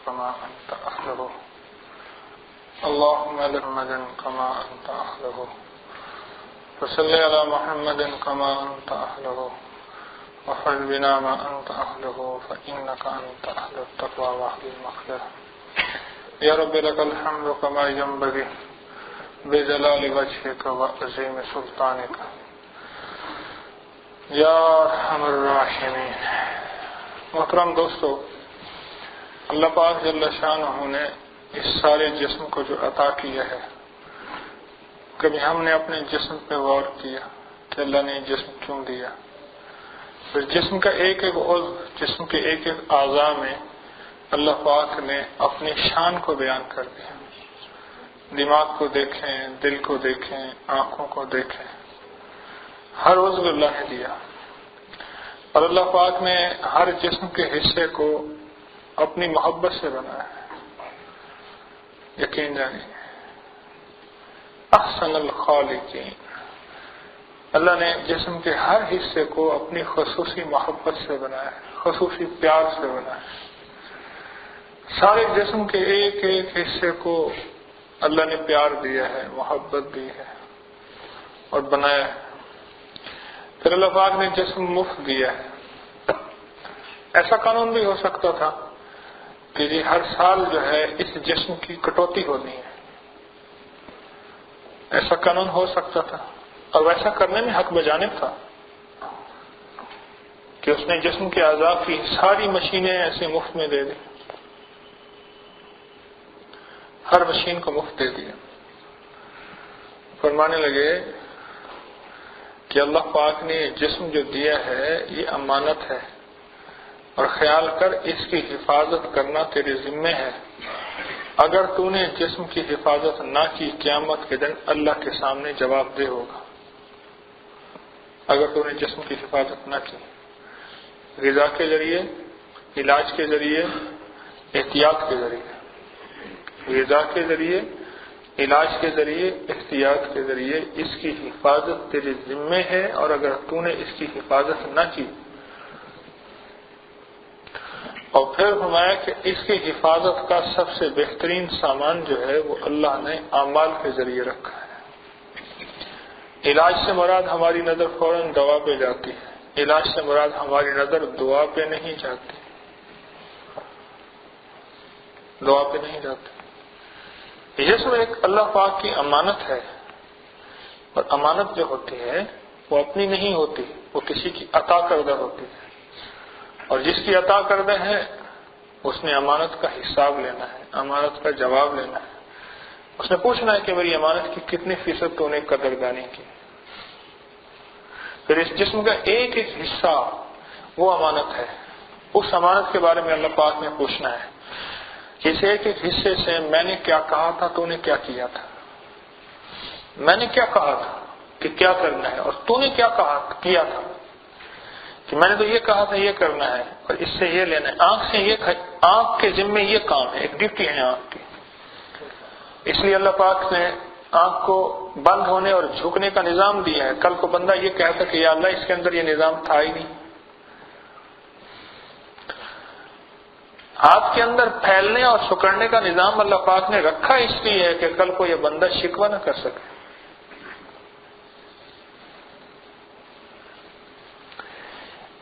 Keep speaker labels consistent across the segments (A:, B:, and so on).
A: كما أنت أهله اللهم على محمد كما أنت أهله وصل على محمد كما أنت أهله وفعل بنا ما أنت أهله فإنك أنت أهل التقوى وأهل المغفرة يا رب لك الحمد كما ينبغي بجلال وجهك وعظيم سلطانك یا ارحم الراحمین۔ محترم دوستو، اللہ پاک جل شانہ نے اس سارے جسم کو جو عطا کیا ہے، کبھی ہم نے اپنے جسم پہ غور کیا کہ اللہ نے جسم کیوں دیا؟ پھر جسم کا ایک ایک عضو، جسم کے ایک ایک اعضاء میں اللہ پاک نے اپنی شان کو بیان کر دیا۔ دماغ کو دیکھیں، دل کو دیکھیں، آنکھوں کو دیکھیں، ہر عضو اللہ نے دیا، اور اللہ پاک نے ہر جسم کے حصے کو اپنی محبت سے بنایا ہے۔ یقین جانیے، احسن الخالقین، اللہ نے جسم کے ہر حصے کو اپنی خصوصی محبت سے بنایا ہے، خصوصی پیار سے بنایا ہے۔ سارے جسم کے ایک ایک حصے کو اللہ نے پیار دیا ہے، محبت دی ہے اور بنایا ہے۔ پھر اللہ پاک نے جسم مفت دیا ہے۔ ایسا قانون بھی ہو سکتا تھا کہ جی ہر سال جو ہے اس جسم کی کٹوتی ہونی ہے، ایسا قانون ہو سکتا تھا، اور ویسا کرنے میں حق بجانب تھا کہ اس نے جسم کے اعضاء کی ساری مشینیں ایسے مفت میں دے دی، ہر مشین کو مفت دے دیا۔ فرمانے لگے کہ اللہ پاک نے جسم جو دیا ہے یہ امانت ہے، اور خیال کر اس کی حفاظت کرنا تیرے ذمے ہے۔ اگر تو نے جسم کی حفاظت نہ کی، قیامت کے دن اللہ کے سامنے جواب دہ ہوگا۔ اگر تو نے جسم کی حفاظت نہ کی، غذا کے ذریعے، علاج کے ذریعے، احتیاط کے ذریعے، غذا کے ذریعے، علاج کے ذریعے، احتیاط کے ذریعے اس کی حفاظت تیرے ذمے ہے، اور اگر تو نے اس کی حفاظت نہ کی، اور پھر فرمایا کہ اس کی حفاظت کا سب سے بہترین سامان جو ہے وہ اللہ نے اعمال کے ذریعے رکھا ہے۔ علاج سے مراد ہماری نظر فوراً دوا پہ جاتی ہے، علاج سے مراد ہماری نظر دعا پہ نہیں جاتی، دعا پہ نہیں جاتی۔ یہ سب ایک اللہ پاک کی امانت ہے، اور امانت جو ہوتی ہے وہ اپنی نہیں ہوتی، وہ کسی کی عطا کردہ ہوتی ہے، اور جس کی عطا کردہ ہے اس نے امانت کا حساب لینا ہے، امانت کا جواب لینا ہے۔ اس نے پوچھنا ہے کہ میری امانت کی کتنی فیصد تو نے قدردانی کی۔ پھر اس جسم کا ایک ایک حصہ وہ امانت ہے، اس امانت کے بارے میں اللہ پاک نے پوچھنا ہے کہ اس ایک ایک حصے سے میں نے کیا کہا تھا، تو نے کیا کیا تھا؟ میں نے کیا کہا تھا کہ کیا کرنا ہے، اور تو نے کیا کیا تھا کہ میں نے تو یہ کہا تھا یہ کرنا ہے اور اس سے یہ لینا ہے۔ آنکھ کے ذمے یہ کام ہے، ایک ڈیوٹی ہے آنکھ کی۔ اس لیے اللہ پاک نے آنکھ کو بند ہونے اور جھکنے کا نظام دیا ہے۔ کل کو بندہ یہ کہتا کہ یا اللہ اس کے اندر یہ نظام تھا ہی نہیں۔ ہاتھ کے اندر پھیلنے اور سکڑنے کا نظام اللہ پاک نے رکھا اس لیے ہے کہ کل کو یہ بندہ شکوہ نہ کر سکے۔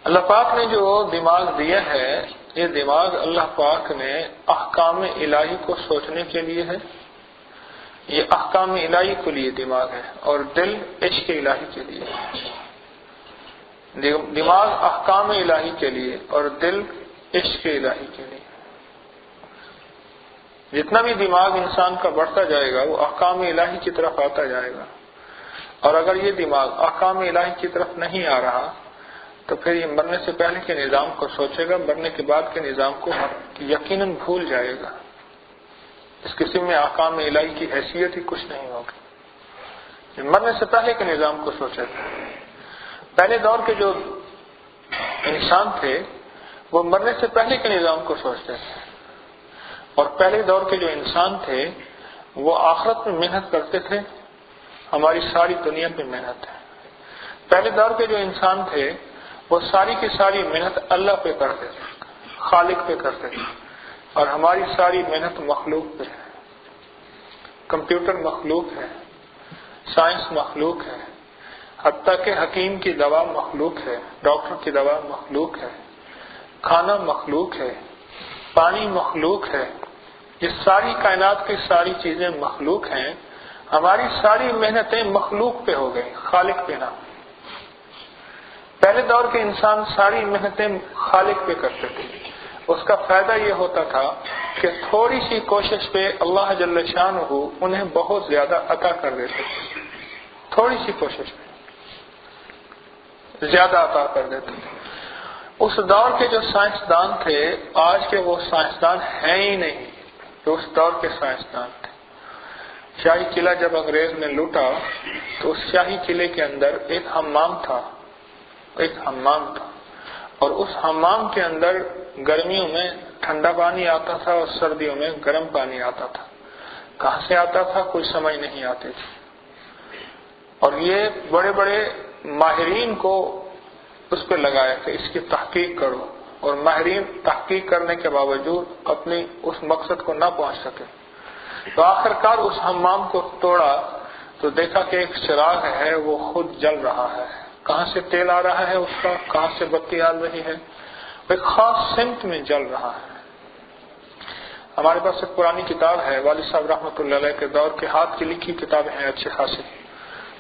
A: اللہ پاک نے جو دماغ دیا ہے، یہ دماغ اللہ پاک نے احکام الہی کو سوچنے کے لیے ہے، یہ احکام الہی کے لیے دماغ ہے، اور دل عشق الہی کے لیے۔ دماغ احکام الہی کے لیے اور دل عشق الہی کے لیے۔ جتنا بھی دماغ انسان کا بڑھتا جائے گا وہ احکام الہی کی طرف آتا جائے گا، اور اگر یہ دماغ احکام الہی کی طرف نہیں آ رہا تو پھر یہ مرنے سے پہلے کے نظام کو سوچے گا، مرنے کے بعد کے نظام کو یقیناً بھول جائے گا۔ اس قسم میں احکام الہی کی حیثیت ہی کچھ نہیں ہوگی۔ مرنے سے پہلے کے نظام کو سوچے گا۔ پہلے دور کے جو انسان تھے وہ مرنے سے پہلے کے نظام کو سوچتے تھے، اور پہلے دور کے جو انسان تھے وہ آخرت میں محنت کرتے تھے، ہماری ساری دنیا پہ محنت ہے۔ پہلے دور کے جو انسان تھے وہ ساری کی ساری محنت اللہ پہ کرتے تھے، خالق پہ کرتے تھے۔ اور ہماری ساری محنت مخلوق پہ ہے. کمپیوٹر مخلوق ہے، سائنس مخلوق ہے، حتیٰ کہ حکیم کی دوا مخلوق ہے، ڈاکٹر کی دوا مخلوق ہے، کھانا مخلوق ہے، پانی مخلوق ہے. یہ ساری کائنات کی ساری چیزیں مخلوق ہیں. ہماری ساری محنتیں مخلوق پہ ہو گئی، خالق پہ نہ. پہلے دور کے انسان ساری محنتیں خالق پہ کرتے تھے. اس کا فائدہ یہ ہوتا تھا کہ تھوڑی سی کوشش پہ اللہ جل شانہ انہیں بہت زیادہ عطا کر دیتے تھے. تھوڑی سی کوشش پہ زیادہ عطا کر دیتے تھے. اس دور کے جو سائنسدان تھے آج کے وہ سائنسدان ہیں ہی نہیں جو اس دور کے سائنسدان تھے. شاہی قلعہ جب انگریز نے لوٹا تو اس شاہی قلعے کے اندر ایک حمام تھا، اور اس حمام کے اندر گرمیوں میں ٹھنڈا پانی آتا تھا اور سردیوں میں گرم پانی آتا تھا. کہاں سے آتا تھا کوئی سمجھ نہیں آتی تھی. اور یہ بڑے بڑے ماہرین کو اس پہ لگایا کہ اس کی تحقیق کرو، اور ماہرین تحقیق کرنے کے باوجود اپنی اس مقصد کو نہ پہنچ سکے. تو آخر کار اس حمام کو توڑا تو دیکھا کہ ایک چراغ ہے وہ خود جل رہا ہے. کہاں سے تیل آ رہا ہے اس کا، کہاں سے بتی آ رہی ہے، ایک خاص سمت میں جل رہا ہے. ہمارے پاس ایک پرانی کتاب ہے، والد صاحب رحمۃ اللہ علیہ کے دور کے ہاتھ کی لکھی کتابیں ہیں اچھی خاصی.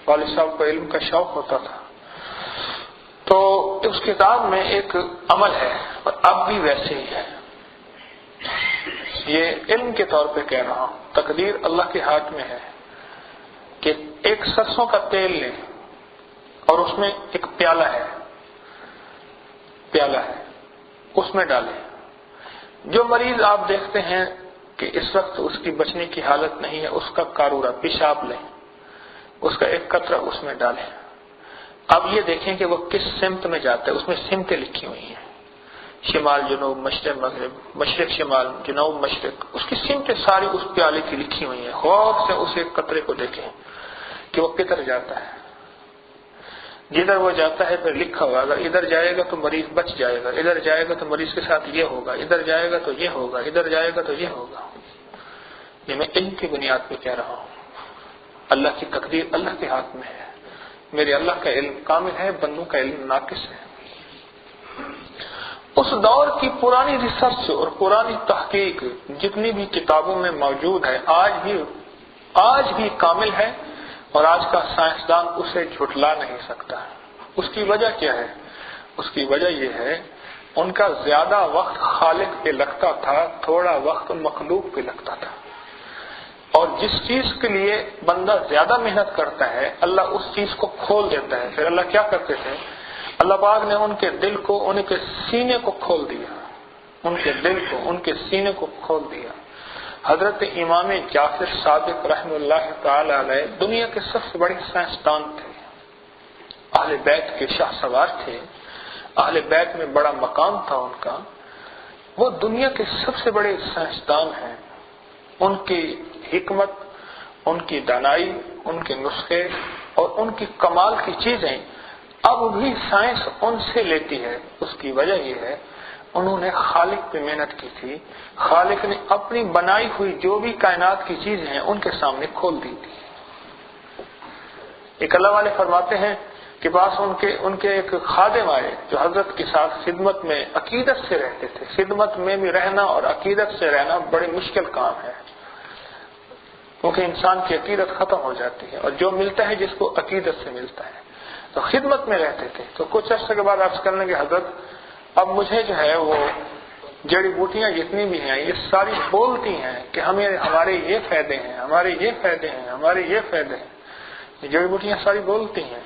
A: والد صاحب کو علم کا شوق ہوتا تھا. تو اس کتاب میں ایک عمل ہے اور اب بھی ویسے ہی ہے. یہ علم کے طور پہ کہہ رہا ہوں، تقدیر اللہ کے ہاتھ میں ہے کہ ایک سرسوں کا تیل لیں اور اس میں ایک پیالہ ہے اس میں ڈالیں. جو مریض آپ دیکھتے ہیں کہ اس وقت اس کی بچنے کی حالت نہیں ہے، اس کا قارورہ پیشاب لیں، اس کا ایک قطرہ اس میں ڈالیں. اب یہ دیکھیں کہ وہ کس سمت میں جاتا ہے. اس میں سمتیں لکھی ہوئی ہیں، شمال جنوب مشرق مغرب، مشرق شمال جنوب مشرق. اس کی سمتیں ساری اس پیالے کی لکھی ہوئی ہیں. غور سے اس ایک قطرے کو دیکھیں کہ وہ کدھر جاتا ہے. جدھر وہ جاتا ہے پھر لکھا ہوا اگر ادھر جائے گا تو مریض بچ جائے گا، ادھر جائے گا تو مریض کے ساتھ یہ ہوگا، ادھر جائے گا تو یہ ہوگا، ادھر جائے گا تو یہ ہوگا. یہ میں علم کی بنیاد پہ کہہ رہا ہوں. اللہ کی تقدیر اللہ کے ہاتھ میں ہے. میرے اللہ کا علم کامل ہے، بندوں کا علم ناقص ہے. اس دور کی پرانی ریسرچ اور پرانی تحقیق جتنی بھی کتابوں میں موجود ہے آج بھی کامل ہے، اور آج کا سائنسدان اسے جھٹلا نہیں سکتا. اس کی وجہ کیا ہے؟ اس کی وجہ یہ ہے ان کا زیادہ وقت خالق پہ لگتا تھا، تھوڑا وقت مخلوق پہ لگتا تھا. اور جس چیز کے لیے بندہ زیادہ محنت کرتا ہے اللہ اس چیز کو کھول دیتا ہے. پھر اللہ کیا کرتے تھے؟ اللہ پاک نے ان کے دل کو، ان کے سینے کو کھول دیا، ان کے دل کو، ان کے سینے کو کھول دیا. حضرت امام جعفر صادق رحمہ اللہ تعالی علیہ دنیا کے سب سے بڑے سائنسدان تھے، اہل بیت کے شاہ سوار تھے، اہل بیت میں بڑا مقام تھا ان کا. وہ دنیا کے سب سے بڑے سائنسدان ہیں. ان کی حکمت، ان کی دانائی، ان کے نسخے اور ان کی کمال کی چیزیں اب بھی سائنس ان سے لیتی ہے. اس کی وجہ یہ ہے انہوں نے خالق پہ محنت کی تھی. خالق نے اپنی بنائی ہوئی جو بھی کائنات کی چیزیں ہیں ان کے سامنے کھول دی تھی. ایک اللہ والے فرماتے ہیں کہ پاس ان کے ایک خادم آئے جو حضرت کے ساتھ خدمت میں عقیدت سے رہتے تھے. خدمت میں بھی رہنا اور عقیدت سے رہنا بڑی مشکل کام ہے، کیونکہ انسان کی عقیدت ختم ہو جاتی ہے اور جو ملتا ہے جس کو عقیدت سے ملتا ہے. تو خدمت میں رہتے تھے. تو کچھ عرصے کے بعد عرض کرنے کے حضرت اب مجھے جو ہے وہ جڑی بوٹیاں جتنی بھی ہیں یہ ساری بولتی ہیں کہ ہمارے یہ فائدے ہیں، ہمارے یہ فائدے ہیں، ہمارے یہ فائدے ہیں. یہ جڑی بوٹیاں ساری بولتی ہیں.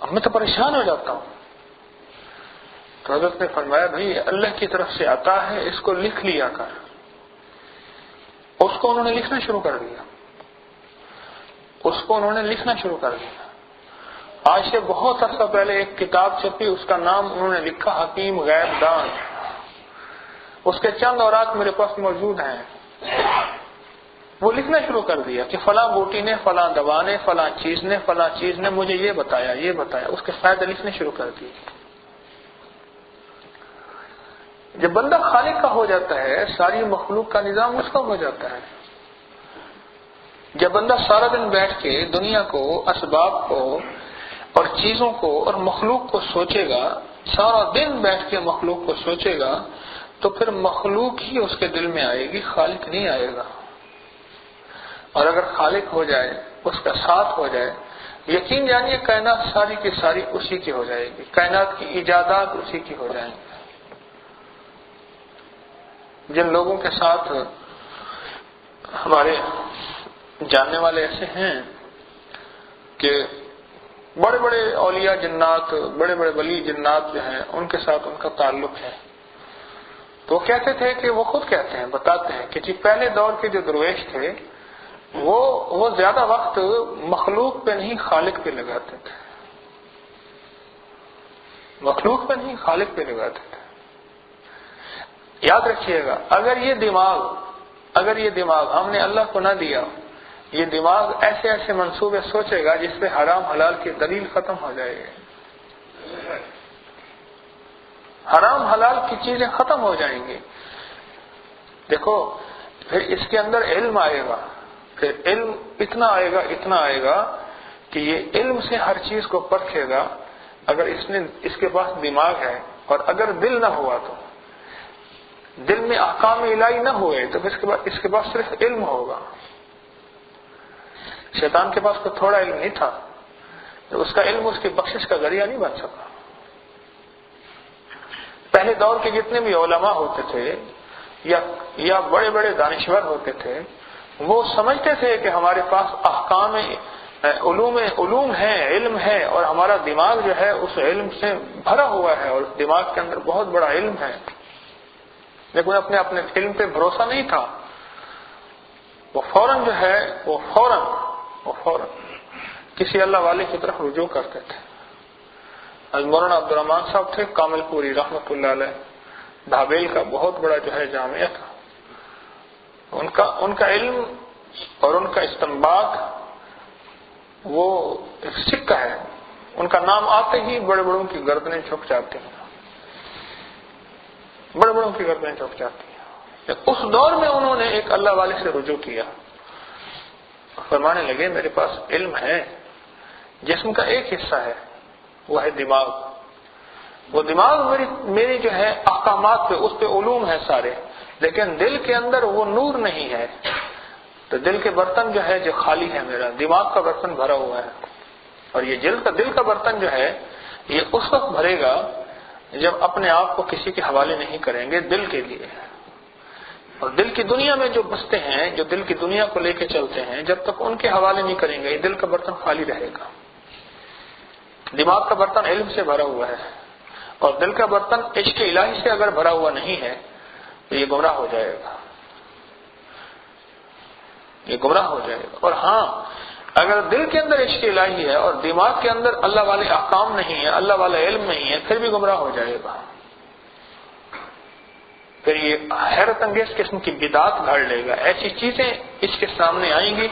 A: اب میں تو پریشان ہو جاتا ہوں. تو حضرت نے فرمایا بھائی اللہ کی طرف سے آتا ہے، اس کو لکھ لیا کر. اس کو انہوں نے لکھنا شروع کر دیا. آج سے بہت عرصہ پہلے ایک کتاب چھپی، اس کا نام انہوں نے لکھا حکیم غیب دان. اس کے چند اوراق میرے پاس موجود ہیں. وہ لکھنا شروع کر دیا کہ فلاں بوٹی نے، فلاں دوا نے، فلاں چیز نے مجھے یہ بتایا. اس کے فائدے لکھنے شروع کر دیے. جب بندہ خالق کا ہو جاتا ہے ساری مخلوق کا نظام اس کا ہو جاتا ہے. جب بندہ سارا دن بیٹھ کے دنیا کو، اسباب کو اور چیزوں کو اور مخلوق کو سوچے گا، سارا دن بیٹھ کے مخلوق کو سوچے گا، تو پھر مخلوق ہی اس کے دل میں آئے گی، خالق نہیں آئے گا. اور اگر خالق ہو جائے، اس کا ساتھ ہو جائے، یقین جانیے کائنات ساری کی ساری اسی کی ہو جائے گی، کائنات کی ایجادات اسی کی ہو جائیں گی. جن لوگوں کے ساتھ ہمارے جاننے والے ایسے ہیں کہ بڑے بڑے اولیاء جنات، بڑے بڑے ولی جنات جو ہیں، ان کے ساتھ ان کا تعلق ہے، تو وہ کہتے تھے کہ وہ خود کہتے ہیں، بتاتے ہیں کہ جی پہلے دور کے جو درویش تھے وہ زیادہ وقت مخلوق پہ نہیں خالق پہ لگاتے تھے، مخلوق پہ نہیں خالق پہ لگاتے تھے. یاد رکھیے گا اگر یہ دماغ ہم نے اللہ کو نہ دیا، یہ دماغ ایسے ایسے منصوبے سوچے گا جس پہ حرام حلال کی دلیل ختم ہو جائے گی، حرام حلال کی چیزیں ختم ہو جائیں گی. دیکھو پھر اس کے اندر علم آئے گا، پھر علم اتنا آئے گا کہ یہ علم سے ہر چیز کو پرکھے گا. اگر اس کے پاس دماغ ہے اور اگر دل نہ ہوا، تو دل میں احکام الہی نہ ہوئے، تو اس کے پاس صرف علم ہوگا. شیطان کے پاس کوئی تھوڑا علم نہیں تھا، تو اس کا علم اس کی بخشش کا ذریعہ نہیں بن سکا. پہلے دور کے جتنے بھی علماء ہوتے تھے یا بڑے بڑے دانشور ہوتے تھے، وہ سمجھتے تھے کہ ہمارے پاس احکام علوم ہیں، علم ہے، اور ہمارا دماغ جو ہے اس علم سے بھرا ہوا ہے، اور اس دماغ کے اندر بہت بڑا علم ہے. لیکن اپنے علم پہ بھروسہ نہیں تھا. وہ فوراً کسی اللہ والے کی طرف رجوع کرتے تھے. مولانا عبد الرحمان صاحب تھے کامل پوری رحمت اللہ علیہ، بھابیل کا بہت بڑا جو ہے جامعہ تھا. ان کا علم اور ان کا استنباط وہ ایک سکہ ہے. ان کا نام آتے ہی بڑے بڑوں کی گردنیں جھک جاتی ہیں، بڑے بڑوں کی گردنیں جھک جاتی ہیں. اس دور میں انہوں نے ایک اللہ والے سے رجوع کیا، فرمانے لگے میرے پاس علم ہے، جسم کا ایک حصہ ہے، وہ ہے دماغ. وہ دماغ میری جو ہے احکامات پہ، اس پہ علوم ہے سارے، لیکن دل کے اندر وہ نور نہیں ہے. تو دل کے برتن جو ہے جو خالی ہے، میرا دماغ کا برتن بھرا ہوا ہے. اور یہ دل کا برتن جو ہے یہ اس وقت بھرے گا جب اپنے آپ کو کسی کے حوالے نہیں کریں گے دل کے لیے. اور دل کی دنیا میں جو بستے ہیں، جو دل کی دنیا کو لے کے چلتے ہیں، جب تک ان کے حوالے نہیں کریں گے یہ دل کا برتن خالی رہے گا. دماغ کا برتن علم سے بھرا ہوا ہے، اور دل کا برتن عشق الہی سے اگر بھرا ہوا نہیں ہے تو یہ گمراہ ہو جائے گا، یہ گمراہ ہو جائے گا. اور ہاں اگر دل کے اندر عشق الہی ہے اور دماغ کے اندر اللہ والے احکام نہیں ہے، اللہ والا علم نہیں ہے، پھر بھی گمراہ ہو جائے گا. پھر یہ حیرت انگیز قسم کی بدعات گھڑ لے گا. ایسی چیزیں اس کے سامنے آئیں گی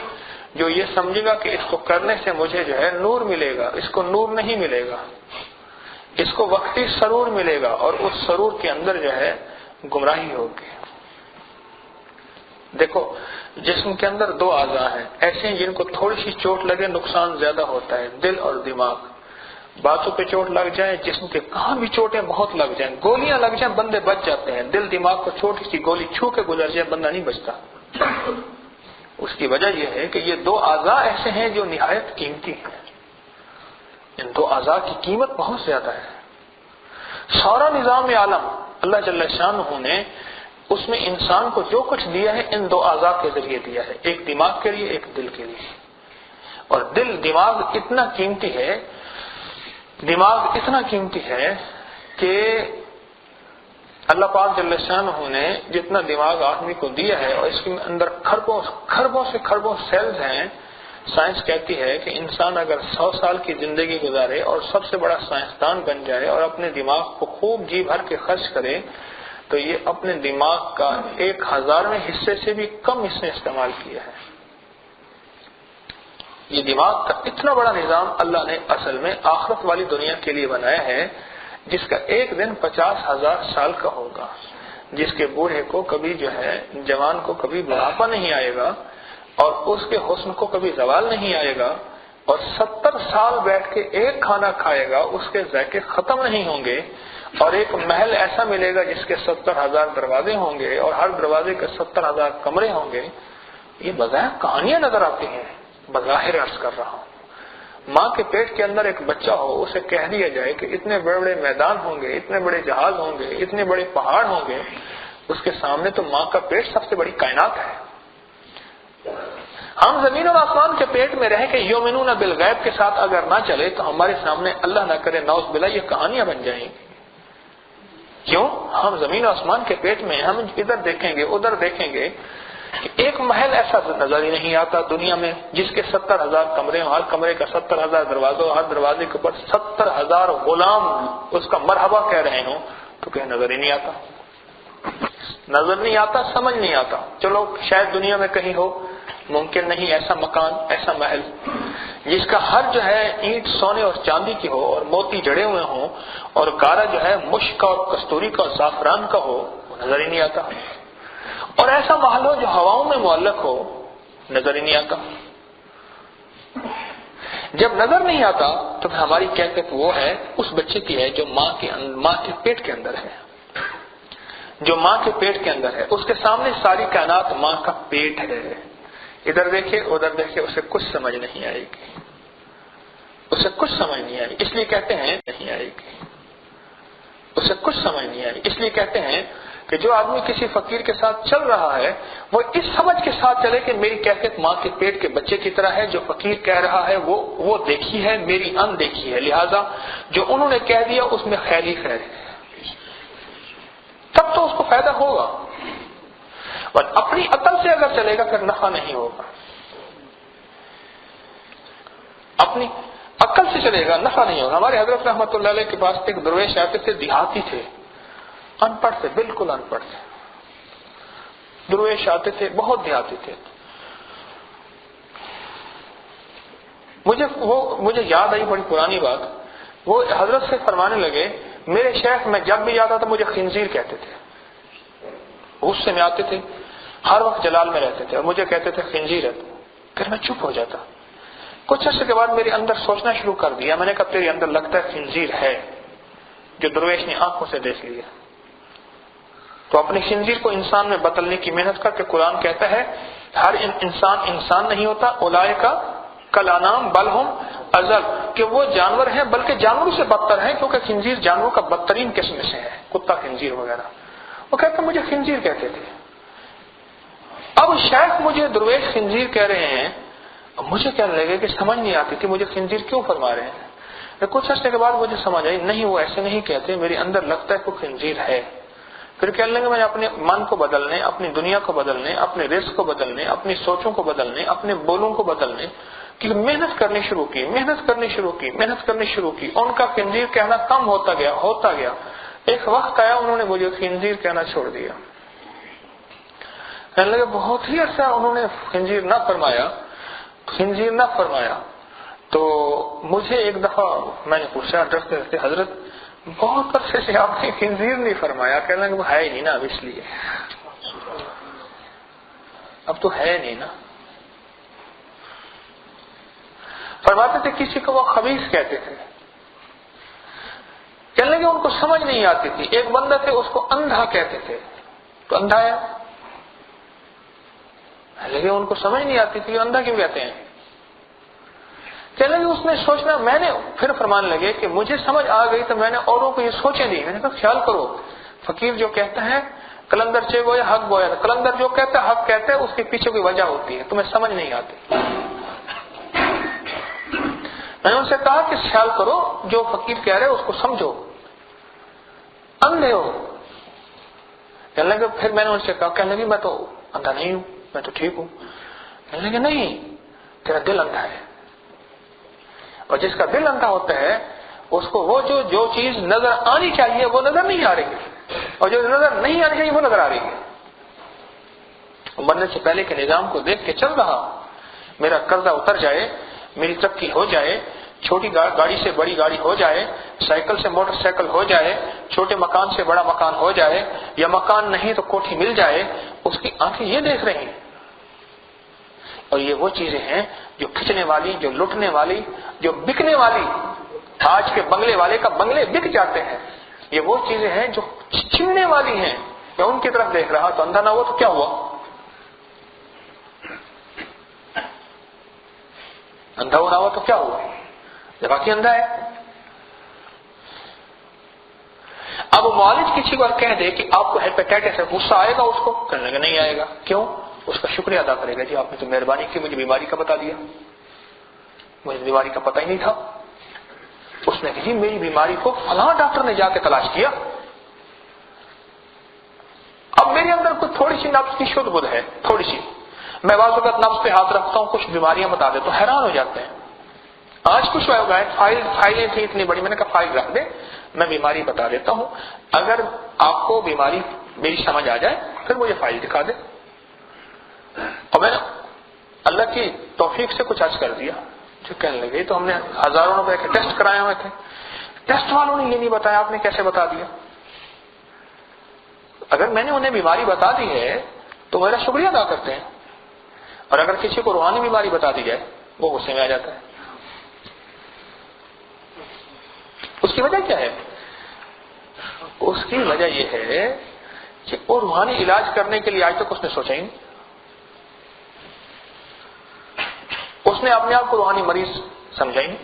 A: جو یہ سمجھے گا کہ اس کو کرنے سے مجھے جو ہے نور ملے گا. اس کو نور نہیں ملے گا، اس کو وقتی سرور ملے گا، اور اس سرور کے اندر جو ہے گمراہی ہوگی. دیکھو جسم کے اندر دو اعضاء ہیں ایسے ہیں جن کو تھوڑی سی چوٹ لگے نقصان زیادہ ہوتا ہے، دل اور دماغ. باتوں پہ چوٹ لگ جائے، جسم کے کہاں بھی چوٹیں بہت لگ جائیں، گولیاں لگ جائیں، بندے بچ جاتے ہیں. دل دماغ کو چھوٹی سی گولی چھو کے گزر جائے، بندہ نہیں بچتا. اس کی وجہ یہ ہے کہ یہ دو اعضاء ایسے ہیں جو نہایت قیمتی ہیں. ان دو اعضاء کی قیمت بہت زیادہ ہے. سارا نظام عالم اللہ جل شانہ نے اس میں انسان کو جو کچھ دیا ہے ان دو اعضاء کے ذریعے دیا ہے، ایک دماغ کے لیے، ایک دل کے لیے. اور دماغ اتنا قیمتی ہے کہ اللہ پاک جل شانہ نے جتنا دماغ آدمی کو دیا ہے، اور اس کے اندر خربوں سیلز ہیں. سائنس کہتی ہے کہ انسان اگر 100 سال کی زندگی گزارے اور سب سے بڑا سائنسدان بن جائے اور اپنے دماغ کو خوب جی بھر کے خرچ کرے، تو یہ اپنے دماغ کا 1000ویں حصے سے بھی کم اس نے استعمال کیا ہے. یہ دماغ کا اتنا بڑا نظام اللہ نے اصل میں آخرت والی دنیا کے لیے بنایا ہے، جس کا ایک دن 50,000 سال کا ہوگا. جس کے بوڑھے کو کبھی جو ہے جوان کو کبھی بڑھاپا نہیں آئے گا اور اس کے حسن کو کبھی زوال نہیں آئے گا، اور 70 سال بیٹھ کے ایک کھانا کھائے گا اس کے ذائقے ختم نہیں ہوں گے، اور ایک محل ایسا ملے گا جس کے 70,000 دروازے ہوں گے اور ہر دروازے کے 70,000 کمرے ہوں گے. یہ بظاہر کہانیاں نظر آتی ہیں، بظاہر عرض کر رہا ہوں. ماں کے پیٹ کے اندر ایک بچہ ہو، اسے کہہ دیا جائے کہ اتنے بڑے بڑے میدان ہوں گے، اتنے بڑے جہاز ہوں گے، اتنے بڑے پہاڑ ہوں گے، اس کے سامنے تو ماں کا پیٹ سب سے بڑی کائنات ہے. ہم زمین اور آسمان کے پیٹ میں رہ کے یؤمنون بالغیب کے ساتھ اگر نہ چلے تو ہمارے سامنے اللہ نہ کرے نعوذ باللہ یہ کہانیاں بن جائیں گی. کیوں؟ ہم زمین و آسمان کے پیٹ میں، ہم ادھر دیکھیں گے ادھر دیکھیں گے کہ ایک محل ایسا نظر ہی نہیں آتا دنیا میں جس کے 70,000 کمرے ہوں، ہر کمرے کا 70,000 دروازہ، ہر دروازے کے اوپر 70,000 غلام اس کا مرحبا کہہ رہے ہوں، تو کہیں نظر ہی نہیں آتا، نظر نہیں آتا، سمجھ نہیں آتا. چلو شاید دنیا میں کہیں ہو، ممکن نہیں ایسا مکان، ایسا محل جس کا ہر جو ہے اینٹ سونے اور چاندی کی ہو اور موتی جڑے ہوئے ہوں اور گارا جو ہے مشک اور کستوری کا اور زعفران کا ہو، وہ نظر ہی نہیں آتا. اور ایسا محل ہو جو ہواؤں میں معلق ہو، نظر ہی نہیں آتا. جب نظر نہیں آتا تو ہماری کیفیت وہ ہے اس بچے کی ہے جو ماں کے پیٹ کے اندر ہے، جو ماں کے پیٹ کے اندر ہے. اس کے سامنے ساری کائنات ماں کا پیٹ ہے. ادھر دیکھے ادھر دیکھے اسے کچھ سمجھ نہیں آئے گی، اسے کچھ سمجھ نہیں آئے. اس لیے کہتے ہیں نہیں آئے گی، اسے کچھ سمجھ نہیں آئے. اس لیے کہتے ہیں کہ جو آدمی کسی فقیر کے ساتھ چل رہا ہے وہ اس سمجھ کے ساتھ چلے کہ میری کیفیت ماں کے پیٹ کے بچے کی طرح ہے. جو فقیر کہہ رہا ہے وہ دیکھی ہے، میری ان دیکھی ہے، لہذا جو انہوں نے کہہ دیا اس میں خیر ہی خیر ہے، تب تو اس کو فائدہ ہوگا. اور اپنی عقل سے اگر چلے گا پھر نفع نہیں ہوگا. اپنی عقل سے چلے گا نفع نہیں ہوگا. ہمارے حضرت رحمۃ اللہ علیہ کے پاس ایک درویش آتے تھے، دیہاتی تھے، ان پڑھ تھے، بالکل ان پڑھ تھے. درویش آتے تھے، بہت دیہاتی تھے. مجھے یاد آئی بڑی پرانی بات. وہ حضرت سے فرمانے لگے میرے شیخ میں جب بھی جاتا تھا مجھے خنزیر کہتے تھے. غصے میں آتے تھے، ہر وقت جلال میں رہتے تھے اور مجھے کہتے تھے خنزیر ہے. پھر میں چپ ہو جاتا. کچھ عرصے کے بعد میرے اندر سوچنا شروع کر دیا. میں نے کہا تیرے اندر لگتا ہے خنزیر ہے، جو درویش نے آنکھوں سے دیکھ لیا. تو اپنے خنزیر کو انسان میں بدلنے کی محنت کر کے قرآن کہتا ہے ہر انسان نہیں ہوتا. اولئک کالانعام بل ہم اضل، کہ وہ جانور ہیں بلکہ جانوروں سے بدتر ہیں، کیونکہ خنزیر جانوروں کا بدترین قسم میں سے ہے، کتا خنزیر وغیرہ. وہ کہتے مجھے خنزیر کہتے تھے. اب شیخ مجھے درویش خنزیر کہہ رہے ہیں، مجھے کہنے لگے کہ سمجھ نہیں آتی تھی مجھے خنزیر کیوں فرما رہے ہیں. کچھ عرصے کے بعد مجھے سمجھ آئی نہیں وہ ایسے نہیں کہتے، میرے اندر لگتا ہے کوئی خنزیر ہے. پھر کہنے لگے میں اپنے من کو بدلنے، اپنی دنیا کو بدلنے، اپنے رزق کو بدلنے، اپنی سوچوں کو بدلنے، اپنے بولوں کو بدلنے کہ محنت کرنی شروع کی. ان کا خنزیر کہنا کم ہوتا گیا. ایک وقت آیا انہوں نے مجھے خنزیر کہنا چھوڑ دیا. کہنے لگے بہت ہی عرصہ انہوں نے خنزیر نہ فرمایا. تو مجھے ایک دفعہ میں نے پوچھا ڈرتے ڈرتے حضرت بہت عرصے سے آپ نے خنزیر نہیں فرمایا. کہنے لگے وہ ہے ہی نہیں نا اب، اس لیے اب تو ہے نہیں نا. فرماتے تھے کسی کو وہ خبیث کہتے تھے. کہنے لگے ان کو سمجھ نہیں آتی تھی. ایک بندہ تھے اس کو اندھا کہتے تھے، تو اندھا ہے. لیکن ان کو سمجھ نہیں آتی تھی اندھا کیوں کہتے ہیں. کہنے لگے اس نے سوچنا، میں نے پھر فرمانے لگے کہ مجھے سمجھ آ گئی تو میں نے اوروں کو یہ سوچیں دی. میں نے کہا خیال کرو فقیر جو کہتا ہے کلندر چے گویا حق گویا، کلندر جو کہتا ہے حق کہتا ہے، اس کے پیچھے کوئی وجہ ہوتی ہے، تمہیں سمجھ نہیں آتی. میں نے ان سے کہا کہ خیال کرو جو فقیر کہہ رہے اس کو سمجھو، اندھے ہو. کہنے لگے پھر میں نے ان سے کہا، کہنے لگے میں تو اندھا نہیں ہوں، میں تو ٹھیک ہوں. کہنے لگے نہیں تیرا دل اندھا ہے، اور جس کا دل اندھا ہوتا ہے اس کو وہ جو چیز نظر آنی چاہیے وہ نظر نہیں آ رہی ہے، اور جو نظر نہیں آنی چاہیے وہ نظر آ رہی ہے. مرنے سے پہلے کے نظام کو دیکھ کے چل رہا، میرا قرضہ اتر جائے، میری ترقی ہو جائے، چھوٹی گاڑی سے بڑی گاڑی ہو جائے، سائیکل سے موٹر سائیکل ہو جائے، چھوٹے مکان سے بڑا مکان ہو جائے یا مکان نہیں تو کوٹھی مل جائے، اس کی آنکھیں یہ دیکھ رہی ہیں۔ اور یہ وہ چیزیں ہیں جو کھچنے والی، جو لٹنے والی، جو بکنے والی، آج کے بنگلے والے کا بنگلے بک جاتے ہیں، یہ وہ چیزیں ہیں جو چھننے والی ہیں۔ یا ان کی طرف دیکھ رہا تو اندھا نہ ہوا تو کیا ہوا؟ اندھا نہ ہوا تو کیا ہوا؟ جب باقی اندھا ہے۔ اب معالج کسی کو کہہ دے کہ آپ کو ہیپیٹائٹس ہے، غصہ آئے گا اس کو؟ کہنے لگا نہیں آئے گا۔ کیوں؟ اس کا شکریہ ادا کرے گا، جی آپ نے تو مہربانی کی، مجھے بیماری کا بتا دیا، مجھے بیماری کا پتہ ہی نہیں تھا۔ اس نے کہا جی میری بیماری کو فلاں ڈاکٹر نے جا کے تلاش کیا، اب میرے اندر کوئی تھوڑی سی نفس کی شدھ بدھ ہے، تھوڑی سی، میں بعض اوقات نفس پہ ہاتھ رکھتا ہوں، کچھ بیماریاں بتا دیتا ہوں، حیران ہو جاتے ہیں۔ آج کچھ ہوا ہے، فائلیں تھی اتنی بڑی، میں نے کہا فائل رکھ دے، میں بیماری بتا دیتا ہوں، اگر آپ کو بیماری میری سمجھ آ جائے پھر مجھے فائل دکھا دے۔ اور میں نے اللہ کی توفیق سے کچھ عرض کر دیا، جو کہنے لگے تو ہم نے ہزاروں روپے کے ٹیسٹ کرائے ہوئے تھے، ٹیسٹ والوں نے یہ نہیں بتایا، آپ نے کیسے بتا دیا؟ اگر میں نے انہیں بیماری بتا دی ہے تو میرا شکریہ ادا کرتے ہیں، اور اگر کسی کو روحانی بیماری بتا دی جائے وہ غصے میں آ جاتا ہے۔ اس کی وجہ کیا ہے؟ اس کی وجہ یہ ہے کہ وہ روحانی علاج کرنے کے لیے آج تک اس نے سوچا ہی نہیں۔ اس نے اپنے آپ کو روحانی مریض سمجھا ہی نہیں۔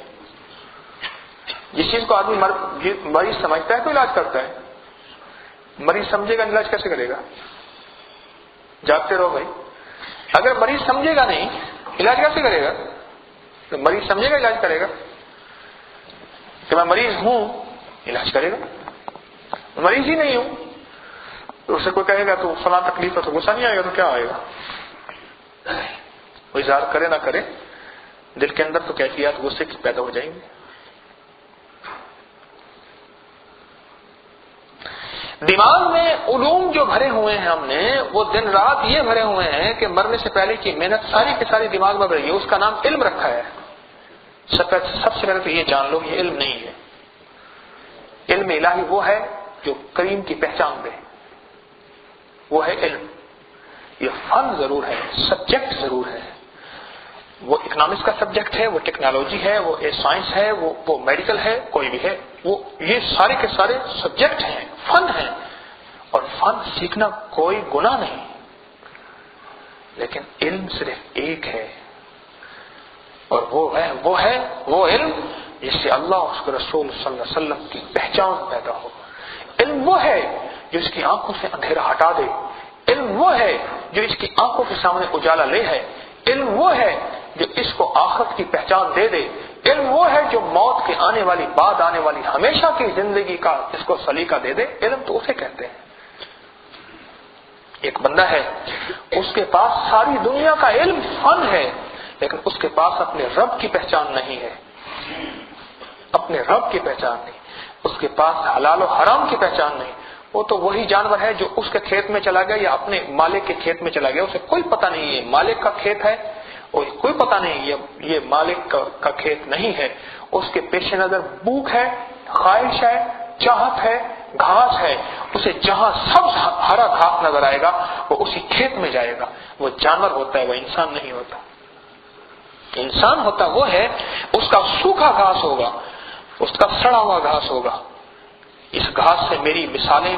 A: جس چیز کو آدمی مریض سمجھتا ہے تو علاج کرتا ہے، مریض سمجھے گا علاج کیسے کرے گا؟ جاگتے رہو بھائی، اگر مریض سمجھے گا نہیں علاج کیسے کرے گا؟ تو مریض سمجھے گا علاج کرے گا، کہ میں مریض ہوں علاج کرے گا، مریض ہی نہیں ہوں تو اسے کوئی کہے گا تو فلاں تکلیف ہے تو غصہ نہیں آئے گا تو کیا آئے گا؟ وہ اظہار کرے نہ کرے دل کے اندر تو کیفیات غصے کی پیدا ہو جائیں گی۔ دماغ میں علوم جو بھرے ہوئے ہیں ہم نے، وہ دن رات یہ بھرے ہوئے ہیں کہ مرنے سے پہلے کی محنت ساری کی ساری دماغ میں بھری ہے، اس کا نام علم رکھا ہے۔ سب سے پہلے تو یہ جان لو یہ علم نہیں ہے، علم الہی وہ ہے جو کریم کی پہچان دے، وہ ہے علم۔ یہ فن ضرور ہے، سبجیکٹ ضرور ہے، وہ اکنامکس کا سبجیکٹ ہے، وہ ٹیکنالوجی ہے، وہ سائنس ہے، وہ میڈیکل ہے، کوئی بھی ہے، وہ یہ سارے کے سارے سبجیکٹ ہیں، فن ہیں، اور فن سیکھنا کوئی گناہ نہیں، لیکن علم صرف ایک ہے، اور وہ علم جس سے اللہ اس کے رسول صلی اللہ علیہ وسلم کی پہچان پیدا ہو۔ علم وہ ہے جو اس کی آنکھوں سے اندھیرا ہٹا دے، علم وہ ہے جو اس کی آنکھوں کے سامنے اجالا لے ہے، علم وہ ہے جو اس کو آخرت کی پہچان دے دے، علم وہ ہے جو موت کے آنے والی بعد آنے والی ہمیشہ کی زندگی کا اس کو سلیقہ دے دے۔ علم تو اسے کہتے ہیں۔ ایک بندہ ہے اس کے پاس ساری دنیا کا علم فن ہے، لیکن اس کے پاس اپنے رب کی پہچان نہیں ہے، اپنے رب کی پہچان نہیں، اس کے پاس حلال و حرام کی پہچان نہیں۔ وہ تو وہی جانور ہے جو اس کے کھیت میں چلا گیا یا اپنے مالک کے کھیت میں چلا گیا، اسے کوئی پتہ نہیں یہ مالک کا کھیت ہے، اور کوئی پتہ نہیں یہ مالک کا کھیت نہیں ہے۔ اس کے پیش نظر بھوک ہے، خواہش ہے، چاہت ہے، گھاس ہے، اسے جہاں سبز ہرا گھاس نظر آئے گا وہ اسی کھیت میں جائے گا۔ وہ جانور ہوتا ہے، وہ انسان نہیں ہوتا۔ انسان ہوتا وہ ہے اس کا سوکھا گھاس ہوگا، اس کا سڑا ہوا گھاس ہوگا۔ اس گھاس سے میری مثالیں،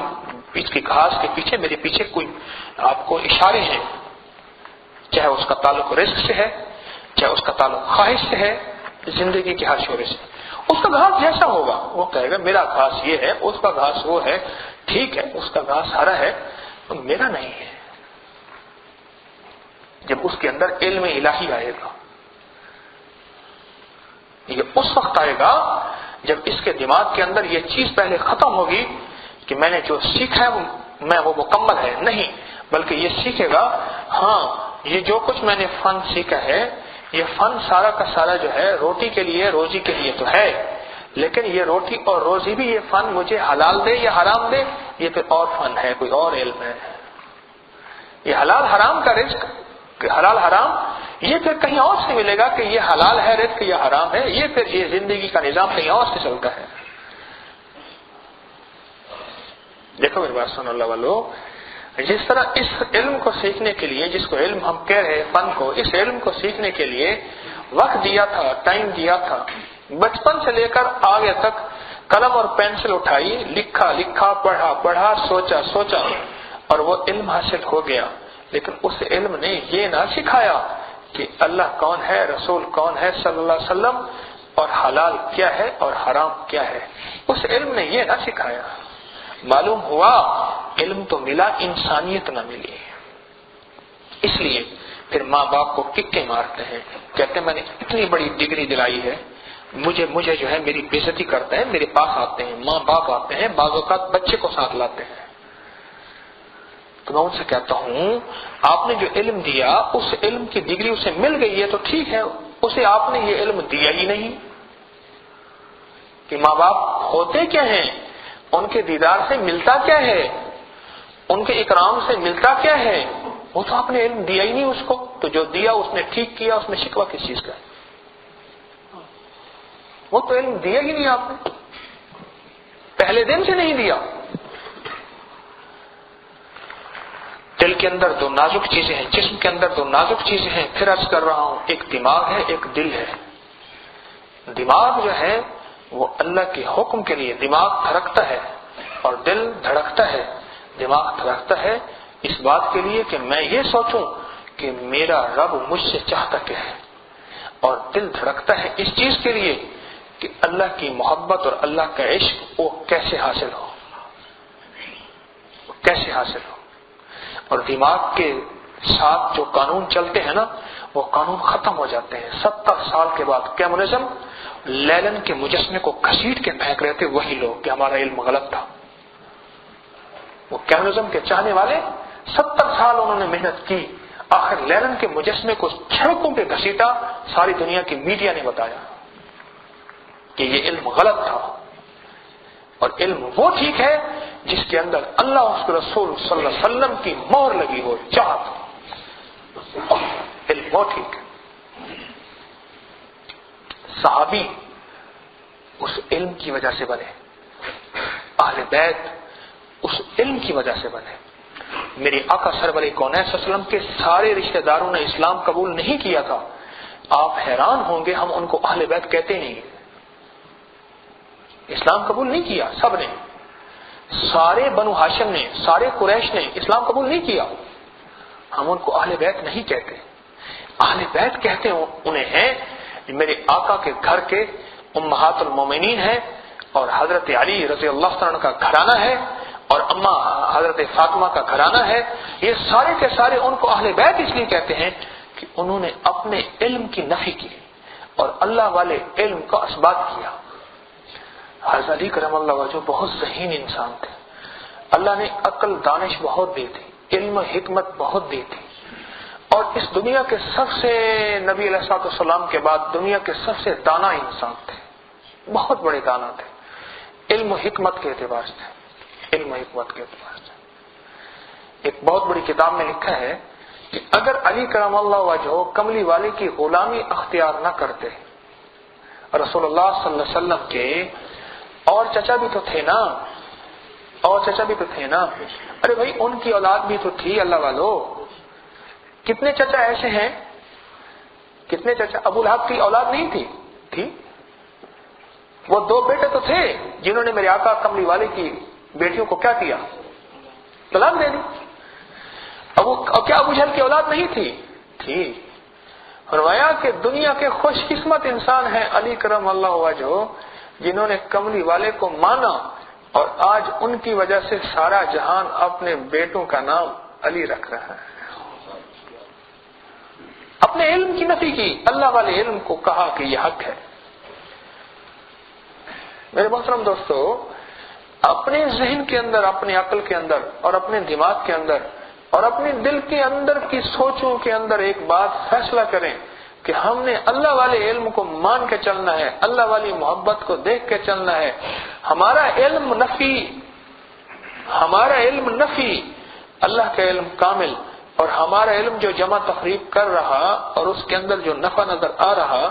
A: اس کی گھاس کے پیچھے میرے پیچھے کوئی آپ کو اشارے ہیں، چاہے اس کا تعلق رزق سے ہے، چاہے اس کا تعلق خواہش سے ہے، زندگی کے ہر شعبے سے۔ اس کا گھاس جیسا ہوگا وہ کہے گا میرا گھاس یہ ہے، اس کا گھاس وہ ہے، ٹھیک ہے اس کا گھاس ہرا ہے تو میرا نہیں ہے۔ جب اس کے اندر علم الہی آئے گا، یہ اس وقت آئے گا جب اس کے دماغ کے اندر یہ چیز پہلے ختم ہوگی کہ میں نے جو سیکھا ہے وہ مکمل ہے، نہیں، بلکہ یہ سیکھے گا ہاں یہ جو کچھ میں نے فن سیکھا ہے، یہ فن سارا کا سارا جو ہے روٹی کے لیے، روزی کے لیے تو ہے، لیکن یہ روٹی اور روزی بھی یہ فن مجھے حلال دے یا حرام دے، یہ پھر اور فن ہے، کوئی اور علم ہے۔ یہ حلال حرام کا رزق، حلال حرام یہ پھر کہیں اور سے ملے گا کہ یہ حلال ہے رزق یا حرام ہے، یہ پھر یہ زندگی کا نظام کہیں اور سے چلتا ہے۔ دیکھو میری بات سنو اللہ والو، جس طرح اس علم کو سیکھنے کے لیے، جس کو علم ہم کہہ رہے ہیں فن کو، اس علم کو سیکھنے کے لیے وقت دیا تھا، ٹائم دیا تھا، بچپن سے لے کر آگے تک قلم اور پینسل اٹھائی، لکھا پڑھا سوچا اور وہ علم حاصل ہو گیا، لیکن اس علم نے یہ نہ سکھایا کہ اللہ کون ہے، رسول کون ہے صلی اللہ علیہ وسلم، اور حلال کیا ہے اور حرام کیا ہے، اس علم نے یہ نہ سکھایا۔ معلوم ہوا علم تو ملا، انسانیت نہ ملی۔ اس لیے پھر ماں باپ کو ککے مارتے ہیں، کہتے ہیں میں نے اتنی بڑی ڈگری دلائی ہے، مجھے جو ہے میری بے عزتی کرتے ہیں، میرے پاس آتے ہیں، ماں باپ آتے ہیں، بعض اوقات بچے کو ساتھ لاتے ہیں۔ تو میں ان سے کہتا ہوں آپ نے جو علم دیا، اس علم کی ڈگری اسے مل گئی ہے تو ٹھیک ہے، اسے آپ نے یہ علم دیا ہی نہیں کہ ماں باپ ہوتے کیا ہیں، ان کے دیدار سے ملتا کیا ہے، ان کے اکرام سے ملتا کیا ہے، وہ تو آپ نے علم دیا ہی نہیں اس کو۔ تو جو دیا اس نے ٹھیک کیا، اس میں شکوہ کس چیز کا ہے؟ وہ تو علم دیا ہی نہیں آپ نے، پہلے دن سے نہیں دیا۔ دل کے اندر دو نازک چیزیں ہیں، جسم کے اندر دو نازک چیزیں ہیں، پھر عرض کر رہا ہوں، ایک دماغ ہے، ایک دل ہے۔ دماغ جو ہے وہ اللہ کے حکم کے لیے دماغ دھڑکتا ہے اور دل دھڑکتا ہے۔ دماغ دھڑکتا ہے اس بات کے لیے کہ میں یہ سوچوں کہ میرا رب مجھ سے چاہتا کیا ہے، اور دل دھڑکتا ہے اس چیز کے لیے کہ اللہ کی محبت اور اللہ کا عشق وہ کیسے حاصل ہو، کیسے حاصل ہو۔ اور دماغ کے ساتھ جو قانون چلتے ہیں نا، وہ قانون ختم ہو جاتے ہیں 70 سال کے بعد۔ کمیونزم لیلن کے مجسمے کو گھسیٹ کے پھینک رہے تھے وہی لوگ کہ ہمارا علم غلط تھا۔ وہ کمیونزم کے چاہنے والے 70 سال انہوں نے محنت کی، آخر لیلن کے مجسمے کو سڑکوں پہ گھسیٹا، ساری دنیا کی میڈیا نے بتایا کہ یہ علم غلط تھا۔ اور علم وہ ٹھیک ہے جس کے اندر اللہ اور اس کے رسول صلی اللہ علیہ وسلم کی مہر لگی ہو، چاہت، علم وہ ٹھیک ہے۔ صحابی اس علم کی وجہ سے بنے، اہل بیت اس علم کی وجہ سے بنے۔ میرے آقا سرور کونین صلی اللہ علیہ وسلم کے سارے رشتہ داروں نے اسلام قبول نہیں کیا تھا، آپ حیران ہوں گے، ہم ان کو اہل بیت کہتے نہیں، اسلام قبول نہیں کیا سب نے، سارے بنو ہاشم نے، سارے قریش نے اسلام قبول نہیں کیا، ہم ان کو اہل بیت نہیں کہتے۔ اہل بیت کہتے انہیں ہیں میرے آقا کے گھر کے امہات المومنین ہیں، اور حضرت علی رضی اللہ عنہ کا گھرانہ ہے، اور اما حضرت فاطمہ کا گھرانہ ہے، یہ سارے کے سارے ان کو اہل بیت اس لیے کہتے ہیں کہ انہوں نے اپنے علم کی نفی کی اور اللہ والے علم کا اثبات کیا۔ حضرت علی کرم اللہ وجہ بہت ذہین انسان تھے، اللہ نے عقل دانش بہت دی تھی، علم حکمت بہت دی تھی، اور اس دنیا کے سب سے نبی علیہ الصلوۃ والسلام کے بعد دنیا کے سب سے دانا انسان تھے، بہت بڑے دانا تھے، علم و حکمت کے اعتبار سے، علم و حکمت کے اعتبار سے۔ ایک بہت بڑی کتاب میں لکھا ہے کہ اگر علی کرم اللہ وجہ کملی والے کی غلامی اختیار نہ کرتے، رسول اللہ صلی اللہ علیہ وسلم کے اور چچا بھی تو تھے نا، ارے بھائی ان کی اولاد بھی تو تھی اللہ والو، کتنے چچا ایسے ہیں، کتنے چچا، ابو لہب کی اولاد نہیں تھی، وہ 2 بیٹے تو تھے جنہوں نے میرے آقا کملی والے کی بیٹیوں کو کیا کیا، طلاق دے دی۔ کیا ابو جہل کی اولاد نہیں تھی؟ فرمایا کہ دنیا کے خوش قسمت انسان ہیں علی کرم اللہ وجہ جنہوں نے کملی والے کو مانا، اور آج ان کی وجہ سے سارا جہان اپنے بیٹوں کا نام علی رکھ رہا ہے۔ اپنے علم کی نفی کی، اللہ والے علم کو کہا کہ یہ حق ہے۔ میرے محترم دوستو، اپنے ذہن کے اندر، اپنی عقل کے اندر اور اپنے دماغ کے اندر اور اپنے دل کے اندر کی سوچوں کے اندر ایک بات فیصلہ کریں کہ ہم نے اللہ والے علم کو مان کے چلنا ہے، اللہ والی محبت کو دیکھ کے چلنا ہے۔ ہمارا علم نفی، اللہ کا علم کامل، اور ہمارا علم جو جمع تقریب کر رہا اور اس کے اندر جو نفع نظر آ رہا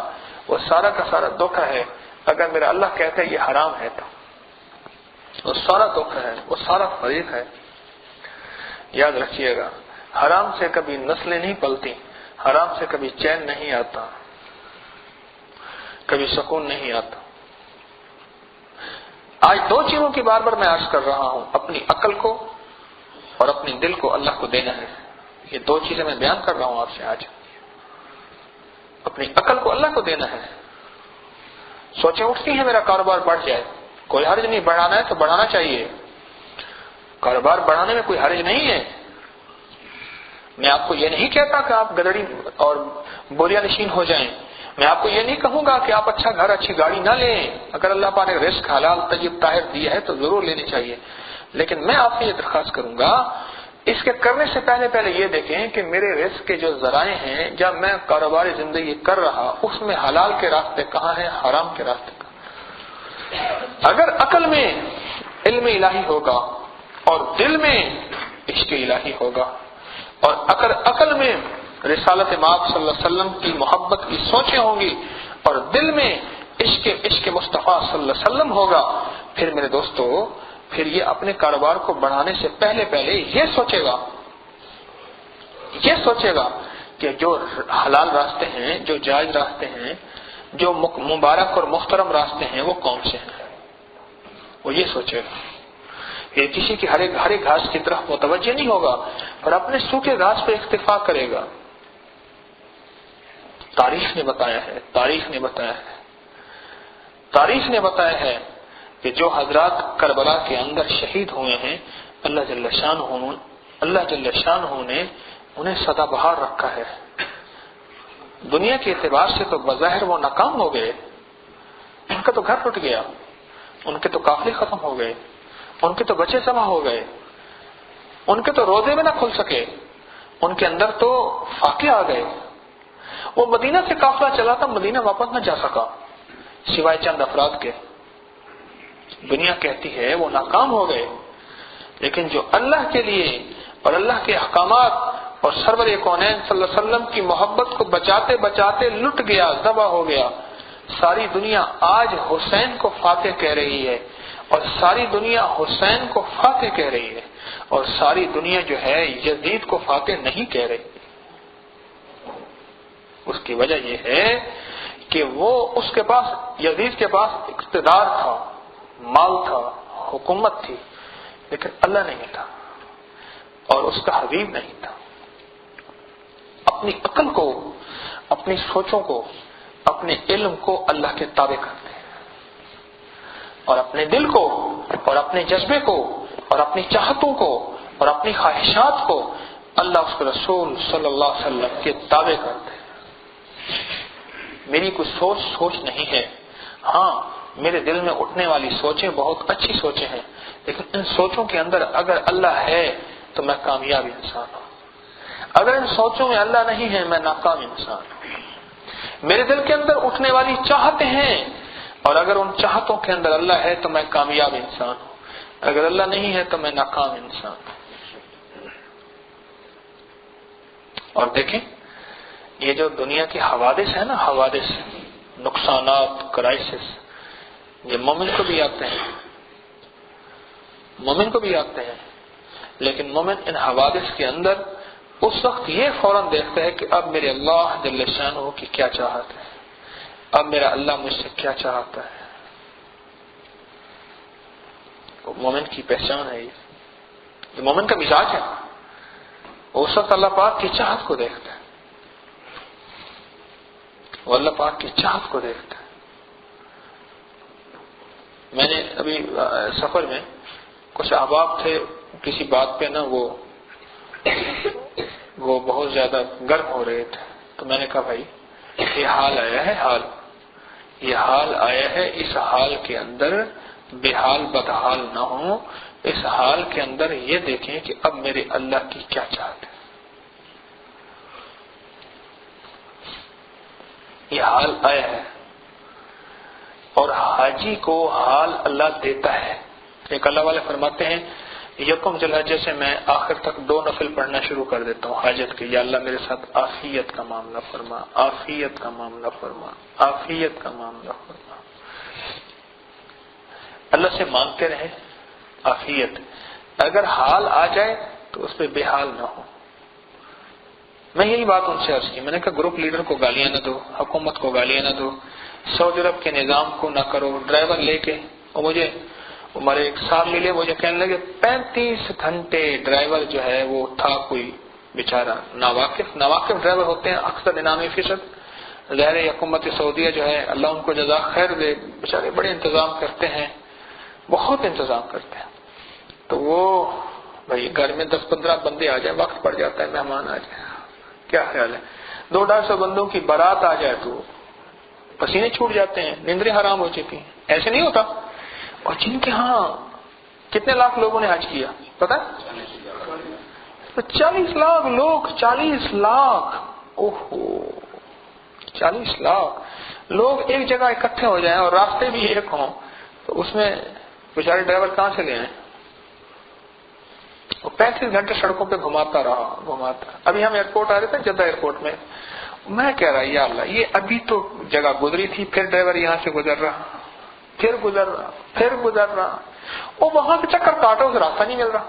A: وہ سارا کا سارا دھوکہ ہے۔ اگر میرا اللہ کہتا ہے یہ حرام ہے تو وہ سارا دکھ ہے، وہ سارا فریق ہے۔ یاد رکھیے گا، حرام سے کبھی نسلیں نہیں پلتی، حرام سے کبھی چین نہیں آتا، کبھی سکون نہیں آتا۔ آج دو چیزوں کی بار بار میں عرض کر رہا ہوں، اپنی عقل کو اور اپنے دل کو اللہ کو دینا ہے۔ یہ دو چیزیں میں بیان کر رہا ہوں آپ سے آج۔ اپنی عقل کو اللہ کو دینا ہے۔ سوچیں اٹھتی ہیں میرا کاروبار بڑھ جائے، کوئی حرج نہیں، بڑھانا ہے تو بڑھانا چاہیے، کاروبار بڑھانے میں کوئی حرج نہیں ہے۔ میں آپ کو یہ نہیں کہتا کہ آپ گدڑی اور بوریا نشین ہو جائیں، میں آپ کو یہ نہیں کہوں گا کہ آپ اچھا گھر اچھی گاڑی نہ لیں، اگر اللہ پاک نے رزق حلال طیب طاہر دیا ہے تو ضرور لینی چاہیے، لیکن میں آپ سے یہ درخواست کروں گا اس کے کرنے سے پہلے یہ دیکھیں کہ میرے رزق کے جو ذرائع ہیں، جب میں کاروباری زندگی کر رہا اس میں حلال کے راستے کہاں ہیں، حرام کے راستے کہاں۔ اگر عقل میں علم الہی ہوگا اور دل میں عشق الہی ہوگا، اور اگر عقل میں رسالت مآب صلی اللہ علیہ وسلم کی محبت کی سوچیں ہوں گی اور دل میں عشق مصطفیٰ صلی اللہ علیہ وسلم ہوگا، پھر میرے دوستو پھر یہ اپنے کاروبار کو بڑھانے سے پہلے یہ سوچے گا کہ جو حلال راستے ہیں، جو جائز راستے ہیں، جو مبارک اور محترم راستے ہیں وہ کون سے ہیں، وہ یہ سوچے گا۔ یہ کسی کی ہرے گھاس کی طرف متوجہ نہیں ہوگا اور اپنے سوکھے گھاس پہ اکتفا کرے گا۔ تاریخ نے بتایا ہے کہ جو حضرات کربلا کے اندر شہید ہوئے ہیں، اللہ جل شانہ نے انہیں سدا بہار رکھا ہے۔ دنیا کے اعتبار سے تو بظاہر وہ ناکام ہو گئے، ان کا تو گھر ٹوٹ گیا، ان کے تو قافلے ختم ہو گئے، ان کے تو بچے جمع ہو گئے، ان کے تو روزے میں نہ کھل سکے، ان کے اندر تو فاقے آ گئے۔ وہ مدینہ سے قافلہ چلا تھا، مدینہ واپس نہ جا سکا سوائے چند افراد کے۔ دنیا کہتی ہے وہ ناکام ہو گئے، لیکن جو اللہ کے لیے اور اللہ کے احکامات اور سرور کونین صلی اللہ علیہ وسلم کی محبت کو بچاتے بچاتے لٹ گیا، ذبح ہو گیا۔ ساری دنیا آج حسین کو فاتح کہہ رہی ہے، اور ساری دنیا حسین کو فاتح کہہ رہی ہے، اور ساری دنیا جو ہے یزید کو فاتح نہیں کہہ رہی۔ اس کی وجہ یہ ہے کہ وہ اس کے پاس، یزید کے پاس اقتدار تھا، مال تھا، حکومت تھی، لیکن اللہ نہیں تھا اور اس کا حبیب نہیں تھا۔ اپنی عقل کو، اپنی سوچوں کو، اپنے علم کو اللہ کے تابع کرتے ہیں، اور اپنے دل کو اور اپنے جذبے کو اور اپنی چاہتوں کو اور اپنی خواہشات کو اللہ اس کے رسول صلی اللہ علیہ وسلم کے تابع کرتے ہیں۔ میری کوئی سوچ نہیں ہے، ہاں میرے دل میں اٹھنے والی سوچیں بہت اچھی سوچیں ہیں، لیکن ان سوچوں کے اندر اگر اللہ ہے تو میں کامیاب انسان ہوں، اگر ان سوچوں میں اللہ نہیں ہے میں ناکام انسان ہوں۔ میرے دل کے اندر اٹھنے والی چاہتیں ہیں، اور اگر ان چاہتوں کے اندر اللہ ہے تو میں کامیاب انسان ہوں، اگر اللہ نہیں ہے تو میں ناکام انسان ہوں۔ اور دیکھیں یہ جو دنیا کی حوادث ہے نا، حوادث، نقصانات، کرائسس، یہ مومن کو بھی آتے ہیں، لیکن مومن ان حوادث کے اندر اس وقت یہ فوراً دیکھتا ہے کہ اب میرے اللہ جل شانہ کی کیا چاہت ہے، اب میرا اللہ مجھ سے کیا چاہتا ہے۔ مومن کی پہچان ہے، یہ مومن کا مزاج ہے، اس وقت اللہ پاک کی چاہت کو دیکھتا ہے، وہ اللہ پاک کی چاہت کو دیکھتا ہے۔ میں نے ابھی سفر میں کچھ احباب تھے، کسی بات پہ نا وہ بہت زیادہ گرم ہو رہے تھے، تو میں نے کہا بھائی یہ حال آیا ہے، اس حال کے اندر بے حال بدحال نہ ہو، اس حال کے اندر یہ دیکھیں کہ اب میرے اللہ کی کیا چاہت ہے۔ یہ حال آیا ہے، اور حاجی کو حال اللہ دیتا ہے۔ ایک اللہ والے فرماتے ہیں یکم ذی الحجہ سے میں آخر تک 2 نفل پڑھنا شروع کر دیتا ہوں حاجت کے، یا اللہ میرے ساتھ عافیت کا معاملہ فرما، عافیت کا معاملہ فرما، عافیت کا معاملہ فرما۔ اللہ سے مانگتے رہیں، عافیت. اگر حال آ جائے تو اس پہ بے حال نہ ہو. میں یہی بات ان سے عرض کی. میں نے کہا گروپ لیڈر کو گالیاں نہ دو، حکومت کو گالیاں نہ دو، سعودی عرب کے نظام کو نہ کرو. ڈرائیور لے کے، اور مجھے ہمارے ایک صاحب ملے، مجھے کہنے لگے 35 گھنٹے ڈرائیور جو ہے وہ تھا کوئی بیچارہ ناواقف ڈرائیور ہوتے ہیں اکثر 99%. ظاہر حکومت سعودیہ جو ہے اللہ ان کو جزا خیر دے، بیچارے بڑے انتظام کرتے ہیں، بہت انتظام کرتے ہیں. تو وہ بھائی گھر میں 10-15 بندے آ جائیں، وقت پڑ جاتا ہے، مہمان آ جائیں، کیا خیال ہے 200-250 بندوں کی بارات آ جائے تو پسینے چھوٹ جاتے ہیں، نیندریں حرام ہو چکی ہیں. ایسے نہیں ہوتا. اور جن کے ہاں کتنے لاکھ لوگوں نے حج کیا پتا؟ 40 لاکھ لوگ. 40 لاکھ، اوہو 40 لاکھ لوگ ایک جگہ اکٹھے ہو جائیں اور راستے بھی ایک ہوں تو اس میں بیچارے ڈرائیور کہاں سے لے آئیں؟ 35 گھنٹے سڑکوں پہ گھماتا رہا. ابھی ہم ایئرپورٹ آ رہے تھے جدہ ایئرپورٹ میں، میں کہہ رہا یا اللہ یہ ابھی تو جگہ گزری تھی، پھر ڈرائیور یہاں سے گزر رہا، پھر گزر رہا، اور وہاں سے چکر کاٹو سے راستہ نہیں مل رہا.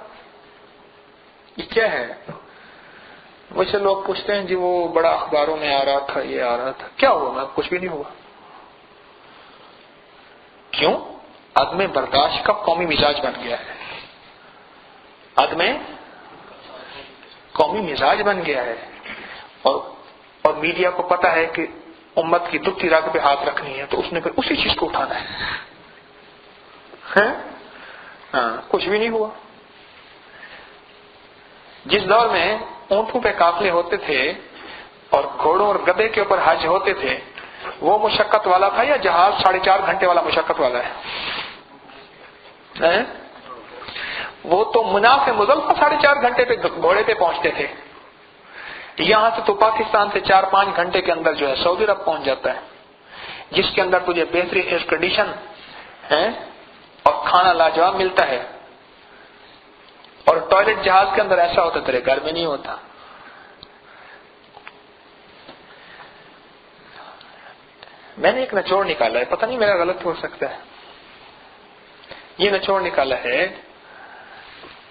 A: یہ کیا ہے؟ مجھ سے لوگ پوچھتے ہیں جی وہ بڑا اخباروں میں آ رہا تھا، یہ آ رہا تھا، کیا ہوا؟ میں کچھ بھی نہیں ہوا. کیوں؟ عدم برداشت کا قومی مزاج بن گیا ہے. عدم قومی مزاج بن گیا ہے. اور میڈیا کو پتا ہے کہ امت کی دکھتی راہ پہ ہاتھ رکھنی ہے تو اس نے پھر اسی چیز کو اٹھانا ہے. کچھ بھی نہیں ہوا. جس دور میں اونٹوں پہ قافلے ہوتے تھے اور گھوڑوں اور گدھے کے اوپر حج ہوتے تھے، وہ مشقت والا تھا یا جہاز 4.5 گھنٹے والا مشقت والا ہے؟ وہ تو منا سے مزدلفہ 4.5 گھنٹے پہ گھوڑے پہ پہنچتے تھے. یہاں سے تو پاکستان سے 4-5 گھنٹے کے اندر جو ہے سعودی عرب پہنچ جاتا ہے، جس کے اندر تجھے بہترین ایئر کنڈیشن ہے اور کھانا لاجواب ملتا ہے. اور ٹوائلٹ جہاز کے اندر ایسا ہوتا تیرے گھر میں نہیں ہوتا. میں نے ایک نچوڑ نکالا ہے، پتہ نہیں میرا غلط ہو سکتا ہے. یہ نچوڑ نکالا ہے،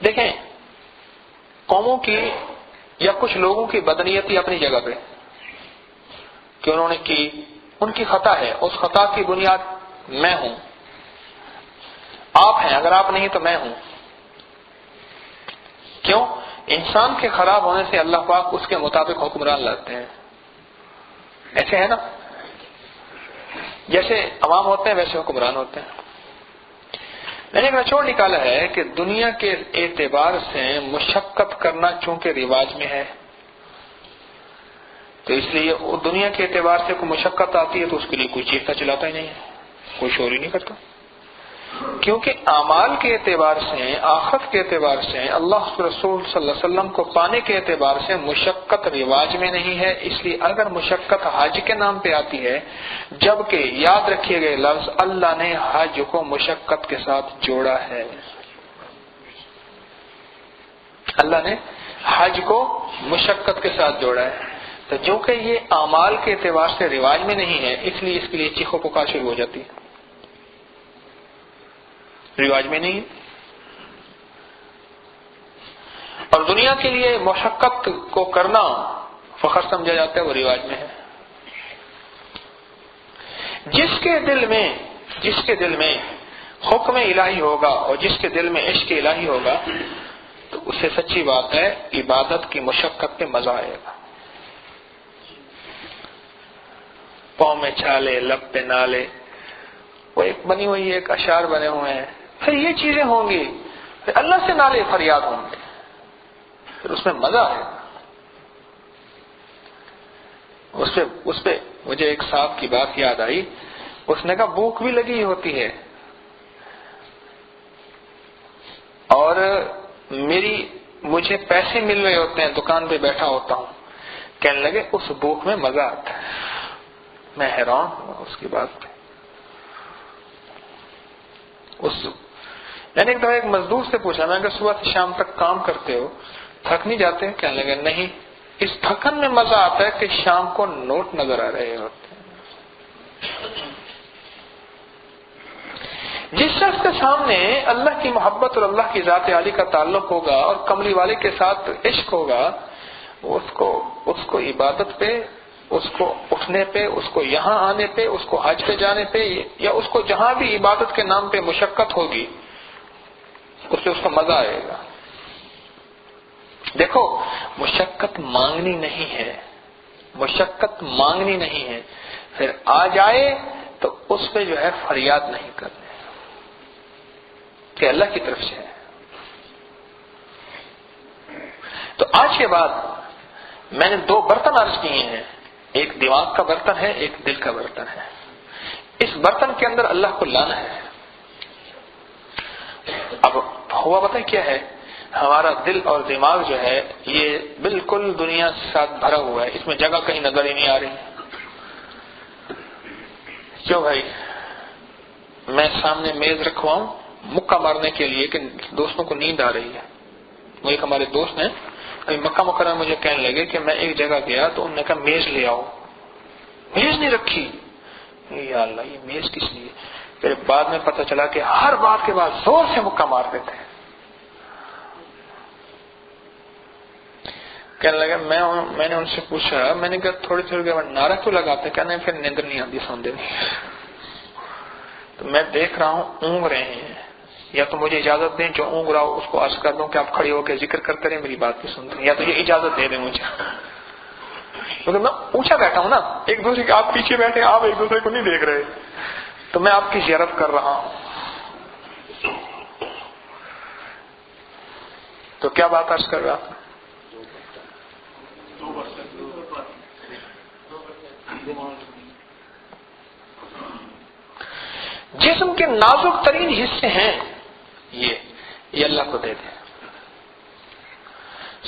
A: دیکھیں قوموں کی یا کچھ لوگوں کی بدنیتی اپنی جگہ پہ کہ انہوں نے کی، ان کی خطا ہے. اس خطا کی بنیاد میں ہوں، آپ ہیں، اگر آپ نہیں تو میں ہوں. کیوں؟ انسان کے خراب ہونے سے اللہ پاک اس کے مطابق حکمران لاتے ہیں. ایسے ہے نا، جیسے عوام ہوتے ہیں ویسے حکمران ہوتے ہیں. میں نے ایک نچوڑ نکالا ہے کہ دنیا کے اعتبار سے مشقت کرنا چونکہ رواج میں ہے تو اس لیے دنیا کے اعتبار سے کوئی مشقت آتی ہے تو اس کے لیے کوئی چیختا چلاتا ہی نہیں ہے، کوئی شور ہی نہیں کرتا. کیونکہ اعمال کے اعتبار سے، آخرت کے اعتبار سے، اللہ کے رسول صلی اللہ علیہ وسلم کو پانے کے اعتبار سے مشقت رواج میں نہیں ہے. اس لیے اگر مشقت حج کے نام پہ آتی ہے، جبکہ یاد رکھیے گئے لفظ اللہ نے حج کو مشقت کے ساتھ جوڑا ہے. اللہ نے حج کو مشقت کے ساتھ جوڑا ہے. تو جو کہ یہ اعمال کے اعتبار سے رواج میں نہیں ہے، اس لیے اس کے لیے چیخو پکار شروع ہو جاتی ہے. رواج میں نہیں. اور دنیا کے لیے مشقت کو کرنا فخر سمجھا جاتا ہے، وہ رواج میں ہے. جس کے دل میں حکم الہی ہوگا اور جس کے دل میں عشق الہی ہوگا تو اسے سچی بات ہے عبادت کی مشقت پہ مزہ آئے گا. پاؤں میں چھالے، لب پہ نالے، وہ ایک بنی ہوئی ایک اشعار بنے ہوئے ہیں. پھر یہ چیزیں ہوں گی، پھر اللہ سے نالے فریاد ہوں گے، پھر اس میں مزہ ہے. اس پہ مجھے ایک صاحب کی بات یاد آئی. اس نے کہا بھوک بھی لگی ہوتی ہے اور مجھے پیسے مل رہے ہوتے ہیں، دکان پہ بیٹھا ہوتا ہوں. کہنے لگے اس بھوک میں مزہ آتا ہے. میں حیران ہوا اس کی بات پہ. میں نے ایک مزدور سے پوچھا، میں کہ صبح سے شام تک کام کرتے ہو، تھک نہیں جاتے؟ کہنے لگے نہیں، اس تھکن میں مزہ آتا ہے کہ شام کو نوٹ نظر آ رہے ہوتے ہیں. جس شخص کے سامنے اللہ کی محبت اور اللہ کی ذات عالی کا تعلق ہوگا اور کملی والے کے ساتھ عشق ہوگا، اس کو عبادت پہ، اس کو اٹھنے پہ، اس کو یہاں آنے پہ، اس کو حج پہ جانے پہ، یا اس کو جہاں بھی عبادت کے نام پہ مشقت ہوگی، اس سے اس کو مزہ آئے گا۔ دیکھو، مشقت مانگنی نہیں ہے، مشقت مانگنی نہیں ہے، پھر آ جائے تو اس پہ جو ہے فریاد نہیں کرنے کہ اللہ کی طرف سے ہے۔ تو آج کے بعد میں نے 2 برتن عرض کیے ہیں، ایک دماغ کا برتن ہے، ایک دل کا برتن ہے۔ اس برتن کے اندر اللہ کو لانا ہے۔ اب ہوا پتہ کیا ہے، ہمارا دل اور دماغ جو ہے یہ بالکل دنیا کے ساتھ بھرا ہوا ہے، اس میں جگہ کہیں نظر ہی نہیں آ رہی۔ کیوں بھائی؟ میں سامنے میز رکھواؤں مکہ مارنے کے لیے کہ دوستوں کو نیند آ رہی ہے۔ وہ ایک ہمارے دوست ہیں، ابھی مکہ مکرمہ مجھے کہنے لگے کہ میں ایک جگہ گیا تو انہوں نے کہا میز لے آؤ، میز نہیں رکھی۔ یا اللہ، یہ میز کس لیے؟ پھر بعد میں پتہ چلا کہ ہر بات کے بعد زور سے مکہ مارتے تھے۔ کہنے لگا میں نے ان سے پوچھا، میں نے کہا تھوڑی دیر بعد نعرہ کیوں لگاتے؟ کہنے پھر نیند نہیں آتی، سوندے نہیں۔ تو میں دیکھ رہا ہوں اونگ رہے ہیں، یا تو مجھے اجازت دیں جو اونگ رہا ہو اس کو عرض کر دوں کہ آپ کھڑے ہو کے ذکر کرتے رہیں، میری بات نہیں سنتے، یا تو یہ اجازت دے دیں مجھے، کیونکہ میں اونچا بیٹھا ہوں نا، ایک دوسرے کے آپ پیچھے بیٹھے، آپ ایک دوسرے کو نہیں دیکھ رہے، تو میں آپ کی زیارت کر رہا ہوں۔ تو کیا بات عرض کر رہا تھا؟ جسم کے نازک ترین حصے ہیں یہ اللہ کو دے دیں۔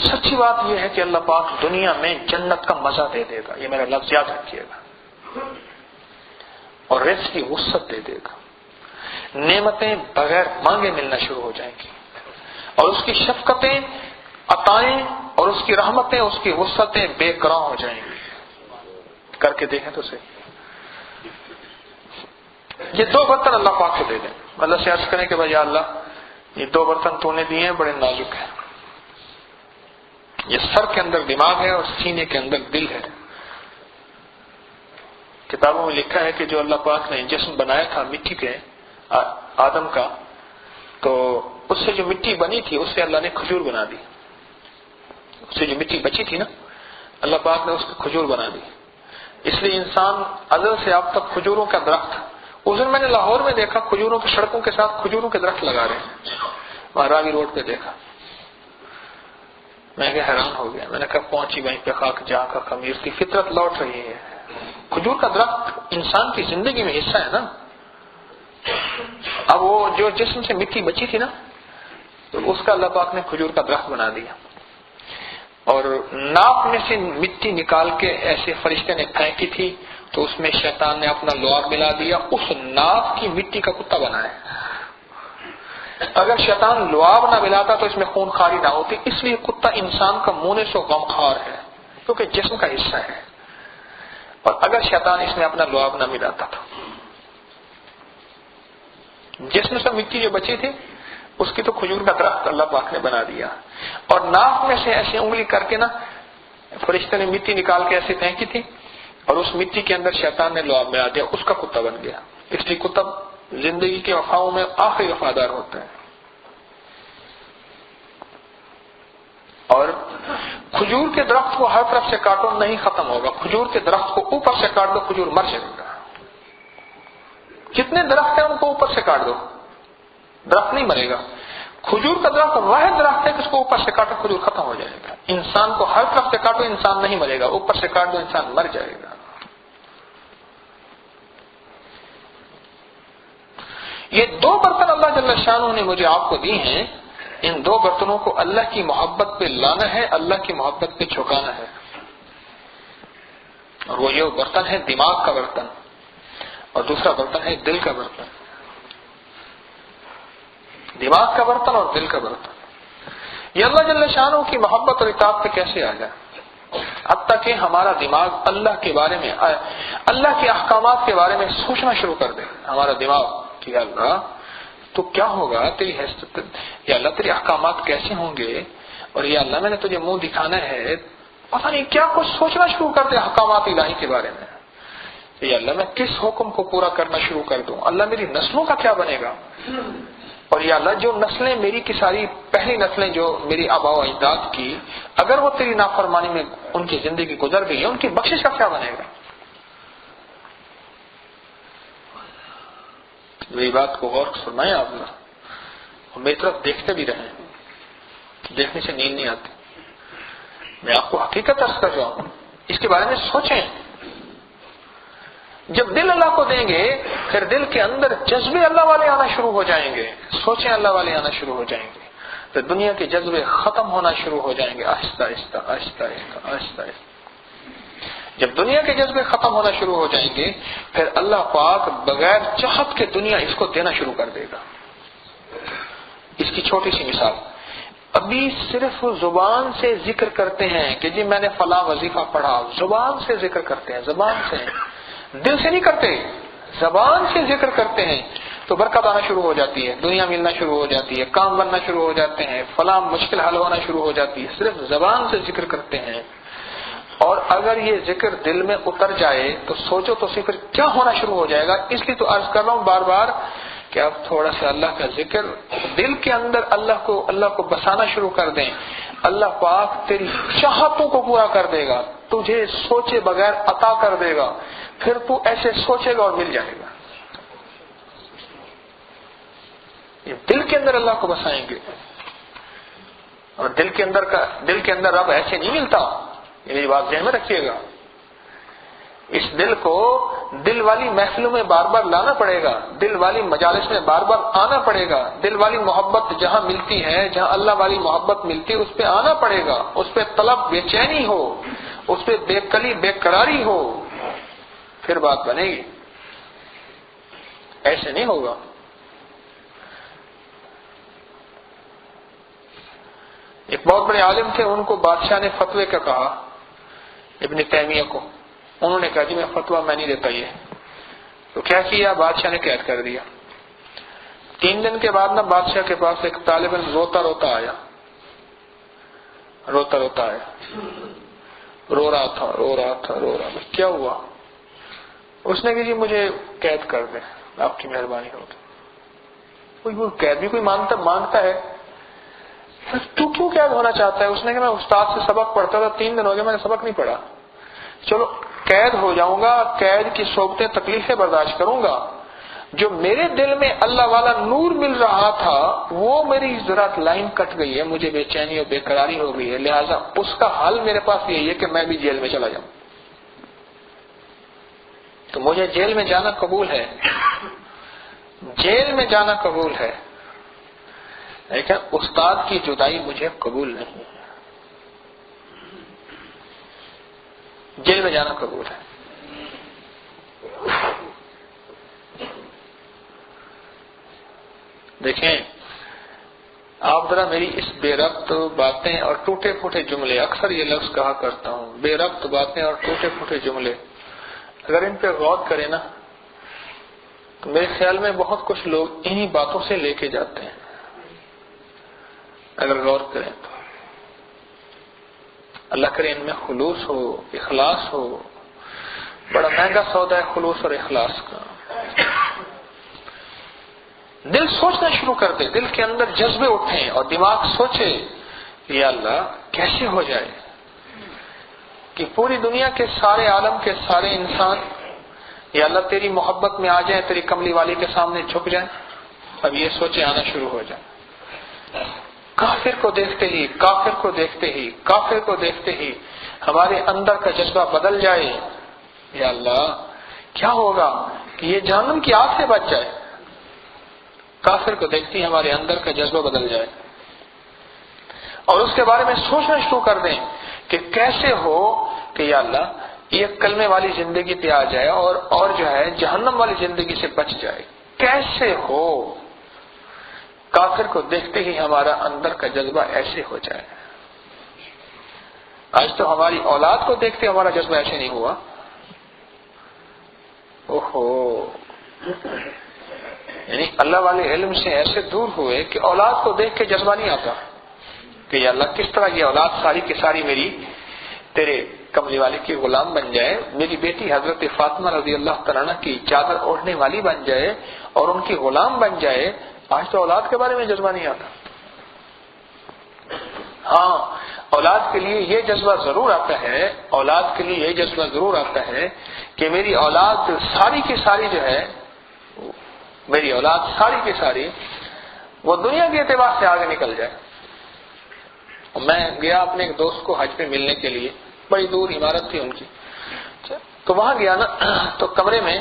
A: سچی بات یہ ہے کہ اللہ پاک دنیا میں جنت کا مزہ دے دے گا، یہ میرا لفظ یاد رکھیے گا، اور رزق کی وسعت دے دے گا، نعمتیں بغیر مانگے ملنا شروع ہو جائیں گی، اور اس کی شفقتیں، عطائیں اور اس کی رحمتیں، اس کی وسعتیں بے کران ہو جائیں گی۔ کر کے دیکھیں تو صحیح۔ یہ 2 برتن اللہ پاک کو دے دیں، اللہ سے عرض کریں کہ بھائی اللہ یہ 2 برتن تو نے دیے ہیں، بڑے نازک ہیں، یہ سر کے اندر دماغ ہے اور سینے کے اندر دل ہے۔ کتابوں میں لکھا ہے کہ جو اللہ پاک نے جسم بنایا تھا مٹی کے، آدم کا، تو اس سے جو مٹی بنی تھی اس سے اللہ نے کھجور بنا دی، اس سے جو مٹی بچی تھی نا اللہ پاک نے اس کو کھجور بنا دی۔ اس لیے انسان ازل سے اب تک کھجوروں کا درخت، اس دن میں نے لاہور میں دیکھا کھجوروں کی سڑکوں کے ساتھ کھجوروں کے درخت لگا رہے ہیں، وہاں راوی روڈ پہ دیکھا، میں کہ حیران ہو گیا، میں نے کہا پہنچی وہیں پہ خاک جہاں کا خمیر تھی، فطرت لوٹ رہی ہے۔ کھجور کا درخت انسان کی زندگی میں حصہ ہے نا۔ اب وہ جو جسم سے مٹی بچی تھی نا تو اس کا اللہ پاک نے کھجور کا درخت بنا دیا، اور ناک میں سے مٹی نکال کے ایسے فرشتے نے پھینکی تھی تو اس میں شیطان نے اپنا لعاب ملا دیا، اس ناک کی مٹی کا کتا بنایا۔ اگر شیطان لعاب نہ ملاتا تو اس میں خون خاری نہ ہوتی، اس لیے کتا انسان کا منہ سے غمخوار ہے کیونکہ جسم کا حصہ ہے، اور اگر شیطان اس میں اپنا لعاب نہ ملاتا تو جسم سے مٹی جو بچی تھی اس کی تو کھجور کا درخت اللہ پاک نے بنا دیا، اور ناک میں سے ایسے انگلی کر کے نا فرشتے نے مٹی نکال کے ایسے پھینکی تھی، اور اس مٹی کے اندر شیطان نے لعاب ملا دیا، اس کا کتا بن گیا۔ اس لیے کتا زندگی کے وفاؤں میں آخری وفادار ہوتا ہے۔ اور کھجور کے درخت کو ہر طرف سے کاٹو نہیں ختم ہوگا، کھجور کے درخت کو اوپر سے کاٹ دو کھجور مر جائے گا۔ کتنے درخت ہیں ان کو اوپر سے کاٹ دو درخت نہیں مرے گا۔ کھجور کا درخت واحد درخت ہے کہ اس کو اوپر سے کاٹو کھجور ختم ہو جائے گا۔ انسان کو ہر طرف سے کاٹو انسان نہیں مرے گا، اوپر سے کاٹ دو انسان مر جائے گا۔ یہ 2 برتن اللہ جل شانہ نے مجھے آپ کو دی ہیں، ان 2 برتنوں کو اللہ کی محبت پہ لانا ہے، اللہ کی محبت پہ جھکانا ہے، اور وہ یہ برتن ہے دماغ کا برتن، اور دوسرا برتن ہے دل کا برتن۔ دماغ کا برتن اور دل کا برتن، یہ اللہ جل شانہ کی محبت اور اطاعت پہ کیسے آ جائے، حتیٰ کہ ہمارا دماغ اللہ کے بارے میں، اللہ کے احکامات کے بارے میں سوچنا شروع کر دے۔ ہمارا دماغ کہ اللہ تو کیا ہوگا تیری حیثیت، یا اللہ تیرے احکامات کیسے ہوں گے، اور یا اللہ میں نے تجھے منہ دکھانا ہے، پتہ نہیں کیا کچھ سوچنا شروع کر دے احکامات الہی کے بارے میں. یا اللہ میں کس حکم کو پورا کرنا شروع کر دوں، اللہ میری نسلوں کا کیا بنے گا، اور یا اللہ جو نسلیں میری کی ساری پہلی نسلیں جو میری آباء و اجداد کی، اگر وہ تیری نافرمانی میں ان کی زندگی گزر گئی ہے، ان کی بخشش کا کیا بنے گا. میری بات کو غور فرمائیں آپ نے، اور میری طرف دیکھتے بھی رہیں، دیکھنے سے نیند نہیں آتی. میں آپ کو حقیقت عرض کر رہا ہوں، اس کے بارے میں سوچیں. جب دل اللہ کو دیں گے پھر دل کے اندر جذبے اللہ والے آنا شروع ہو جائیں گے. سوچیں اللہ والے آنا شروع ہو جائیں گے تو دنیا کے جذبے ختم ہونا شروع ہو جائیں گے، آہستہ آہستہ آہستہ آہستہ آہستہ آہستہ. جب دنیا کے جذبے ختم ہونا شروع ہو جائیں گے پھر اللہ پاک بغیر چاہت کے دنیا اس کو دینا شروع کر دے گا. اس کی چھوٹی سی مثال، ابھی صرف زبان سے ذکر کرتے ہیں کہ جی میں نے فلاں وظیفہ پڑھا، زبان سے ذکر کرتے ہیں، زبان سے، دل سے نہیں کرتے، زبان سے ذکر کرتے ہیں تو برکت آنا شروع ہو جاتی ہے، دنیا ملنا شروع ہو جاتی ہے، کام بننا شروع ہو جاتے ہیں، فلاں مشکل حل ہونا شروع ہو جاتی ہے. صرف زبان سے ذکر کرتے ہیں. اور اگر یہ ذکر دل میں اتر جائے تو سوچو تو پھر کیا ہونا شروع ہو جائے گا. اس لیے تو عرض کر رہا ہوں بار بار کہ اب تھوڑا سا اللہ کا ذکر دل کے اندر اللہ کو بسانا شروع کر دیں. اللہ پاک تیری چاہتوں کو پورا کر دے گا، تجھے سوچے بغیر عطا کر دے گا، پھر تو ایسے سوچے گا اور مل جائے گا. یہ دل کے اندر اللہ کو بسائیں گے، اور دل کے اندر رب ایسے نہیں ملتا. یہ میری بات ذہن میں رکھیے گا. اس دل کو دل والی محفلوں میں بار بار لانا پڑے گا، دل والی مجالس میں بار بار آنا پڑے گا. دل والی محبت جہاں ملتی ہے، جہاں اللہ والی محبت ملتی ہے، اس پہ آنا پڑے گا. اس پہ طلب بے چینی ہو، اس پہ بے کلی بے قراری ہو، پھر بات بنے گی. ایسے نہیں ہوگا. ایک بہت بڑے عالم تھے، ان کو بادشاہ نے فتوے کا کہا، ابن تیمیہ کو. انہوں نے کہا جی میں فتویٰ میں نہیں دیتا. یہ تو کیا کیا، بادشاہ نے قید کر دیا. 3 دن کے بعد بادشاہ کے پاس ایک طالب علم روتا روتا آیا، رو رہا تھا. کیا ہوا؟ اس نے کہا جی مجھے قید کر دیں، آپ کی مہربانی ہوگی. کوئی قید بھی کوئی مانگتا ہے، تو کیوں قید ہونا چاہتا ہے؟ اس نے کہا میں استاد سے سبق پڑھتا تھا، 3 دن ہو گئے میں نے سبق نہیں پڑھا. چلو قید ہو جاؤں گا، قید کی صعوبتیں تکلیفیں برداشت کروں گا. جو میرے دل میں اللہ والا نور مل رہا تھا وہ میری ذرا لائن کٹ گئی ہے، مجھے بے چینی اور بے قراری ہو گئی ہے، لہٰذا اس کا حل میرے پاس یہی ہے کہ میں بھی جیل میں چلا جاؤں. تو مجھے جیل میں جانا قبول ہے، جیل میں جانا قبول ہے، لیکن استاد کی جدائی مجھے قبول نہیں ہے. جیل میں جانا قبول ہے. دیکھیں آپ ذرا میری اس بے ربط باتیں اور ٹوٹے پھوٹے جملے، اکثر یہ لفظ کہا کرتا ہوں، بے ربط باتیں اور ٹوٹے پھوٹے جملے، اگر ان پہ غور کریں نا تو میرے خیال میں بہت کچھ لوگ انہی باتوں سے لے کے جاتے ہیں. اگر غور کریں تو اللہ کرے ان میں خلوص ہو، اخلاص ہو. بڑا مہنگا سودا ہے خلوص اور اخلاص کا. دل سوچنا شروع کر دے، دل کے اندر جذبے اٹھیں اور دماغ سوچے یا اللہ کیسے ہو جائے کہ پوری دنیا کے سارے عالم کے سارے انسان یا اللہ تیری محبت میں آ جائیں، تیری کملی والی کے سامنے جھک جائیں. اب یہ سوچے آنا شروع ہو جائے. کافر کو دیکھتے ہی ہمارے اندر کا جذبہ بدل جائے. یا اللہ کیا ہوگا کہ یہ جہنم کی آگ سے بچ جائے. کافر کو دیکھتی ہمارے اندر کا جذبہ بدل جائے اور اس کے بارے میں سوچنا شروع کر دیں کہ کیسے ہو کہ یا اللہ یہ کلمے والی زندگی پہ آ جائے اور جو ہے جہنم والی زندگی سے بچ جائے. کیسے ہو کافر کو دیکھتے ہی ہمارا اندر کا جذبہ ایسے ہو جائے. آج تو ہماری اولاد کو دیکھتے ہمارا جذبہ ایسے نہیں ہوا. اوہو یعنی اللہ والے علم سے ایسے دور ہوئے کہ اولاد کو دیکھ کے جذبہ نہیں آتا کہ یا اللہ کس طرح یہ اولاد ساری کی ساری میری تیرے کملی والے کی غلام بن جائے، میری بیٹی حضرت فاطمہ رضی اللہ تعالیٰ عنہ کی چادر اوڑھنے والی بن جائے اور ان کی غلام بن جائے۔ آج تو اولاد کے بارے میں جذبہ نہیں آتا۔ ہاں اولاد کے لیے یہ جذبہ ضرور آتا ہے، اولاد کے لیے یہ جذبہ ضرور آتا ہے کہ میری اولاد ساری کی ساری جو ہے، میری اولاد ساری کی ساری وہ دنیا کے اعتبار سے آگے نکل جائے۔ میں گیا اپنے ایک دوست کو حج پہ ملنے کے لیے، بڑی دور عمارت تھی ان کی، تو وہاں گیا نا تو کمرے میں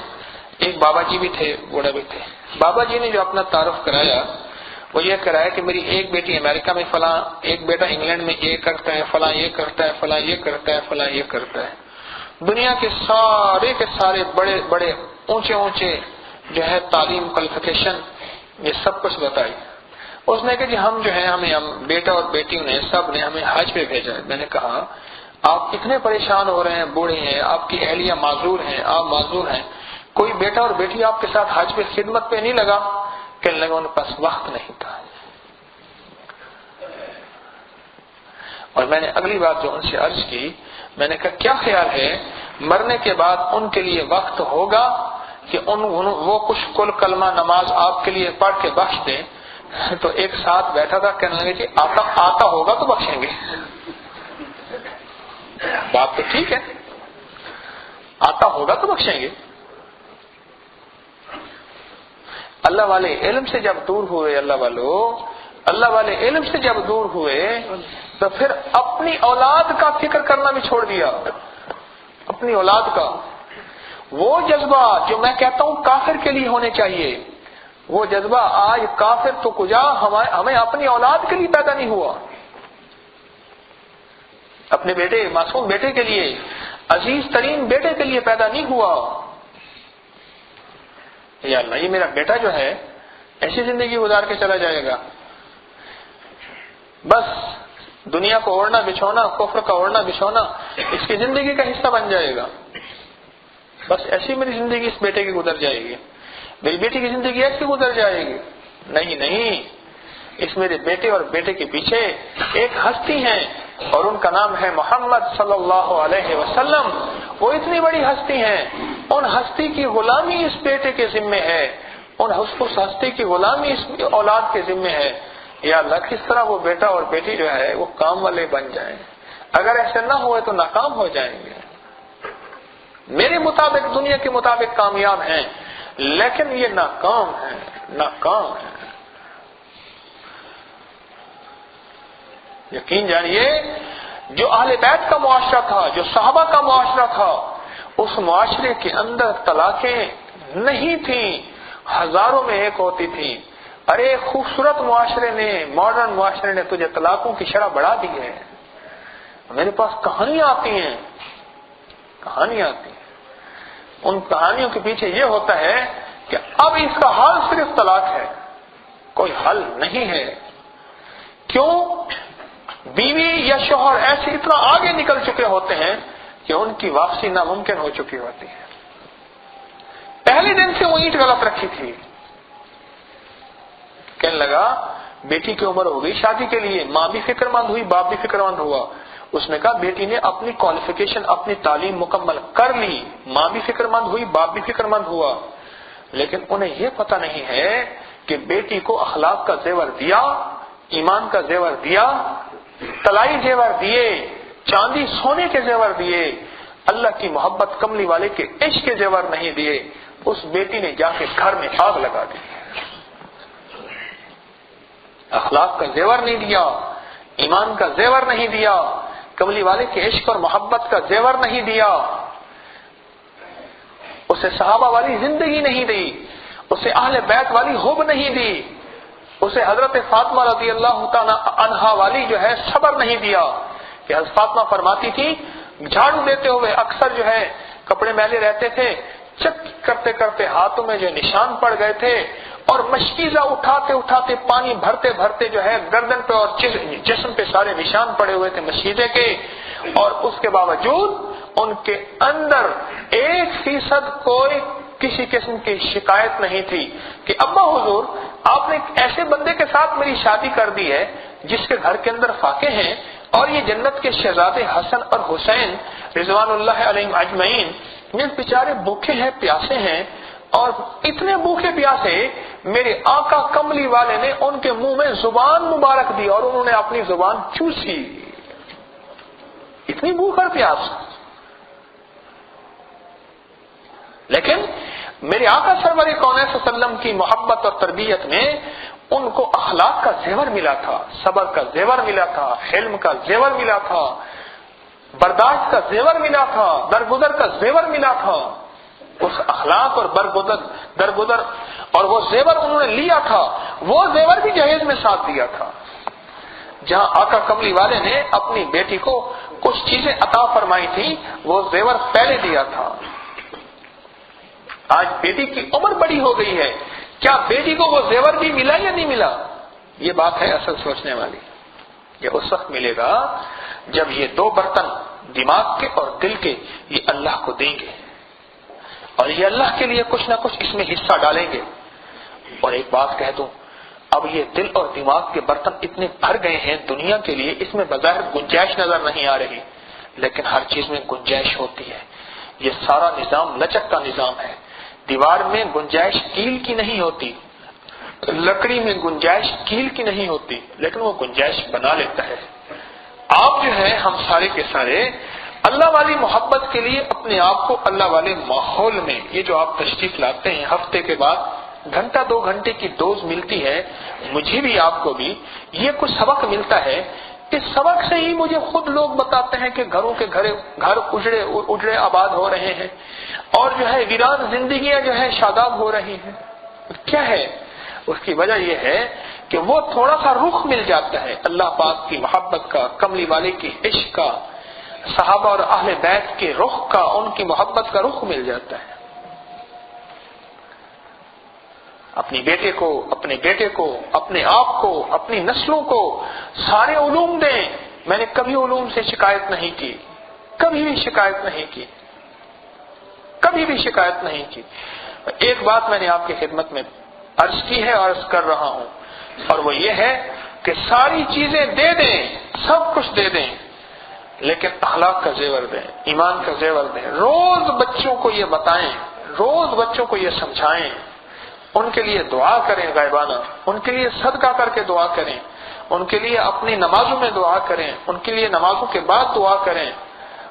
A: ایک بابا جی بھی تھے، بوڑھا بھی تھے۔ بابا جی نے جو اپنا تعارف کرایا وہ یہ کرایا کہ میری ایک بیٹی امریکہ میں فلاں، ایک بیٹا انگلینڈ میں یہ کرتا ہے، فلاں یہ کرتا ہے، فلاں یہ کرتا ہے، فلاں یہ کرتا ہے۔ دنیا کے سارے بڑے بڑے اونچے اونچے جو ہے تعلیم کوالیفیکیشن یہ سب کچھ بتائی۔ اس نے کہا جی ہم جو ہے ہمیں بیٹا اور بیٹیوں نے سب نے ہمیں حج پہ بھیجا ہے۔ میں نے کہا آپ اتنے پریشان ہو رہے ہیں، بوڑھے ہیں، آپ کی اہلیہ معذور ہیں، آپ معذور ہیں، کوئی بیٹا اور بیٹی آپ کے ساتھ حج پہ خدمت پہ نہیں لگا؟ کہنے لگا ان کے پاس وقت نہیں تھا۔ اور میں نے اگلی بات جو ان سے عرض کی، میں نے کہا کیا خیال ہے مرنے کے بعد ان کے لیے وقت ہوگا کہ وہ کچھ کل کلمہ نماز آپ کے لیے پڑھ کے بخش دیں؟ تو ایک ساتھ بیٹھا تھا، کہنے لگے جی آتا ہوگا تو بخشیں گے۔ بات تو ٹھیک ہے، آتا ہوگا تو بخشیں گے۔ اللہ والے علم سے جب دور ہوئے، اللہ والے علم سے جب دور ہوئے تو پھر اپنی اولاد کا فکر کرنا بھی چھوڑ دیا، اپنی اولاد کا۔ وہ جذبہ جو میں کہتا ہوں کافر کے لیے ہونے چاہیے، وہ جذبہ آج کافر تو کجا ہمیں اپنی اولاد کے لیے پیدا نہیں ہوا، اپنے بیٹے معصوم بیٹے کے لیے، عزیز ترین بیٹے کے لیے پیدا نہیں ہوا۔ یا اللہ یہ میرا بیٹا جو ہے ایسی زندگی گزار کے چلا جائے گا، بس دنیا کو اوڑھنا بچھونا، کفر کا اوڑھنا بچھونا اس کی زندگی کا حصہ بن جائے گا، بس ایسی میری زندگی اس بیٹے کی گزر جائے گی، میری بیٹی کی زندگی ایسی گزر جائے گی۔ نہیں، اس میرے بیٹے اور بیٹے کے پیچھے ایک ہستی ہے اور ان کا نام ہے محمد صلی اللہ علیہ وسلم۔ وہ اتنی بڑی ہستی ہیں، ان ہستی کی غلامی اس بیٹے کے ذمے ہے، اس ہستی کی غلامی اس اولاد کے ذمے ہے۔ یا اللہ کس طرح وہ بیٹا اور بیٹی جو ہے وہ کام والے بن جائیں، اگر ایسے نہ ہوئے تو ناکام ہو جائیں گے۔ میرے مطابق دنیا کے مطابق کامیاب ہیں لیکن یہ ناکام ہے۔ یقین جانیے جو اہل بیت کا معاشرہ تھا، جو صحابہ کا معاشرہ تھا، اس معاشرے کے اندر طلاقیں نہیں تھیں، ہزاروں میں ایک ہوتی تھی۔ ارے خوبصورت معاشرے نے، ماڈرن معاشرے نے تجھے طلاقوں کی شرح بڑھا دی ہے۔ میرے پاس کہانیاں آتی ہیں، ان کہانیوں کے پیچھے یہ ہوتا ہے کہ اب اس کا حل صرف طلاق ہے، کوئی حل نہیں ہے۔ کیوں؟ بیوی یا شوہر ایسے اتنا آگے نکل چکے ہوتے ہیں کہ ان کی واپسی ناممکن ہو چکی ہوتی ہے۔ پہلے دن سے وہ اینٹ غلط رکھی تھی، کہنے لگا بیٹی کی عمر ہو گئی شادی کے لیے، ماں بھی فکر مند ہوئی، باپ بھی فکر مند ہوا۔ اس نے کہا بیٹی نے اپنی کوالیفیکیشن، اپنی تعلیم مکمل کر لی، ماں بھی فکر مند ہوئی، باپ بھی فکر مند ہوا، لیکن انہیں یہ پتہ نہیں ہے کہ بیٹی کو اخلاق کا زیور دیا، ایمان کا زیور دیا، طلائی زیور دیے، چاندی سونے کے زیور دیے، اللہ کی محبت کملی والے کے عشق کے زیور نہیں دیے۔ اس بیٹی نے جا کے گھر میں آگ لگا دی، اخلاق کا زیور نہیں دیا، ایمان کا زیور نہیں دیا، کملی والے کے عشق اور محبت کا زیور نہیں دیا، اسے صحابہ والی زندگی نہیں دی، اسے اہل بیت والی حب نہیں دی، اسے حضرت فاطمہ رضی اللہ تعالی عنہا والی جو ہے صبر نہیں دیا۔ کہ حضرت فاطمہ فرماتی تھی جھاڑو دیتے ہوئے اکثر جو ہے کپڑے میلے رہتے تھے، چک کرتے کرتے ہاتھوں میں جو نشان پڑ گئے تھے، اور مشکیزہ اٹھاتے اٹھاتے پانی بھرتے بھرتے جو ہے گردن پہ اور جسم پہ سارے نشان پڑے ہوئے تھے مشکیزے کے، اور اس کے باوجود ان کے اندر 1% کوئی کسی قسم کی شکایت نہیں تھی کہ ابا حضور آپ نے ایک ایسے بندے کے ساتھ میری شادی کر دی ہے جس کے گھر کے اندر فاقے ہیں، اور یہ جنت کے شہزادے حسن اور حسین رضوان اللہ علیہم اجمعین یہ بیچارے بھوکے ہیں، پیاسے ہیں، اور اتنے بھوکے پیاسے میرے آقا کملی والے نے ان کے منہ میں زبان مبارک دی اور انہوں نے اپنی زبان چوسی. اتنی بھوک اور پیاس. لیکن میرے آقا سرور کونین صلی اللہ علیہ وسلم کی محبت اور تربیت میں ان کو اخلاق کا زیور ملا تھا، صبر کا زیور ملا تھا، حلم کا زیور ملا تھا، برداشت کا زیور ملا تھا، درگزر کا زیور ملا تھا. اس اخلاق اور درگزر اور وہ زیور انہوں نے لیا تھا، وہ زیور بھی جہیز میں ساتھ دیا تھا. جہاں آقا کملی والے نے اپنی بیٹی کو کچھ چیزیں عطا فرمائی تھی وہ زیور پہلے دیا تھا. آج بیٹی کی عمر بڑی ہو گئی ہے، کیا بیٹی کو وہ زیور بھی ملا یا نہیں ملا؟ یہ بات ہے اصل سوچنے والی. یہ اس وقت ملے گا جب یہ دو برتن دماغ کے اور دل کے یہ اللہ کو دیں گے اور یہ اللہ کے لیے کچھ نہ کچھ اس میں حصہ ڈالیں گے. اور ایک بات کہہ دوں، اب یہ دل اور دماغ کے برتن اتنے بھر گئے ہیں دنیا کے لیے، اس میں بظاہر گنجائش نظر نہیں آ رہی، لیکن ہر چیز میں گنجائش ہوتی ہے. یہ سارا نظام لچک کا نظام ہے. دیوار میں گنجائش کیل کی نہیں ہوتی، لکڑی میں گنجائش کیل کی نہیں ہوتی، لیکن وہ گنجائش بنا لیتا ہے. آپ جو ہے ہم سارے کے سارے اللہ والی محبت کے لیے اپنے آپ کو اللہ والے ماحول میں، یہ جو آپ تشریف لاتے ہیں ہفتے کے بعد گھنٹہ 2 گھنٹے کی ڈوز ملتی ہے، مجھے بھی آپ کو بھی یہ کچھ سبق ملتا ہے. اس سبق سے ہی مجھے خود لوگ بتاتے ہیں کہ گھروں کے گھر اجڑے آباد ہو رہے ہیں اور جو ہے ویران زندگیاں جو ہے شاداب ہو رہی ہیں. کیا ہے اس کی وجہ؟ یہ ہے کہ وہ تھوڑا سا رخ مل جاتا ہے اللہ پاک کی محبت کا، کملی والے کی عشق کا، صحابہ اور اہل بیت کے رخ کا، ان کی محبت کا رخ مل جاتا ہے. اپنی بیٹے کو، اپنے بیٹے کو، اپنے آپ کو، اپنی نسلوں کو سارے علوم دیں. میں نے کبھی علوم سے شکایت نہیں کی، کبھی بھی شکایت نہیں کی، کبھی بھی شکایت نہیں کی. ایک بات میں نے آپ کی خدمت میں عرض کی ہے اور عرض کر رہا ہوں، اور وہ یہ ہے کہ ساری چیزیں دے دیں، سب کچھ دے دیں، لیکن اخلاق کا زیور دیں، ایمان کا زیور دیں. روز بچوں کو یہ بتائیں، روز بچوں کو یہ سمجھائیں، ان کے لیے دعا کریں غائبانہ، ان کے لیے صدقہ کر کے دعا کریں، ان کے لیے اپنی نمازوں میں دعا کریں، ان کے لیے نمازوں کے بعد دعا کریں.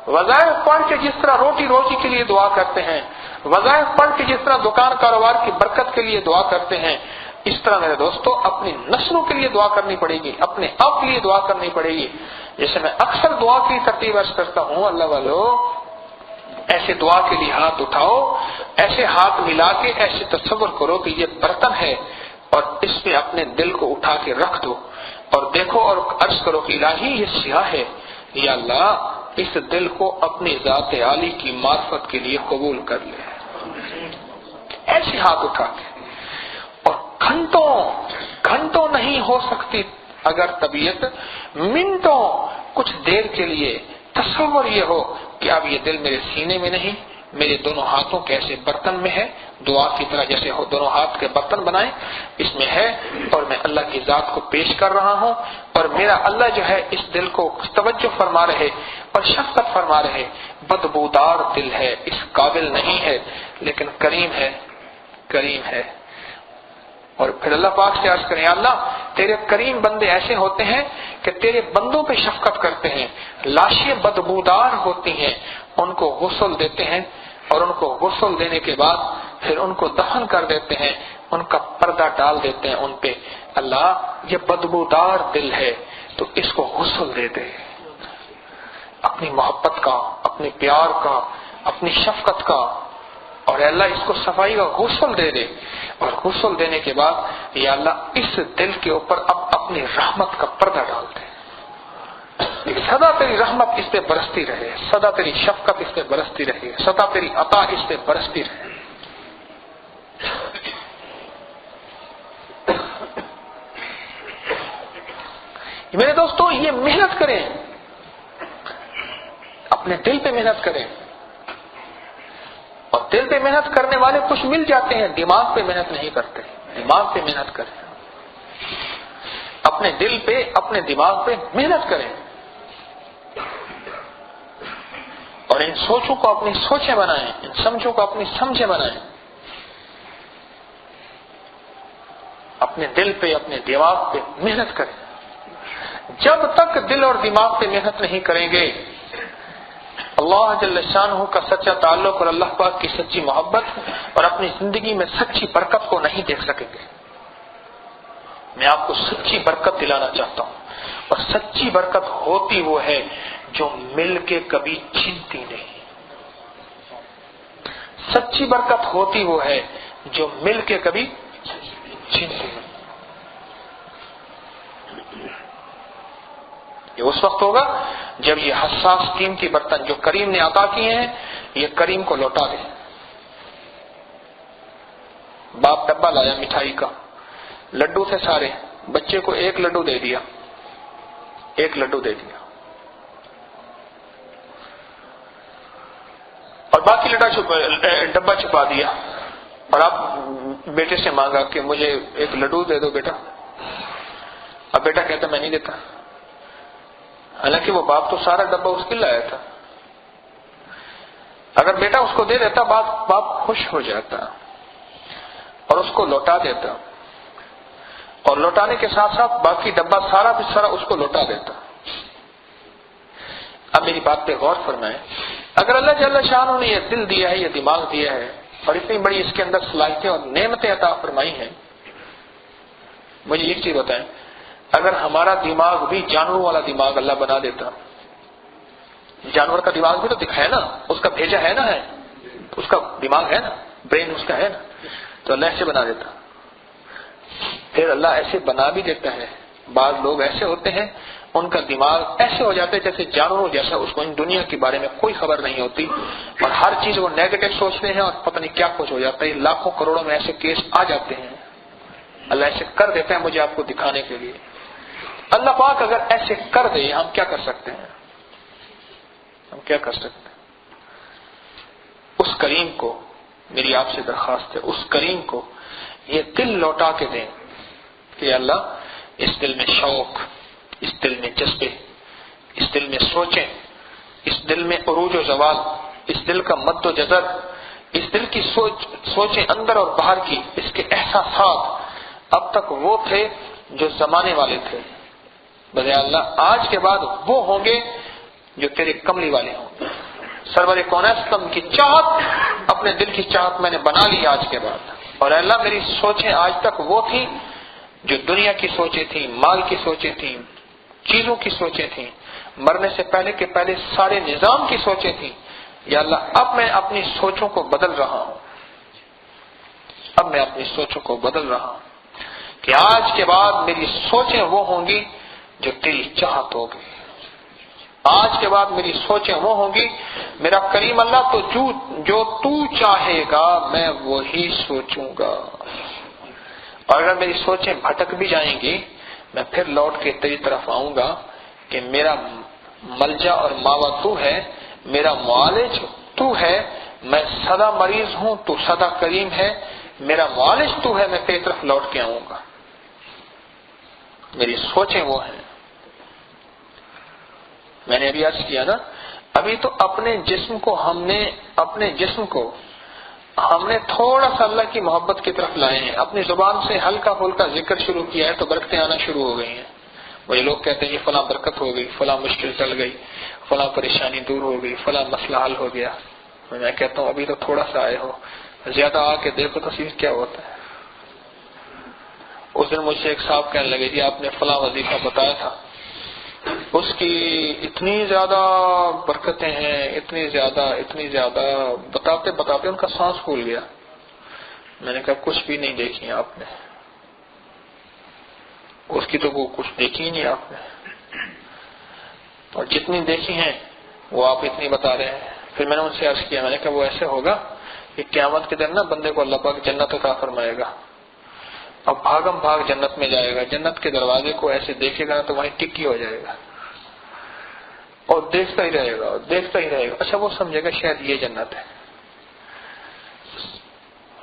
A: وظائف پڑھ کے جس طرح روٹی روزی کے لیے دعا کرتے ہیں، وظائف پڑھ کے جس طرح دکان کاروبار کی برکت کے لیے دعا کرتے ہیں، اس طرح میرے دوستو اپنی نسلوں کے لیے دعا کرنی پڑے گی، اپنے آپ کے لیے دعا کرنی پڑے گی. جیسے میں اکثر دعا کی ترتیب عرض کرتا ہوں، اللہ والو ایسے دعا کے لیے ہاتھ اٹھاؤ، ایسے ہاتھ ملا کے ایسے تصور کرو کہ یہ برتن ہے اور اس میں اپنے دل کو اٹھا کے رکھ دو اور دیکھو اور عرض کرو کہ الہی یہ سیاہ ہے، یا اللہ اس دل کو اپنی ذات عالی کی معرفت کے لیے قبول کر لے. ایسے ہاتھ اٹھا کے، اور گھنٹوں نہیں ہو سکتی اگر طبیعت، منٹوں، کچھ دیر کے لیے تصور یہ ہو کہ اب یہ دل میرے سینے میں نہیں، میرے دونوں ہاتھوں کے ایسے برتن میں ہے، دعا کی طرح جیسے دونوں ہاتھ کے برتن بنائیں اس میں ہے، اور میں اللہ کی ذات کو پیش کر رہا ہوں، اور میرا اللہ جو ہے اس دل کو توجہ فرما رہے اور شفقت فرما رہے. بدبودار دل ہے، اس قابل نہیں ہے، لیکن کریم ہے، کریم ہے. اور پھر اللہ پاک سے عرض کریں، اللہ تیرے کریم بندے ایسے ہوتے ہیں کہ تیرے بندوں پہ شفقت کرتے ہیں. لاشیں بدبودار ہوتی ہیں، ان کو غسل دیتے ہیں اور ان کو غسل دینے کے بعد پھر ان کو دفن کر دیتے ہیں، ان کا پردہ ڈال دیتے ہیں ان پہ. اللہ یہ بدبودار دل ہے تو اس کو غسل دے دے، اپنی محبت کا، اپنے پیار کا، اپنی شفقت کا، اور اللہ اس کو صفائی کا غسل دے دے. اور غسل دینے کے بعد یا اللہ اس دل کے اوپر اب اپنی رحمت کا پردہ ڈال دے، سدا تیری رحمت اس پہ برستی رہے، سدا تیری شفقت اس پہ برستی رہے، سدا تیری عطا اس پہ برستی رہے. میرے دوستو یہ محنت کریں، اپنے دل پہ محنت کریں. اور دل پہ محنت کرنے والے کچھ مل جاتے ہیں، دماغ پہ محنت نہیں کرتے. دماغ پہ محنت کریں، اپنے دل پہ اپنے دماغ پہ محنت کریں، اور ان سوچوں کو اپنی سوچیں بنائیں، ان سمجھوں کو اپنی سمجھیں بنائیں. اپنے دل پہ اپنے دماغ پہ محنت کریں. جب تک دل اور دماغ پہ محنت نہیں کریں گے، اللہ جل شانہ کا سچا تعلق اور اللہ پاک کی سچی محبت اور اپنی زندگی میں سچی برکت کو نہیں دیکھ سکیں گے. میں آپ کو سچی برکت دلانا چاہتا ہوں، اور سچی برکت ہوتی وہ ہے جو مل کے کبھی چھنتی نہیں. سچی برکت ہوتی وہ ہے جو مل کے کبھی چھنتی نہیں. یہ اس وقت ہوگا جب یہ حساس قیمتی برتن جو کریم نے عطا کیے ہیں، یہ کریم کو لوٹا دے. باپ ڈبہ لایا مٹھائی کا، لڈو تھے سارے، بچے کو ایک لڈو دے دیا، ایک لڈو دے دیا، اور باقی ڈبہ چھپا دیا. اور آپ بیٹے سے مانگا کہ مجھے ایک لڈو دے دو بیٹا. اب بیٹا کہتا میں نہیں دیتا، حالانکہ وہ باپ تو سارا ڈبہ اس کے لایا تھا. اگر بیٹا اس کو دے دیتا، باپ خوش ہو جاتا اور اس کو لوٹا دیتا، اور لوٹانے کے ساتھ ساتھ باقی ڈبہ سارا اس کو لوٹا دیتا. اب میری بات پہ غور فرمائیں. اگر اللہ جل شانہ نے یہ دل دیا ہے، یہ دماغ دیا ہے، اور اتنی بڑی اس کے اندر صلاحیتیں اور نعمتیں عطا فرمائی ہیں، مجھے ایک چیز بتائیں، اگر ہمارا دماغ بھی جانوروں والا دماغ اللہ بنا دیتا، جانور کا دماغ بھی تو دکھایا نا، اس کا بھیجا ہے نا، ہے اس کا دماغ ہے نا، برین اس کا ہے نا، تو اللہ ایسے بنا دیتا. پھر اللہ ایسے بنا بھی دیتا ہے. بعض لوگ ایسے ہوتے ہیں ان کا دماغ ایسے ہو جاتا ہے جیسے جانوروں جیسا، اس کو ان دنیا کے بارے میں کوئی خبر نہیں ہوتی، اور ہر چیز وہ نیگیٹو سوچتے ہیں، اور پتہ نہیں کیا کچھ ہو جاتا ہے. لاکھوں کروڑوں میں ایسے کیس آ جاتے ہیں. اللہ ایسے کر دیتا ہے مجھے آپ کو دکھانے کے لیے. اللہ پاک اگر ایسے کر دے، ہم کیا کر سکتے ہیں؟ ہم کیا کر سکتے ہیں؟ اس کریم کو میری آپ سے درخواست ہے، اس کریم کو یہ دل لوٹا کے دیں کہ اللہ اس دل میں شوق، اس دل میں جذبے، اس دل میں سوچیں، اس دل میں عروج و زوال، اس دل کا مد و جزر، اس دل کی سوچیں اندر اور باہر کی، اس کے احساسات اب تک وہ تھے جو زمانے والے تھے، بجائے اللہ آج کے بعد وہ ہوں گے جو تیرے کملی والے ہوں گے. سرور کونستم کی چاہت، اپنے دل کی چاہت میں نے بنا لی آج کے بعد. اور اللہ میری سوچیں آج تک وہ تھیں جو دنیا کی سوچیں تھیں، مال کی سوچیں تھیں، چیزوں کی سوچیں تھیں، مرنے سے پہلے کے پہلے سارے نظام کی سوچیں تھیں. یا اللہ اب میں اپنی سوچوں کو بدل رہا ہوں، اب میں اپنی سوچوں کو بدل رہا ہوں کہ آج کے بعد میری سوچیں وہ ہوں گی جو تیری چاہت ہوگی. آج کے بعد میری سوچیں وہ ہوں گی، میرا کریم اللہ تو جو تو چاہے گا میں وہی سوچوں گا. اور اگر میری سوچیں بھٹک بھی جائیں گی، میں پھر لوٹ کے تیری طرف آؤں گا کہ میرا ملجا اور ماوا تو ہے، میرا معالج تو ہے، میں سدا مریض ہوں تو سدا کریم ہے، میرا معالج تو ہے، میں تیری طرف لوٹ کے آؤں گا. میری سوچیں وہ ہیں. میں نے ابھی عرض کیا نا، ابھی تو اپنے جسم کو ہم نے تھوڑا سا اللہ کی محبت کی طرف لائے ہیں، اپنی زبان سے ہلکا پھلکا ذکر شروع کیا ہے تو برکتیں آنا شروع ہو گئی ہیں. وہی لوگ کہتے ہیں کہ فلاں برکت ہو گئی، فلاں مشکل ٹل گئی، فلاں پریشانی دور ہو گئی، فلاں مسئلہ حل ہو گیا. میں کہتا ہوں ابھی تو تھوڑا سا آئے ہو، زیادہ آ کے دیکھو تو پھر کیا ہوتا ہے. اس دن مجھ سے ایک صاحب کہنے لگے جی آپ نے فلاں وظیفہ بتایا تھا، اس کی اتنی زیادہ برکتیں ہیں، اتنی زیادہ بتاتے ان کا سانس پھول گیا. میں نے کہا کچھ بھی نہیں دیکھی آپ نے، اس کی تو وہ کچھ دیکھی ہی نہیں آپ نے، اور جتنی دیکھی ہیں وہ آپ اتنی بتا رہے ہیں. پھر میں نے ان سے عرض کیا، میں نے کہا وہ ایسے ہوگا کہ قیامت کے دن نا بندے کو اللہ پاک جنت عطا فرمائے گا، اب بھاگم بھاگ جنت میں جائے گا، جنت کے دروازے کو ایسے دیکھے گا تو وہیں ٹکی ہو جائے گا اور دیکھتا ہی رہے گا. اچھا وہ سمجھے گا شاید یہ جنت ہے.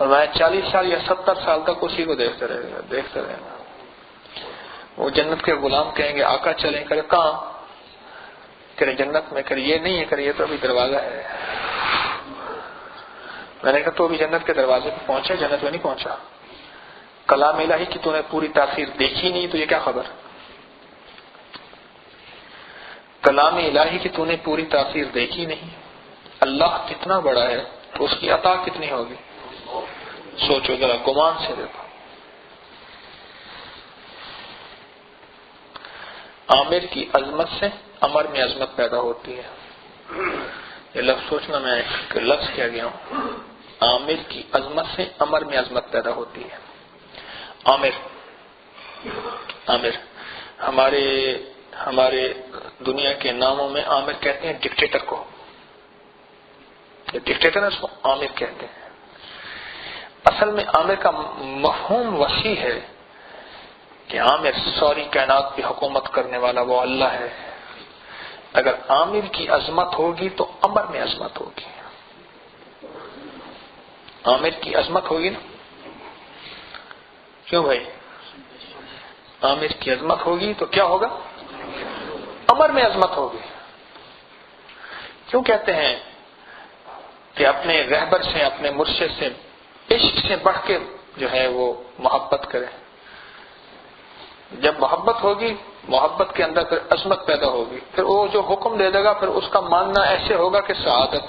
A: اور میں 40 سال یا 70 سال تک اسی کو دیکھتے رہے گا. وہ جنت کے غلام کہیں گے آقا چلیں، کرے کہاں؟ کرے جنت میں. کرے یہ نہیں ہے، کرے یہ تو ابھی دروازہ ہے. میں نے کہا تو ابھی جنت کے دروازے پہ پہنچا، جنت میں نہیں پہنچا. کلام الہی کی تو نے پوری تاثیر دیکھی نہیں تو یہ کیا خبر؟ کلام الہی کی تو نے پوری تاثیر دیکھی نہیں. اللہ کتنا بڑا ہے تو اس کی عطا کتنی ہوگی؟ سوچو ذرا، گمان سے دیکھو. عامر کی عظمت سے امر میں عظمت پیدا ہوتی ہے. یہ لفظ سوچنا، میں ایک لفظ کہہ گیا ہوں. عامر کی عظمت سے امر میں عظمت پیدا ہوتی ہے. عامر ہمارے دنیا کے ناموں میں عامر کہتے ہیں ڈکٹیٹر کو. ڈکٹیٹر اس کو عامر کہتے ہیں. اصل میں عامر کا مفہوم وسیع ہے کہ عامر ساری کائنات پہ حکومت کرنے والا وہ اللہ ہے. اگر عامر کی عظمت ہوگی تو امر میں عظمت ہوگی. عامر کی عظمت ہوگی نا، کیوں بھائی؟ عامر کی عظمت ہوگی تو کیا ہوگا؟ امر میں عظمت ہوگی. کیوں کہتے ہیں کہ اپنے رہبر سے، اپنے مرشد سے عشق سے بڑھ کے جو ہے وہ محبت کرے. جب محبت ہوگی، محبت کے اندر پھر عظمت پیدا ہوگی. پھر وہ جو حکم دے دے گا پھر اس کا ماننا ایسے ہوگا کہ سعادت.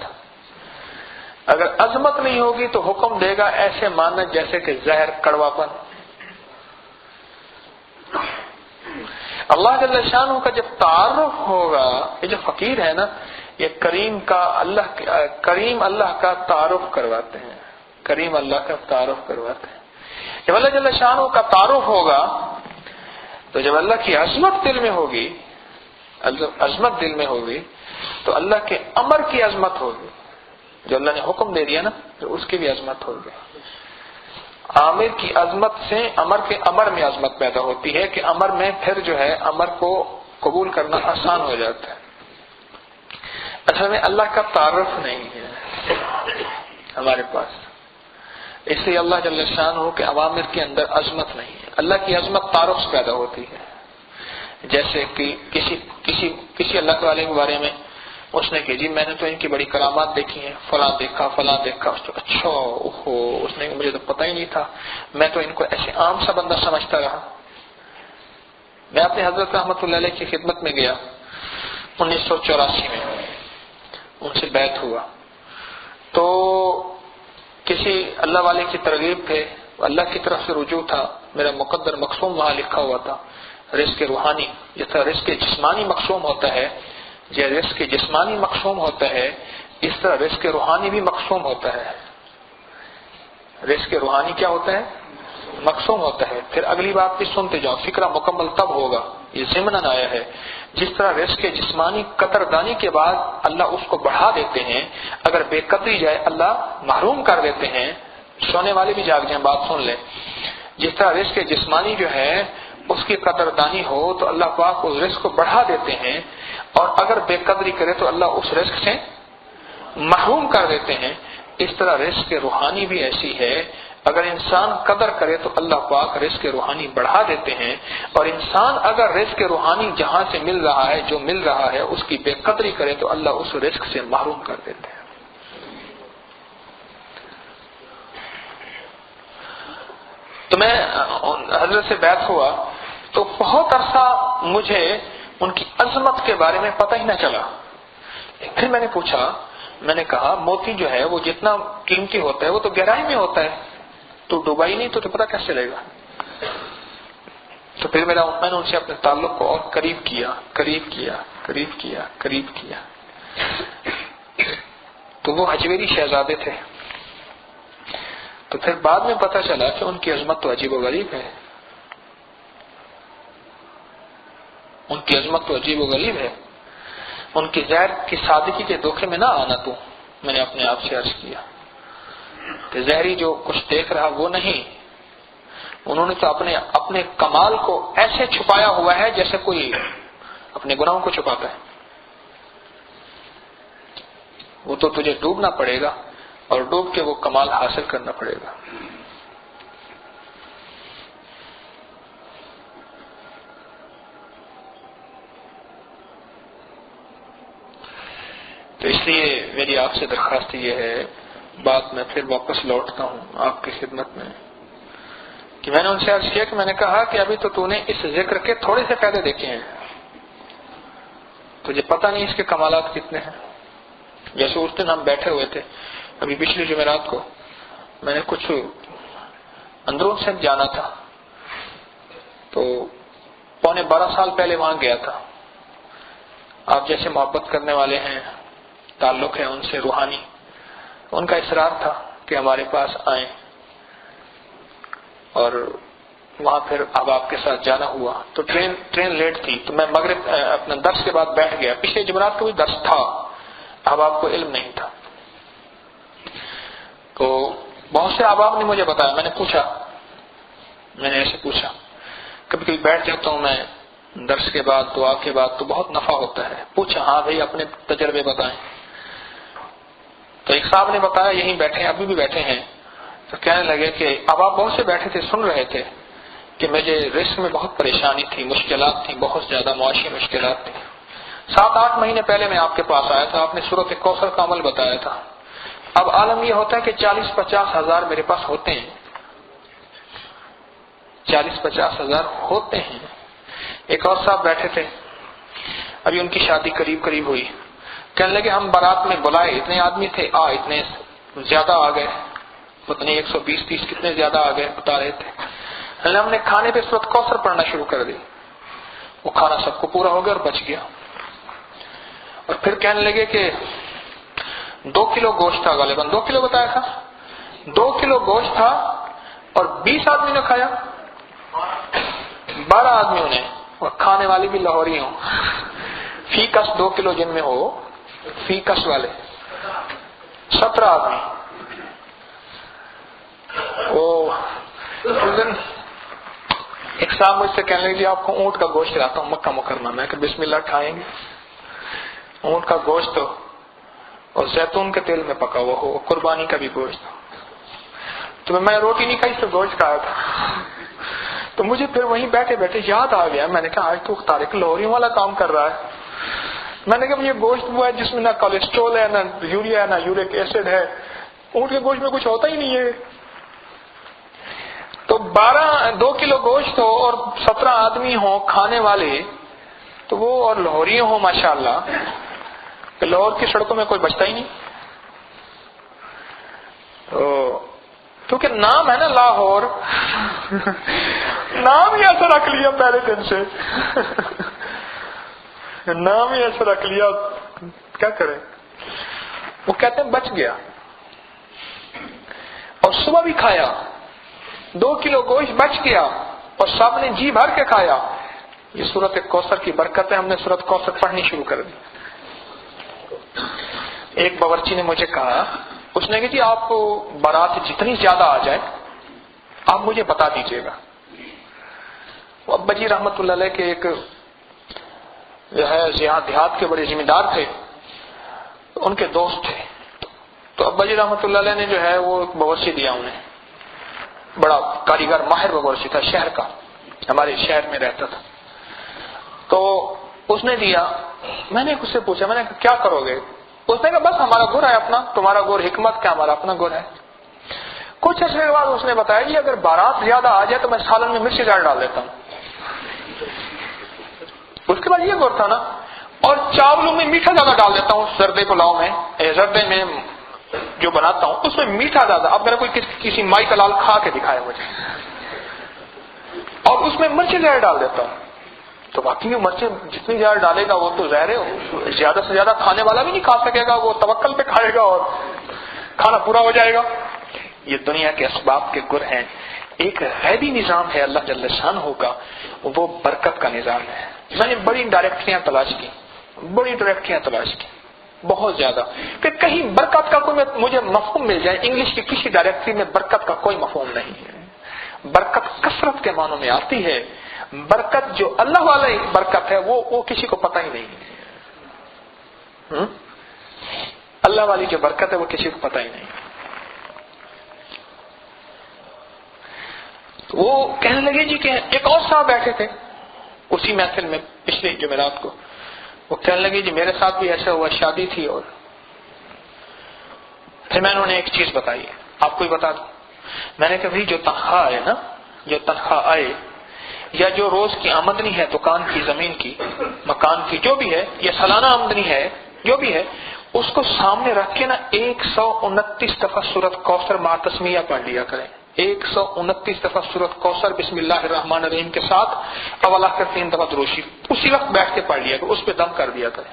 A: اگر عظمت نہیں ہوگی تو حکم دے گا ایسے ماننا جیسے کہ زہر، کڑواپن. اللہ جل شانہ کا جب تعارف ہوگا، یہ جو فقیر ہے نا، یہ کریم اللہ کا تعارف کرواتے ہیں. کریم اللہ کا تعارف کرواتے ہیں. جب اللہ جل شانہ کا تعارف ہوگا تو جب اللہ کی عظمت دل میں ہوگی، عظمت دل میں ہوگی تو اللہ کے امر کی عظمت ہوگی. جو اللہ نے حکم دے دیا نا تو اس کی بھی عظمت ہوگی. عامر کی عظمت سے امر میں عظمت پیدا ہوتی ہے کہ امر میں پھر جو ہے امر کو قبول کرنا آسان ہو جاتا ہے. اصل میں اللہ کا تعارف نہیں ہے ہمارے پاس، اس لیے اللہ جل شانہ کے اوامر کے اندر عظمت نہیں ہے. اللہ کی عظمت تعارف سے پیدا ہوتی ہے. جیسے کہ کسی اللہ کے والے کے بارے میں اس نے کہ جی میں نے تو ان کی بڑی کرامات دیکھی ہیں، فلاں دیکھا. اچھا، اوہو، اس نے مجھے تو پتہ ہی نہیں تھا، میں تو ان کو ایسے عام سا بندہ سمجھتا رہا. میں اپنے حضرت رحمۃ اللہ علیہ کی خدمت میں گیا 1984 میں، ان سے بیعت ہوا. تو کسی اللہ والے کی ترغیب تھے، اللہ کی طرف سے رجوع تھا. میرا مقدر مقصوم وہاں لکھا ہوا تھا، رزق روحانی. جس طرح رزق جسمانی مقصوم ہوتا ہے، جو رزق جسمانی مقصوم ہوتا ہے، اس طرح رزق روحانی بھی مقصوم ہوتا ہے. رزق روحانی کیا ہوتا ہے؟ مقصوم ہوتا ہے. پھر اگلی بات بھی سنتے جاؤ، فکرہ مکمل تب ہوگا. یہ ضمناً آیا ہے. جس طرح رزق جسمانی قدردانی کے بعد اللہ اس کو بڑھا دیتے ہیں، اگر بے قدری جائے اللہ محروم کر دیتے ہیں. سونے والے بھی جاگ جائیں، بات سن لیں. جس طرح رزق جسمانی جو ہے اس کی قدردانی ہو تو اللہ پاک اس رزق کو بڑھا دیتے ہیں، اور اگر بے قدری کرے تو اللہ اس رزق سے محروم کر دیتے ہیں. اس طرح رزق روحانی بھی ایسی ہے، اگر انسان قدر کرے تو اللہ پاک رزق روحانی بڑھا دیتے ہیں، اور انسان اگر رزق روحانی جہاں سے مل رہا ہے، جو مل رہا ہے، اس کی بے قدری کرے تو اللہ اس رزق سے محروم کر دیتے ہیں. تو میں حضرت سے بیعت ہوا تو بہت عرصہ مجھے ان کی عظمت کے بارے میں پتہ ہی نہ چلا. پھر میں نے پوچھا، میں نے کہا موتی جو ہے وہ جتنا قیمتی ہوتا ہے وہ تو گہرائی میں ہوتا ہے، تو ڈوبائی نہیں تو پتہ کیسے چلے گا. تو پھر میں نے ان سے اپنے تعلق کو اور قریب کیا. تو وہ اجمیری شہزادے تھے. تو پھر بعد میں پتہ چلا کہ ان کی عظمت تو عجیب و غریب ہے. ان کی عظمت تو عجیب و غریب ہے. ان کی زہر کی سادگی کے دھوکے میں نہ آنا. تو میں نے اپنے آپ سے عرض کیا کہ زہری جو کچھ دیکھ رہا وہ نہیں، انہوں نے تو اپنے کمال کو ایسے چھپایا ہوا ہے جیسے کوئی اپنے گناہوں کو چھپاتا ہے. وہ تو تجھے ڈوبنا پڑے گا اور ڈوب کے وہ کمال حاصل کرنا پڑے گا. تو اس لیے میری آپ سے درخواست یہ ہے، بات میں پھر واپس لوٹتا ہوں آپ کی خدمت میں، کہ میں نے ان سے عرض کیا کہ میں نے کہا کہ ابھی تو نے اس ذکر کے تھوڑے سے فائدے دیکھے ہیں، تجھے پتہ نہیں اس کے کمالات کتنے ہیں. جیسے اس دن ہم بیٹھے ہوئے تھے ابھی پچھلی جمعرات کو، میں نے کچھ اندرون سے جانا تھا، تو 12 سال پہلے وہاں گیا تھا. آپ جیسے محبت کرنے والے ہیں، تعلق ہے ان سے روحانی، ان کا اصرار تھا کہ ہمارے پاس آئیں، اور وہاں پھر اب آپ کے ساتھ جانا ہوا. تو ٹرین لیٹ تھی، تو میں مغرب اپنے درس کے بعد بیٹھ گیا. پچھلے جمعرات کو بھی درس تھا، اب آپ کو علم نہیں تھا. تو بہت سے احباب نے مجھے بتایا، میں نے ایسے پوچھا، کبھی کبھی بیٹھ جاتا ہوں میں درس کے بعد، دعا کے بعد، تو بہت نفع ہوتا ہے. پوچھا، ہاں بھائی اپنے تجربے بتائیں. تو ایک صاحب نے بتایا، یہیں بیٹھے ہیں، ابھی بھی بیٹھے ہیں. تو کہنے لگے کہ اب آپ بہت سے بیٹھے تھے، سن رہے تھے کہ مجھے رزق میں بہت پریشانی تھی، مشکلات تھیں، بہت زیادہ معاشی مشکلات تھیں. 7-8 مہینے پہلے میں آپ کے پاس آیا تھا، آپ نے سورۃ کوثر کا عمل بتایا تھا. اب عالم یہ ہوتا ہے کہ 40-50 ہزار میرے پاس ہوتے ہیں، 40-50 ہزار ہوتے ہیں. ایک اور صاحب بیٹھے تھے، ابھی ان کی شادی قریب ہوئی. کہنے لگے ہم بارات میں بلائے، اتنے آدمی تھے، اتنے زیادہ آ گئے، پتہ نہیں 120-130 کتنے زیادہ آ گئے، بتا رہے تھے. ہم نے کھانے پہ سورۃ کوثر پڑھنا شروع کر دی. وہ کھانا سب کو پورا ہو گیا اور بچ گیا. اور پھر کہنے لگے کہ 2 کلو گوشت تھا، غالباً 2 کلو بتایا تھا، 2 کلو گوشت تھا اور 20 آدمی نے کھایا، 12 آدمیوں نے، اور کھانے والے بھی لاہوری ہوں. فی کس 2 کلو جن میں ہو، فی کس والے 17 آدمی. اس دن ایک صاحب مجھ سے کہنے لگے جی آپ کو اونٹ کا گوشت کھلاتا ہوں مکہ مکرمہ میں، کہ بسم اللہ کھائیں گے. اونٹ کا گوشت اور زیتون کے تیل میں پکا ہوا ہو، قربانی کا بھی گوشت. تو میں روٹی نہیں کھائی، صرف گوشت کھایا تھا. تو مجھے پھر وہیں بیٹھے بیٹھے یاد آ گیا، میں نے کہا آج تو طارق لاہوریوں والا کام کر رہا ہے. میں نے کہا یہ گوشت وہ ہے جس میں نہ کولیسٹرول ہے، نہ یوریا ہے، نہ یورک ایسڈ ہے. اونٹ کے گوشت میں کچھ ہوتا ہی نہیں ہے. تو 2 کلو گوشت ہو اور 17 آدمی ہوں کھانے والے، تو وہ اور لاہوری ہوں ماشاءاللہ، کہ لاہور کی سڑکوں میں کوئی بچتا ہی نہیں. تو کیونکہ نام ہے نا لاہور، نام ہی ایسا رکھ لیا پہلے دن سے، نام ہی ایسا رکھ لیا، کیا کریں. وہ کہتے ہیں بچ گیا اور صبح بھی کھایا، 2 کلو گوشت بچ گیا اور سب نے جی بھر کے کھایا. یہ سورۃ کوثر کی برکت ہے، ہم نے سورۃ کوثر پڑھنی شروع کر دی. ایک باورچی نے مجھے کہا، اس نے کہا جی آپ کو بارات جتنی زیادہ آ جائے آپ مجھے بتا دیجیے گا. وہ ابا جی رحمت اللہ علیہ کے ایک جو ہے دیہات کے بڑے ذمہ دار تھے، ان کے دوست تھے. تو ابا جی رحمت اللہ علیہ نے جو ہے وہ باورچی دیا انہیں، بڑا کاریگر ماہر باورچی تھا، شہر کا، ہمارے شہر میں رہتا تھا. تو اس نے دیا. میں نے اس سے پوچھا، میں نے کہا کیا کرو گے؟ اس نے کہا بس ہمارا گڑ ہے اپنا، تمہارا گڑ حکمت کا، ہمارا اپنا گڑ ہے. کچھ عرصے کے بعد اس نے بتایا جی اگر بارات زیادہ آ جائے تو میں سالن میں مرچ زیادہ ڈال دیتا ہوں. اس کے بعد یہ گڑ تھا نا، اور چاولوں میں میٹھا زیادہ ڈال دیتا ہوں، زردے پلاؤ میں، زردے میں جو بناتا ہوں اس میں میٹھا زیادہ. اب میرا کوئی کسی مائی کا لال کھا کے دکھائے مجھے، اور اس میں مرچ زیادہ ڈال دیتا ہوں. تو باقی مرچیں جتنی زیادہ ڈالے گا وہ تو ظاہر ہے زیادہ سے زیادہ کھانے والا بھی نہیں کھا سکے گا، وہ توکل پہ کھائے گا اور کھانا پورا ہو جائے گا. یہ دنیا کے اسباب کے گر ہیں. ایک غیبی نظام ہے اللہ جل شانہ کا، وہ برکت کا نظام ہے. میں نے بڑی ڈائریکٹریاں تلاش کی بہت زیادہ، کہ کہیں برکت کا کوئی مجھے مفہوم مل جائے. انگلش کی کسی ڈائریکٹری میں برکت کا کوئی مفہوم نہیں ہے. برکت کثرت کے معنوں میں آتی ہے. برکت جو اللہ والی برکت ہے وہ کسی کو پتہ ہی نہیں ہے. اللہ والی جو برکت ہے وہ کسی کو پتہ ہی نہیں. تو وہ کہنے لگے جی کہ ایک اور صاحب بیٹھے تھے اسی محفل میں پچھلے جمعرات کو، وہ کہنے لگے جی میرے ساتھ بھی ایسا ہوا، شادی تھی، اور پھر میں انہوں نے ایک چیز بتائی، آپ کو ہی بتا دوں، میں نے کہا بھائی جو تنخواہ ہے نا، جو تنخواہ آئے یا جو روز کی آمدنی ہے دکان کی، زمین کی، مکان کی، جو بھی ہے، یا سالانہ آمدنی ہے، جو بھی ہے، اس کو سامنے رکھ کے نا 129 دفعہ سورۃ کوثر مع تسمیہ پڑھ لیا کریں، 129 دفعہ سورۃ کوثر بسم اللہ الرحمن الرحیم کے ساتھ اول آخر 3 دفعہ درود شریف اسی وقت بیٹھ کے پڑھ لیا کریں، اس پہ دم کر دیا کریں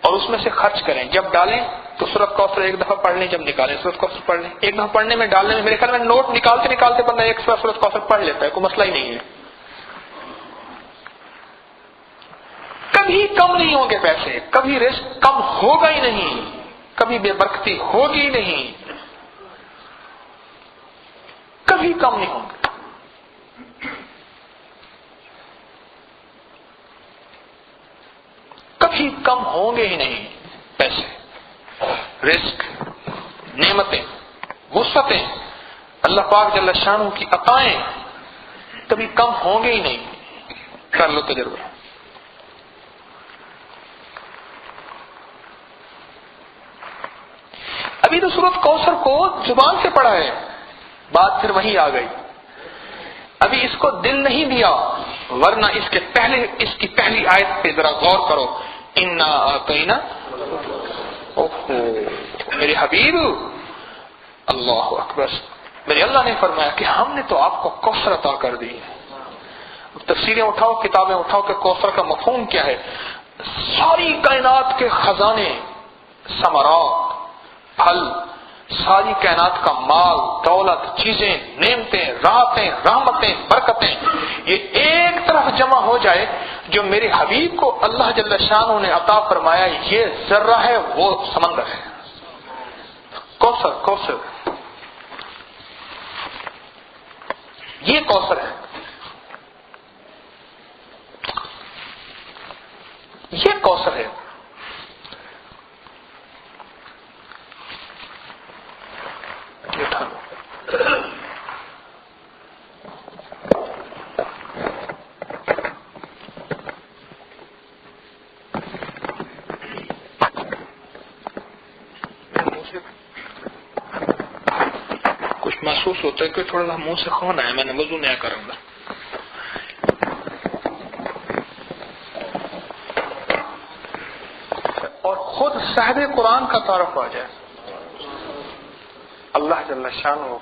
A: اور اس میں سے خرچ کریں، جب ڈالیں تو سورۃ کوثر 1 دفعہ پڑھ لیں، جب نکالیں سورۃ کوثر پڑھ لیں، 1 دفعہ پڑھنے میں ڈالنے میں میرے خیال میں نوٹ نکالتے بندہ 1 سورۃ کوثر پڑھ لیتا ہے، کوئی مسئلہ ہی نہیں ہے، کبھی کم نہیں ہوں گے پیسے، کبھی رزق کم ہوگا ہی نہیں، کبھی بے برکتی ہوگی نہیں، کبھی کم نہیں ہوں گے، کبھی کم ہوں گے ہی نہیں، پیسے، رزق، نعمتیں، وسعتیں، اللہ پاک جل شانہ کی عطائیں کبھی کم ہوں گے ہی نہیں، کر لو تجربہ۔ ابھی تو سورۃ کوثر کو زبان سے پڑھا ہے، بات پھر وہی آ گئی، ابھی اس کو دل نہیں دیا، ورنہ اس کی پہلی آیت پہ ذرا غور کرو، انا اعطینا، اوہو میرے حبیب، اللہ اکبر، میرے اللہ نے فرمایا کہ ہم نے تو آپ کو کوثر عطا کر دی ہے۔ تفسیریں اٹھاؤ، کتابیں اٹھاؤ کہ کوثر کا مفہوم کیا ہے، ساری کائنات کے خزانے، ثمرات، پھل، ساری کائنات کا مال، دولت، چیزیں، نعمتیں، راحتیں، رحمتیں، برکتیں، یہ ایک طرف جمع ہو جائے، جو میرے حبیب کو اللہ جل شانہ نے عطا فرمایا، یہ ذرہ ہے، وہ سمندر ہے، کوثر، یہ کوثر ہے، یہ کوثر ہے۔ کچھ محسوس ہوتا ہے کہ تھوڑا سا منہ سے خون آیا، میں نے وضو نیا کروں گا۔ اور خود صاحب قرآن کا تعارف آ جائے، اللہ جل شانہ،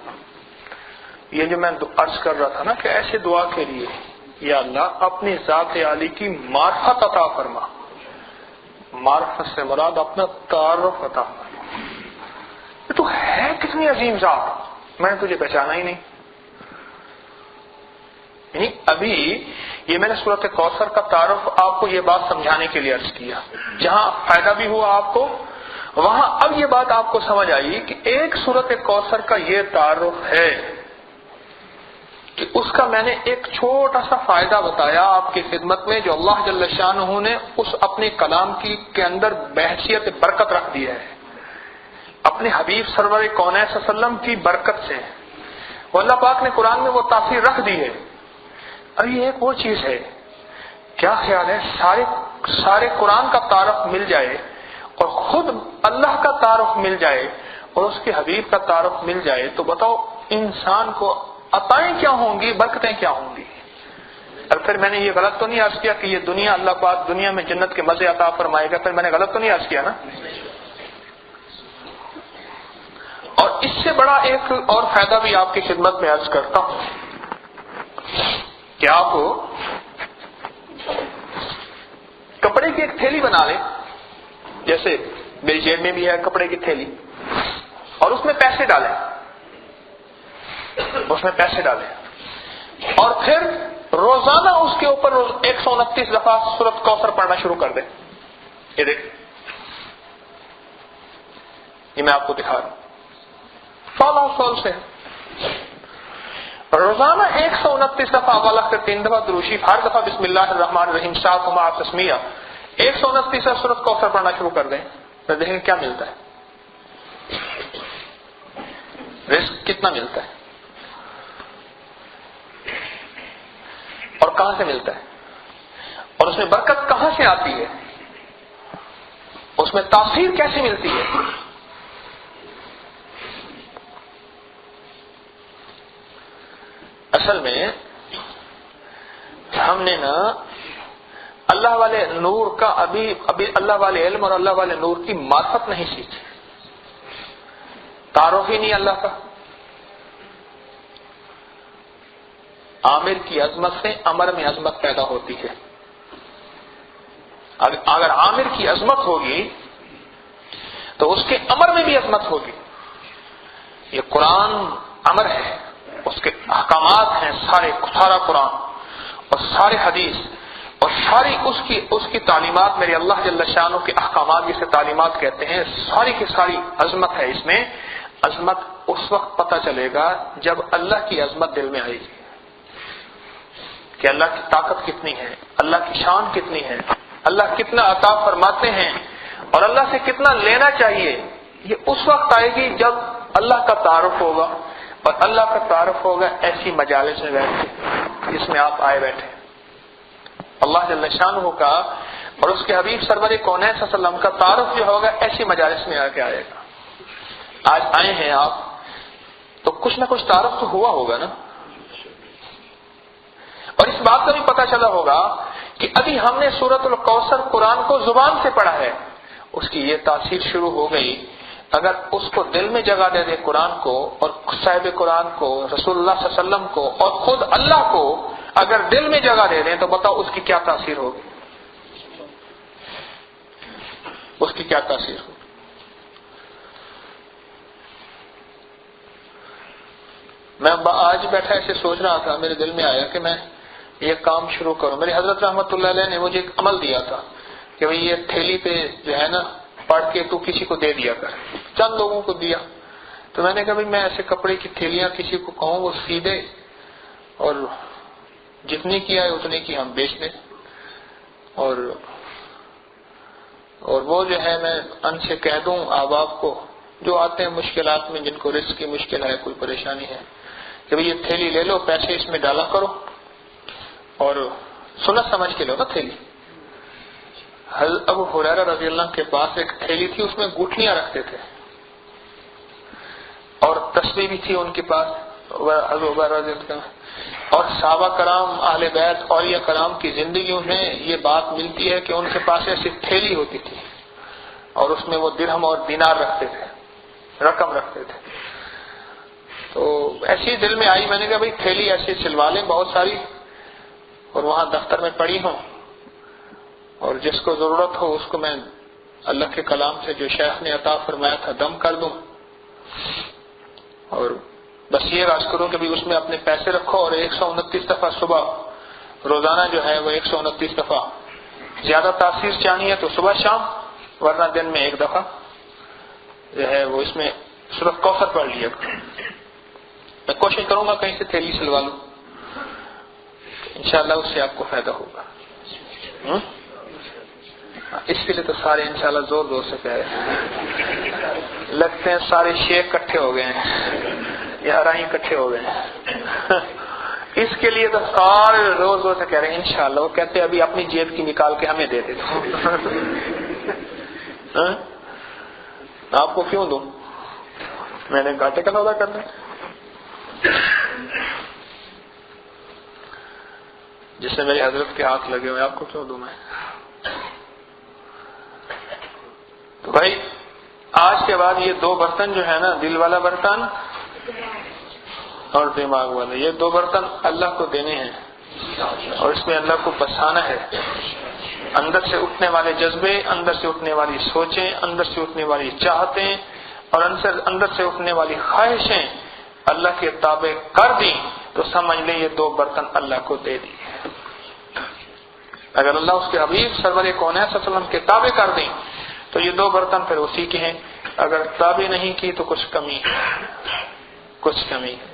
A: یہ جو میں عرض کر رہا تھا نا کہ ایسے دعا کے لیے، یا اللہ اپنی ذات عالی کی معرفت عطا فرما، معرفت سے مراد اپنا تعارف عطا فرما، تو ہے کتنی عظیم ذات، میں نے تجھے پہچانا ہی نہیں۔ یعنی ابھی یہ میں نے سورۃ کوثر کا تعارف آپ کو یہ بات سمجھانے کے لیے عرض کیا، جہاں فائدہ بھی ہوا آپ کو، وہاں اب یہ بات آپ کو سمجھ آئی کہ ایک سورۃ کوثر کا یہ تعارف ہے کہ اس کا میں نے ایک چھوٹا سا فائدہ بتایا آپ کی خدمت میں، جو اللہ جل شانہ نے اس اپنے کلام کے اندر بحیثیت برکت رکھ دی ہے، اپنے حبیب سرور کونین صلی اللہ علیہ وسلم کی برکت سے، وہ اللہ پاک نے قرآن میں وہ تاثیر رکھ دی ہے۔ ابھی ایک وہ چیز ہے، کیا خیال ہے سارے قرآن کا تعارف مل جائے اور خود اللہ کا تعارف مل جائے اور اس کے حبیب کا تعارف مل جائے، تو بتاؤ انسان کو عطائیں کیا ہوں گی، برکتیں کیا ہوں گی۔ اور پھر میں نے یہ غلط تو نہیں عرض کیا کہ یہ دنیا، اللہ پاک دنیا میں جنت کے مزے عطا فرمائے گا، پھر میں نے غلط تو نہیں عرض کیا نا۔ اور اس سے بڑا ایک اور فائدہ بھی آپ کی خدمت میں عرض کرتا ہوں کہ آپ کپڑے کی ایک تھیلی بنا لیں، جیسے میری جیب میں بھی ہے کپڑے کی تھیلی، اور اس میں پیسے ڈالیں، اور پھر روزانہ اس کے اوپر 129 دفعہ سورۃ کوثر پڑھنا شروع کر دیں۔ یہ دیکھ، یہ میں آپ کو دکھا رہا ہوں، فال سے روزانہ 129 دفعہ اول آخر 3 دفعہ درود شریف، ہر دفعہ بسم اللہ الرحمن الرحیم ساتھ مع تسمیہ، 129 سورۃ کوثر پڑھنا شروع کر دیں، پھر دیکھیں کیا ملتا ہے، رزق کتنا ملتا ہے۔
B: کہاں سے ملتا ہے اور اس میں برکت کہاں سے آتی ہے، اس میں تاثیر کیسے ملتی ہے؟ اصل میں ہم نے نا اللہ والے نور کا ابھی اللہ والے علم اور اللہ والے نور کی معرفت نہیں سیکھی، تعارف ہی نہیں اللہ کا۔ عامر کی عظمت سے امر میں عظمت پیدا ہوتی ہے۔ اگر عامر کی عظمت ہوگی تو اس کے امر میں بھی عظمت ہوگی۔ یہ قرآن امر ہے، اس کے احکامات ہیں سارا قرآن اور سارے حدیث اور ساری اس کی تعلیمات، میرے اللہ جل شانہ کے احکامات جسے تعلیمات کہتے ہیں، ساری کی ساری عظمت ہے اس میں۔ عظمت اس وقت پتہ چلے گا جب اللہ کی عظمت دل میں آئے گی کہ اللہ کی طاقت کتنی ہے، اللہ کی شان کتنی ہے، اللہ کتنا عطا فرماتے ہیں اور اللہ سے کتنا لینا چاہیے۔ یہ اس وقت آئے گی جب اللہ کا تعارف ہوگا، اور اللہ کا تعارف ہوگا ایسی مجالس میں بیٹھ کے جس میں آپ آئے بیٹھے، اللہ جل شانہ کا اور اس کے حبیب سرور کونین صلی اللہ علیہ وسلم کا تعارف جو ہوگا ایسی مجالس میں آ کے آئے گا۔ آج آئے ہیں آپ تو کچھ نہ کچھ تعارف تو ہوا ہوگا نا، اور اس بات کا بھی پتہ چلا ہوگا کہ ابھی ہم نے سورۃ الکوثر قرآن کو زبان سے پڑھا ہے، اس کی یہ تاثیر شروع ہو گئی۔ اگر اس کو دل میں جگہ دے دے قرآن کو اور صاحب قرآن کو، رسول اللہ صلی اللہ علیہ وسلم کو اور خود اللہ کو اگر دل میں جگہ دے دیں تو بتاؤ اس کی کیا تاثیر ہوگی، اس کی کیا تاثیر ہوگی۔ میں آج بیٹھا ایسے سوچ رہا تھا، میرے دل میں آیا کہ میں یہ کام شروع کروں۔ میرے حضرت رحمت اللہ علیہ نے مجھے ایک عمل دیا تھا کہ بھئی یہ تھیلی پہ جو ہے نا پڑھ کے تو کسی کو دے دیا کر، چند لوگوں کو دیا۔ تو میں نے کہا بھئی میں ایسے کپڑے کی تھیلیاں کسی کو کہوں وہ سی دے اور جتنی کی آئے اتنے کی ہم بیچ دیں، اور وہ جو ہے میں ان سے کہہ دوں احباب کو جو آتے ہیں مشکلات میں، جن کو رزق کی مشکل ہے، کوئی پریشانی ہے، کہ بھئی یہ تھیلی لے لو، پیسے اس میں ڈالا کرو اور سنت سمجھ کے لو نا تھیلی۔ حضرت ابو ہریرہ رضی اللہ کے پاس ایک تھیلی تھی، اس میں گٹھلیاں رکھتے تھے اور تسبیح بھی تھی ان کے پاس، اور صحابہ کرام، اہل بیت، اولیاء کرام کی زندگیوں میں یہ بات ملتی ہے کہ ان کے پاس ایسی تھیلی ہوتی تھی اور اس میں وہ درہم اور دینار رکھتے تھے، رقم رکھتے تھے۔ تو ایسی دل میں آئی، میں نے کہا بھئی تھیلی ایسی سلوا لیں بہت ساری اور وہاں دفتر میں پڑی ہوں، اور جس کو ضرورت ہو اس کو میں اللہ کے کلام سے جو شیخ نے عطا فرمایا تھا دم کر دوں، اور بس یہ راز کروں کہ بھی اس میں اپنے پیسے رکھو اور 129 دفعہ صبح روزانہ جو ہے وہ 129 دفعہ، زیادہ تاثیر چاہیے تو صبح شام، ورنہ دن میں ایک دفعہ جو ہے وہ اس میں سورۃ کوثر پڑھ لیا کروں۔ میں کوشش کروں گا کہیں سے تھیلی سلوا لوں، انشاءاللہ اس سے آپ کو فائدہ ہوگا۔ اس کے لیے تو سارے انشاءاللہ زور زور سے کہہ رہے ہیں، لگتے ہیں سارے شیخ اکٹھے ہو گئے ہیں یا رائی اکٹھے ہو گئے ہیں۔ اس کے لیے تو سارے زور زور سے کہہ رہے ہیں انشاءاللہ۔ وہ کہتے ہیں ابھی اپنی جیب کی نکال کے ہمیں دے دیتے، آپ کو کیوں دوں، میں نے گھاٹے کا سودا کرنا ہے۔ جس سے میری حضرت کے ہاتھ لگے ہوئے، آپ کو کیوں دوں میں۔ تو بھائی آج کے بعد یہ دو برتن جو ہے نا، دل والا برتن اور دماغ والا، یہ دو برتن اللہ کو دینے ہیں اور اس میں اللہ کو بسانا ہے۔ اندر سے اٹھنے والے جذبے، اندر سے اٹھنے والی سوچیں، اندر سے اٹھنے والی چاہتیں اور اندر سے اٹھنے والی خواہشیں اللہ کے تابع کر دیں تو سمجھ لیں یہ دو برتن اللہ کو دے دی۔ اگر اللہ اس کے حبیب سرور کونین صلی اللہ علیہ وسلم کے تابع کر دیں تو یہ دو برتن پھر اسی کے ہیں، اگر تابع نہیں کی تو کچھ کمی ہے، کچھ کمی ہے،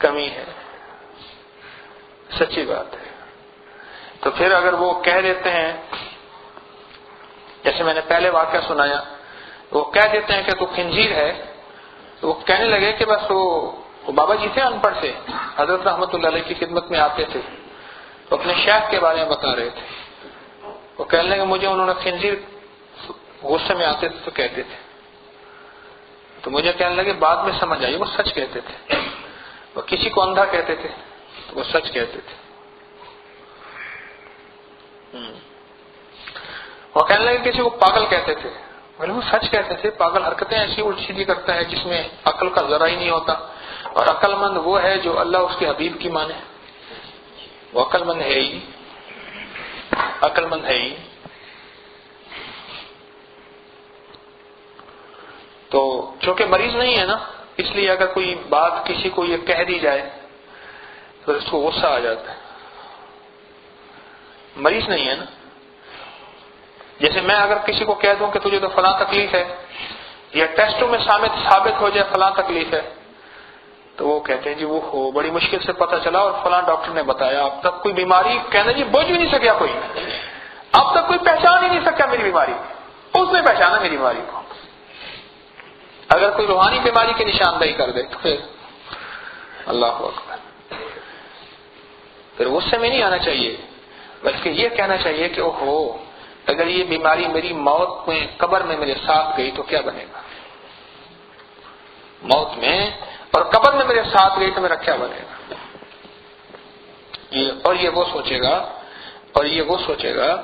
B: کمی ہے، سچی بات ہے۔ تو پھر اگر وہ کہہ دیتے ہیں، جیسے میں نے پہلے واقعہ سنایا، وہ کہہ دیتے ہیں کہ تو خنزیر ہے، تو وہ کہنے لگے کہ بس وہ وہ بابا جی تھے ان پڑھ سے، حضرت رحمت اللہ علیہ کی خدمت میں آتے تھے، وہ اپنے شیخ کے بارے میں بتا رہے تھے. وہ کہنے لگے مجھے انہوں نے خنزیر، غصے میں آتے تھے تو کہتے تھے، تو مجھے کہنے لگے بعد میں سمجھ آئی وہ سچ کہتے تھے. وہ کسی کو اندھا کہتے تھے تو وہ سچ کہتے تھے. وہ کہنے لگے کسی کو پاگل کہتے تھے، بولے وہ سچ کہتے تھے، پاگل حرکتیں ایسی الٹی سیدھی کرتا ہے جس میں عقل کا ذرا ہی نہیں ہوتا، اور عقل مند وہ ہے جو اللہ اس کے حبیب کی مانے. وہ عقل مند ہے ہی، عقل مند ہے ہی. تو چونکہ مریض نہیں ہے نا، اس لیے اگر کوئی بات کسی کو یہ کہہ دی جائے تو اس کو غصہ آ جاتا ہے. مریض نہیں ہے نا. جیسے میں اگر کسی کو کہہ دوں کہ تجھے تو فلاں تکلیف ہے، یا ٹیسٹوں میں ثابت ہو جائے فلاں تکلیف ہے، تو وہ کہتے ہیں جی وہ ہو بڑی مشکل سے پتہ چلا اور فلاں ڈاکٹر نے بتایا. اب تک کوئی بیماری کہنا جی بوجھ بھی نہیں سکیا کوئی، اب تک کوئی پہچان ہی نہیں سکا میری بیماری، اس نے پہچانا میری بیماری کو. اگر کوئی روحانی بیماری کی نشاندہی کر دے تو پھر اللہ اکبر. پھر غصے میں نہیں آنا چاہیے، بلکہ یہ کہنا چاہیے کہ اوہو اگر یہ بیماری میری موت میں قبر میں میرے ساتھ گئی تو کیا بنے گا، موت میں اور قبر میں میرے ساتھ گئی تو میرا کیا بنے گا. اور یہ وہ سوچے گا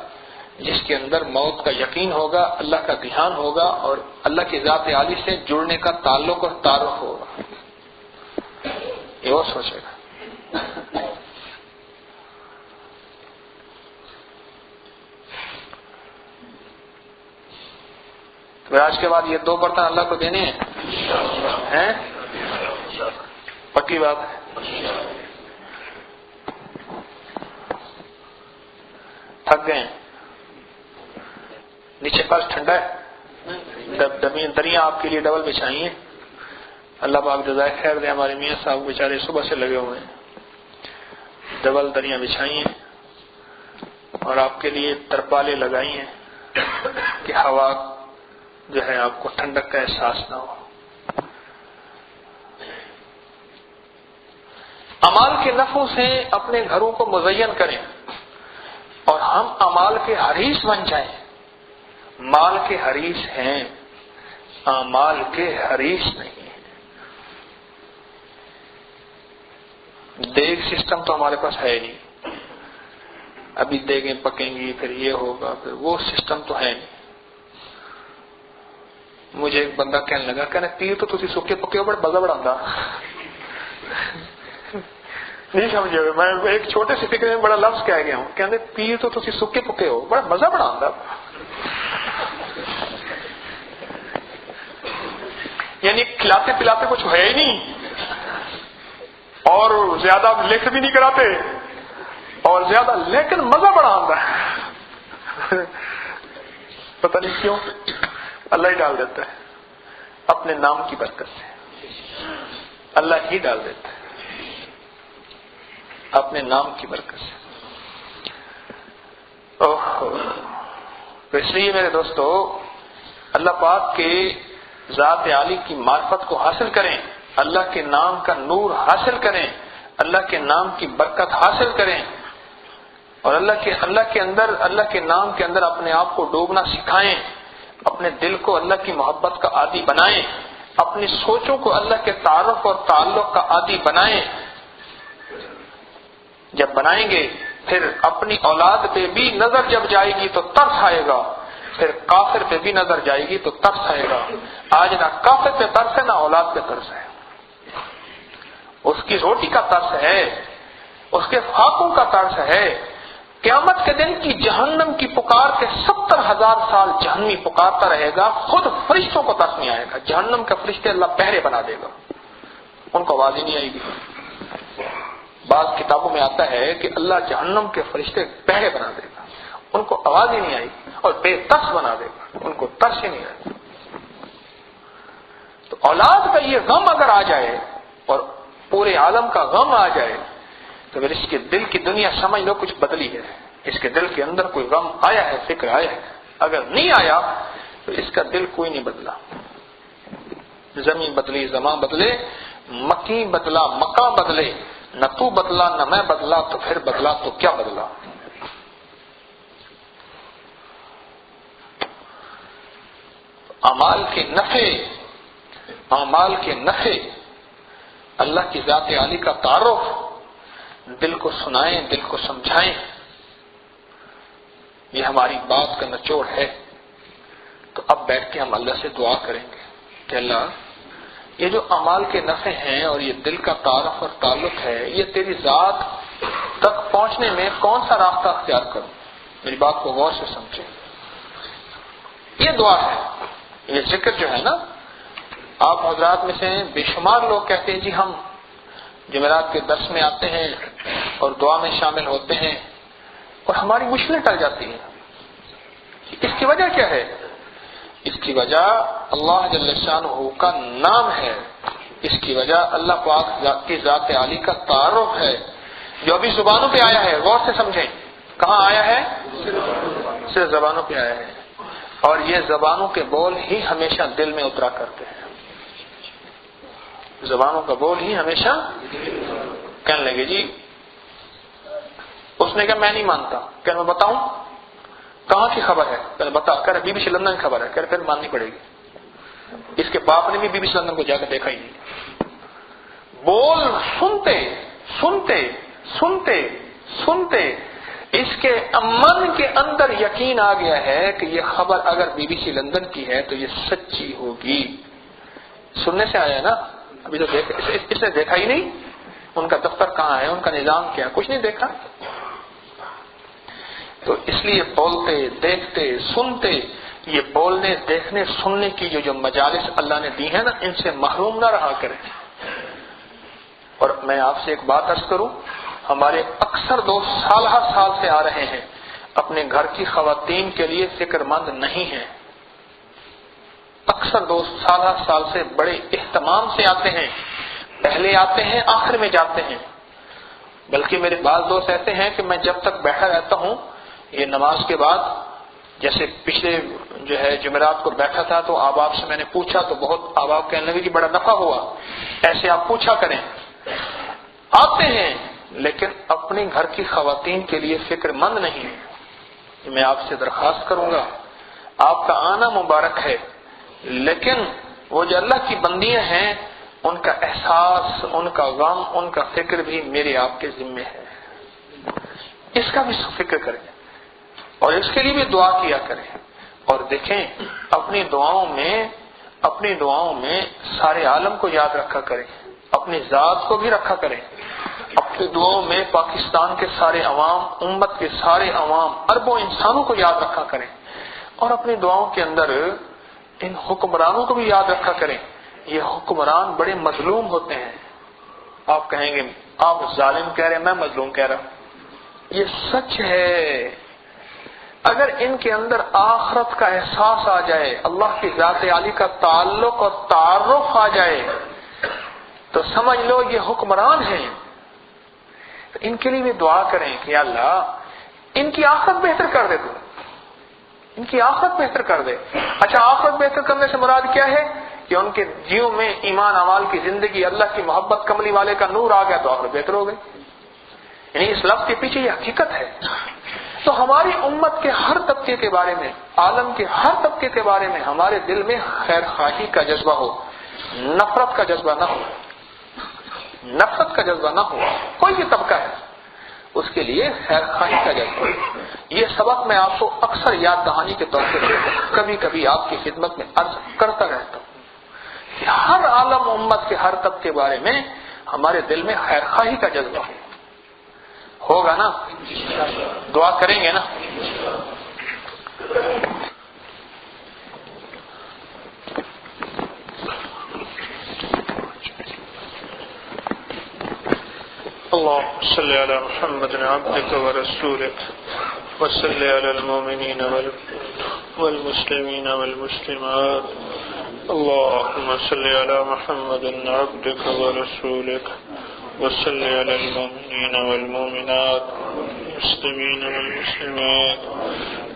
B: جس کے اندر موت کا یقین ہوگا، اللہ کا دھیان ہوگا اور اللہ کی ذات عالی سے جڑنے کا تعلق اور تعارف ہوگا. یہ وہ سوچے گا. تو آج کے بعد یہ 2 برتن اللہ کو دینے ہیں، پکی بات ہے. تھک گئے، نیچے فرش ٹھنڈا ہے، دریاں آپ کے لیے ڈبل بچھائی ہیں. اللہ پاک جزائے خیر دے. ہمارے میاں صاحب بیچارے صبح سے لگے ہوئے ہیں، ڈبل دریاں بچھائی ہیں اور آپ کے لیے ترپالے لگائی ہیں کہ ہوا جو ہے آپ کو ٹھنڈک کا احساس نہ ہو. اعمال کے نفعوں سے اپنے گھروں کو مزین کریں اور ہم اعمال کے حریص بن جائیں. مال کے حریص ہیں، اعمال کے حریص نہیں ہیں. دیگ سسٹم تو ہمارے پاس ہے نہیں، ابھی دیگیں پکیں گی پھر یہ ہوگا پھر وہ سسٹم تو ہے نہیں. مجھے ایک بندہ کہنے لگا، کہنے پیر تو تسی سکے پکے ہو بڑے مزہ بڑا آندا. نہیں سمجھے، میں ایک چھوٹے سے فکر میں بڑا لفظ کہہ گیا ہوں. کہنے پیر تو تسی سکے پکے ہو بڑا مزہ بڑا آندا. یعنی کھلاتے پلاتے کچھ ہے ہی نہیں اور زیادہ لکھ بھی نہیں کراتے اور زیادہ، لیکن مزہ بڑا آندا ہے. پتہ نہیں کیوں اللہ ہی ڈال دیتا ہے، اپنے نام کی برکت سے اللہ ہی ڈال دیتا ہے، اپنے نام کی برکت سے. تو اس لیے میرے دوستو اللہ پاک کے ذات عالی کی معرفت کو حاصل کریں، اللہ کے نام کا نور حاصل کریں، اللہ کے نام کی برکت حاصل کریں اور اللہ کے نام کے اندر اپنے آپ کو ڈوبنا سکھائیں. اپنے دل کو اللہ کی محبت کا عادی بنائیں، اپنی سوچوں کو اللہ کے تعارف اور تعلق کا عادی بنائیں. جب بنائیں گے پھر اپنی اولاد پہ بھی نظر جب جائے گی تو ترس آئے گا، پھر کافر پہ بھی نظر جائے گی تو ترس آئے گا. آج نہ کافر پہ ترس ہے نہ اولاد پہ ترس ہے. اس کی روٹی کا ترس ہے، اس کے فاقوں کا ترس ہے. قیامت کے دن کی جہنم کی پکار کے 70,000 سال جہنمی پکارتا رہے گا، خود فرشتوں کو ترس نہیں آئے گا. جہنم کے فرشتے اللہ پہرے بنا دے گا، ان کو آواز ہی نہیں آئے گی. بعض کتابوں میں آتا ہے کہ اللہ جہنم کے فرشتے پہرے بنا دے گا، ان کو آواز ہی نہیں آئے گی اور بے ترس بنا دے گا، ان کو ترس ہی نہیں آئے گا. تو اولاد کا یہ غم اگر آ جائے اور پورے عالم کا غم آ جائے تو پھر اس کے دل کی دنیا سمجھ لو کچھ بدلی ہے. اس کے دل کے اندر کوئی غم آیا ہے، فکر آیا ہے. اگر نہیں آیا تو اس کا دل کوئی نہیں بدلا. زمین بدلی، زمان بدلے مکی بدلا مکہ بدلے، نہ تو بدلا نہ میں بدلا، تو پھر بدلا تو کیا بدلا؟ اعمال کے نفع، اللہ کی ذات عالی کا تعارف، دل کو سنائیں، دل کو سمجھائیں، یہ ہماری بات کا نچوڑ ہے۔ تو اب بیٹھ کے ہم اللہ سے دعا کریں گے کہ اللہ یہ جو اعمال کے نفع ہیں اور یہ دل کا تعارف اور تعلق ہے، یہ تیری ذات تک پہنچنے میں کون سا راستہ اختیار کروں؟ میری بات کو غور سے سمجھیں، یہ دعا ہے۔ یہ ذکر جو ہے نا، آپ حضرات میں سے بے شمار لوگ کہتے ہیں جی ہم جمعرات کے درس میں آتے ہیں اور دعا میں شامل ہوتے ہیں اور ہماری مشکلیں ٹل جاتی ہیں۔ اس کی وجہ کیا ہے؟ اس کی وجہ اللہ جل شانہ کا نام ہے، اس کی وجہ اللہ پاک کی ذات عالی کا تعارف ہے، جو ابھی زبانوں پہ آیا ہے۔ غور سے سمجھیں، کہاں آیا ہے؟ صرف زبانوں پہ آیا ہے، اور یہ زبانوں کے بول ہی ہمیشہ دل میں اترا کرتے ہیں۔ زبانوں کا بول ہی ہمیشہ کہنے لگے جی، اس نے کہا میں نہیں مانتا، کہ میں بتاؤں کہاں کی خبر ہے؟ پہلے بتا، کہہ رہے بی بی سی لندن کی خبر ہے، کہہ رہے پھر ماننی پڑے گی۔ اس کے باپ نے بھی بی بی سی لندن کو جا کر دیکھا ہی نہیں۔ بول سنتے سنتے سنتے سنتے اس کے من کے اندر یقین آ گیا ہے کہ یہ خبر اگر بی بی سی لندن کی ہے تو یہ سچی ہوگی۔ سننے سے آیا نا، ابھی تو اس نے دیکھا ہی نہیں، ان کا دفتر کہاں ہے، ان کا نظام کیا، کچھ نہیں دیکھا۔ تو اس لیے بولتے دیکھتے سنتے، یہ بولنے دیکھنے سننے کی جو مجالس اللہ نے دی ہے نا، ان سے محروم نہ رہا کریں۔ اور میں آپ سے ایک بات عرض کروں، ہمارے اکثر دوست سالہ سال سے آ رہے ہیں، اپنے گھر کی خواتین کے لیے فکر مند نہیں ہیں۔ اکثر دوست سالہ سال سے بڑے اہتمام سے آتے ہیں، پہلے آتے ہیں آخر میں جاتے ہیں۔ بلکہ میرے بعض دوست ایسے ہیں کہ میں جب تک بیٹھا رہتا ہوں، یہ نماز کے بعد، جیسے پچھلے جو ہے جمعرات کو بیٹھا تھا تو آپ سے میں نے پوچھا تو بہت آپ کہنے لگے کہ بڑا نفع ہوا، ایسے آپ پوچھا کریں۔ آتے ہیں لیکن اپنے گھر کی خواتین کے لیے فکر مند نہیں ہے۔ میں آپ سے درخواست کروں گا، آپ کا آنا مبارک ہے، لیکن وہ جو اللہ کی بندیاں ہیں، ان کا احساس، ان کا غم، ان کا فکر بھی میرے آپ کے ذمے ہے۔ اس کا بھی فکر کریں اور اس کے لیے بھی دعا کیا کریں۔ اور دیکھیں اپنی دعاؤں میں سارے عالم کو یاد رکھا کریں، اپنی ذات کو بھی رکھا کریں، اپنی دعاؤں میں پاکستان کے سارے عوام، امت کے سارے عوام، اربوں انسانوں کو یاد رکھا کریں، اور اپنی دعاؤں کے اندر ان حکمرانوں کو بھی یاد رکھا کریں۔ یہ حکمران بڑے مظلوم ہوتے ہیں۔ آپ کہیں گے آپ ظالم کہہ رہے ہیں، میں مظلوم کہہ رہا ہوں، یہ سچ ہے۔ اگر ان کے اندر آخرت کا احساس آ جائے، اللہ کی ذات عالی کا تعلق اور تعارف آ جائے، تو سمجھ لو یہ حکمران ہیں۔ ان کے لیے بھی دعا کریں کہ یا اللہ ان کی آخرت بہتر کر دے، تو ان کی آخرت بہتر کر دے۔ اچھا، آخرت بہتر کرنے سے مراد کیا ہے؟ کہ ان کے جیوں میں ایمان اعمال کی زندگی، اللہ کی محبت کملی والے کا نور آ گیا تو آخرت بہتر ہو گئی۔ یعنی اس لفظ کے پیچھے یہ حقیقت ہے۔ تو ہماری امت کے ہر طبقے کے بارے میں، عالم کے ہر طبقے کے بارے میں ہمارے دل میں خیر خواہی کا جذبہ ہو، نفرت کا جذبہ نہ ہو، نفرت کا جذبہ نہ ہو۔ کوئی بھی طبقہ ہے اس کے لیے خیر خواہی کا جذبہ۔ یہ سبق میں آپ کو اکثر یاد دہانی کے طور پر کبھی کبھی آپ کی خدمت میں عرض کرتا رہتا ہوں کہ ہر عالم امت کے ہر طبقے کے بارے میں ہمارے دل میں خیر خواہی کا جذبہ ہو۔ ہوگا نا؟ دعا کریں گے نا؟ اللهم صل على محمد عبدك ورسولك وصل على المؤمنين والمسلمين والمسلمات اللهم صل على محمد عبدك ورسولك وصل على المؤمنين والمؤمنات
A: والمسلمين والمسلمات.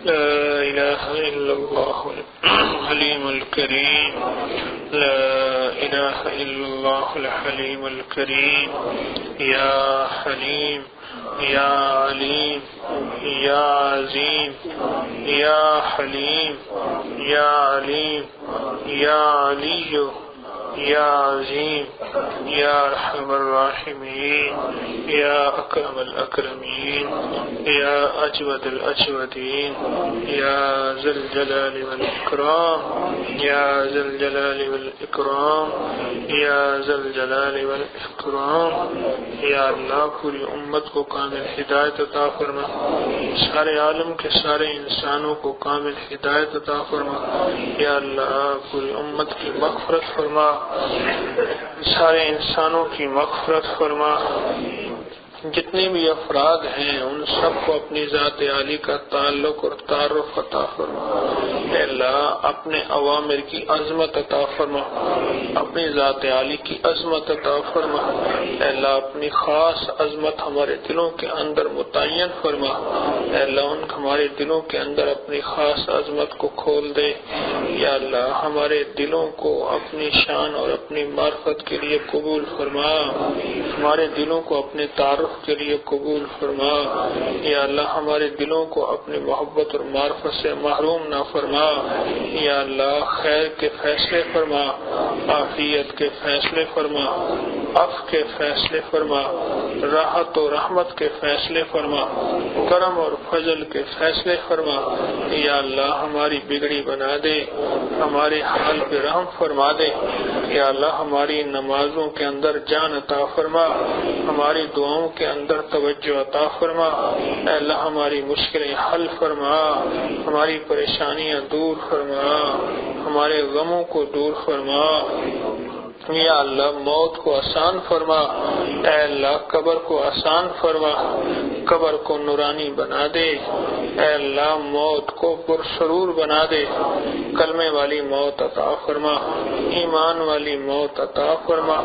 A: لا إله إلا الله الحليم الكريم. لا إله إلا الله الحليم الكريم. يا حليم يا عليم يا عظيم يا حليم يا عليم يا علي يا عظيم يا أرحم الراحمين يا أكرم الأكرمين يا أجود الأجودين يا ذا الجلال والإكرام يا ذا الجلال والإكرام يا ذا الجلال والإكرام. یا اللہ پوری امت کو کامل ہدایت عطا فرما، سارے عالم کے سارے انسانوں کو کامل ہدایت عطا فرما. یا اللہ پوری امت کی مغفرت فرما، سارے انسانوں کی مغفرت فرما. جتنے بھی افراد ہیں ان سب کو اپنی ذات عالی کا تعلق اور تعارف عطا فرما. اے اللہ اپنے اوامر کی عظمت عطا فرما، اپنی ذات عالی کی عظمت عطا فرما. اے اللہ اپنی خاص عظمت ہمارے دلوں کے اندر متعین فرما. اے اللہ ان ہمارے دلوں کے اندر اپنی خاص عظمت کو کھول دے. یا اللہ ہمارے دلوں کو اپنی شان اور اپنی معرفت کے لیے قبول فرما، ہمارے دلوں کو اپنے تعارف کے لیے قبول فرما. یا اللہ ہمارے دلوں کو اپنی محبت اور معرفت سے محروم نہ فرما. یا اللہ خیر کے فیصلے فرما، عافیت کے فیصلے فرما، عفو کے فیصلے فرما، راحت و رحمت کے فیصلے فرما، کرم اور فضل کے فیصلے فرما. یا اللہ ہماری بگڑی بنا دے، ہمارے حال پہ رحم فرما دے. یا اللہ ہماری نمازوں کے اندر جان عطا فرما، ہماری دعاؤں کے اندر توجہ عطا فرما. اے اللہ ہماری مشکلیں حل فرما، ہماری پریشانیاں دور فرما، ہمارے غموں کو دور فرما. یا اللہ موت کو آسان فرما. اے اللہ قبر کو آسان فرما، قبر کو نورانی بنا دے. اے اللہ موت کو پرسرور بنا دے، کلمے والی موت عطا فرما، ایمان والی موت عطا فرما.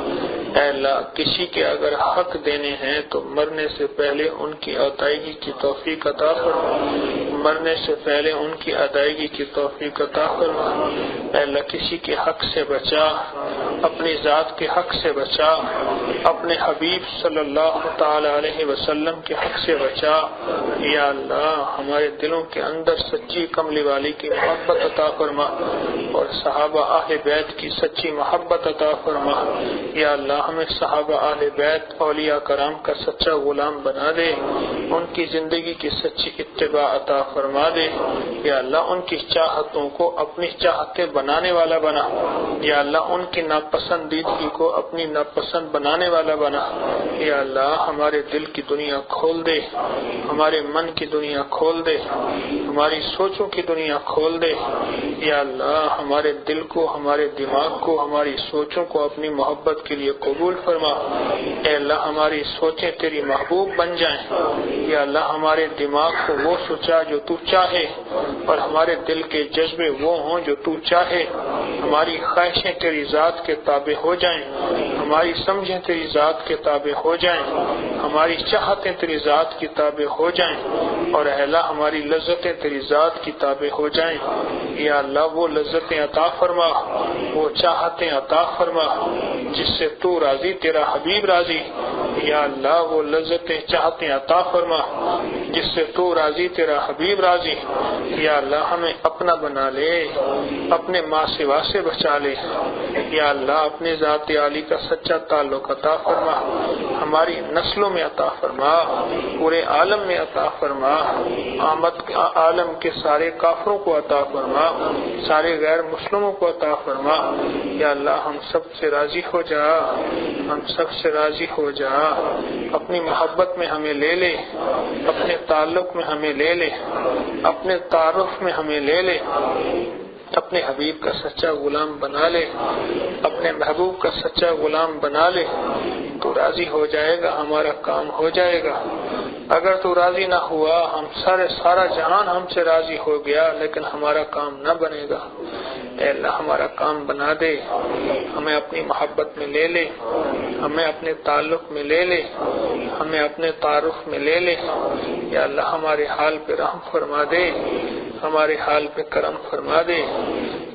A: اے اللہ کسی کے اگر حق دینے ہیں تو مرنے سے پہلے ان کی ادائیگی کی توفیق عطا فرما، مرنے سے پہلے ان کی ادائیگی کی توفیق عطا فرما. اے اللہ کسی کے حق سے بچا، اپنی ذات کے حق سے بچا، اپنے حبیب صلی اللہ تعالی علیہ وسلم کے حق سے بچا. یا اللہ ہمارے دلوں کے اندر سچی کملی والی کی محبت عطا فرما اور صحابہ اہل بیت کی سچی محبت عطا فرما. یا اللہ ہمیں صحابہ اہل بیت اولیاء کرام کا سچا غلام بنا دے، ان کی زندگی کی سچی اتباع عطا فرما دے. یا اللہ ان کی چاہتوں کو اپنی چاہتے بنانے والا بنا. یا اللہ ان کی ناپسندیدگی کو اپنی ناپسند بنانے والا بنا. یا اللہ ہمارے دل کی دنیا کھول دے، ہمارے من کی دنیا کھول دے، ہماری سوچوں کی دنیا کھول دے. یا اللہ ہمارے دل کو، ہمارے دماغ کو، ہماری سوچوں کو اپنی محبت کے لیے قبول فرما. اے اللہ ہماری سوچیں تیری محبوب بن جائیں. یا اللہ ہمارے دماغ کو وہ سوچا جو تو چاہے اور ہمارے دل کے جذبے وہ ہوں جو تو چاہے. ہماری خواہشیں تیری ذات کے تابع ہو جائیں، ہماری سمجھیں تیری ذات کے تابع ہو جائیں، ہماری چاہتیں تیری ذات کی تابع ہو جائیں، اور اے اللہ ہماری لذتیں تیری ذات کی تابع ہو جائیں. یا اللہ وہ لذتیں عطا فرما، وہ چاہتیں عطا فرما جس سے تو راضی، تیرا حبیب راضی. یا اللہ وہ لذتیں چاہتیں عطا فرما جس سے تو راضی، تیرا حبیب راضی. یا اللہ ہمیں اپنا بنا لے، اپنے ماں سوا سے بچا لے. یا اللہ اپنے ذات عالی کا سچا تعلق عطا فرما، ہماری نسلوں میں عطا فرما، پورے عالم میں عطا فرما، عالم کے سارے کافروں کو عطا فرما، سارے غیر مسلموں کو عطا فرما. یا اللہ ہم سب سے راضی ہو جا، ہم سب سے راضی ہو جا. اپنی محبت میں ہمیں لے لے، اپنے تعلق میں ہمیں لے لے، اپنے تعارف میں ہمیں لے لے. اپنے حبیب کا سچا غلام بنا لے، اپنے محبوب کا سچا غلام بنا لے. تو راضی ہو جائے گا، ہمارا کام ہو جائے گا. اگر تو راضی نہ ہوا، ہم سارا جہان ہم سے راضی ہو گیا لیکن ہمارا کام نہ بنے گا. اے اللہ ہمارا کام بنا دے، ہمیں اپنی محبت میں لے لے، ہمیں اپنے تعلق میں لے لے، ہمیں اپنے تعارف میں لے لے۔ یا اللہ ہمارے حال پہ رحم فرما دے، ہمارے حال پہ کرم فرما دے۔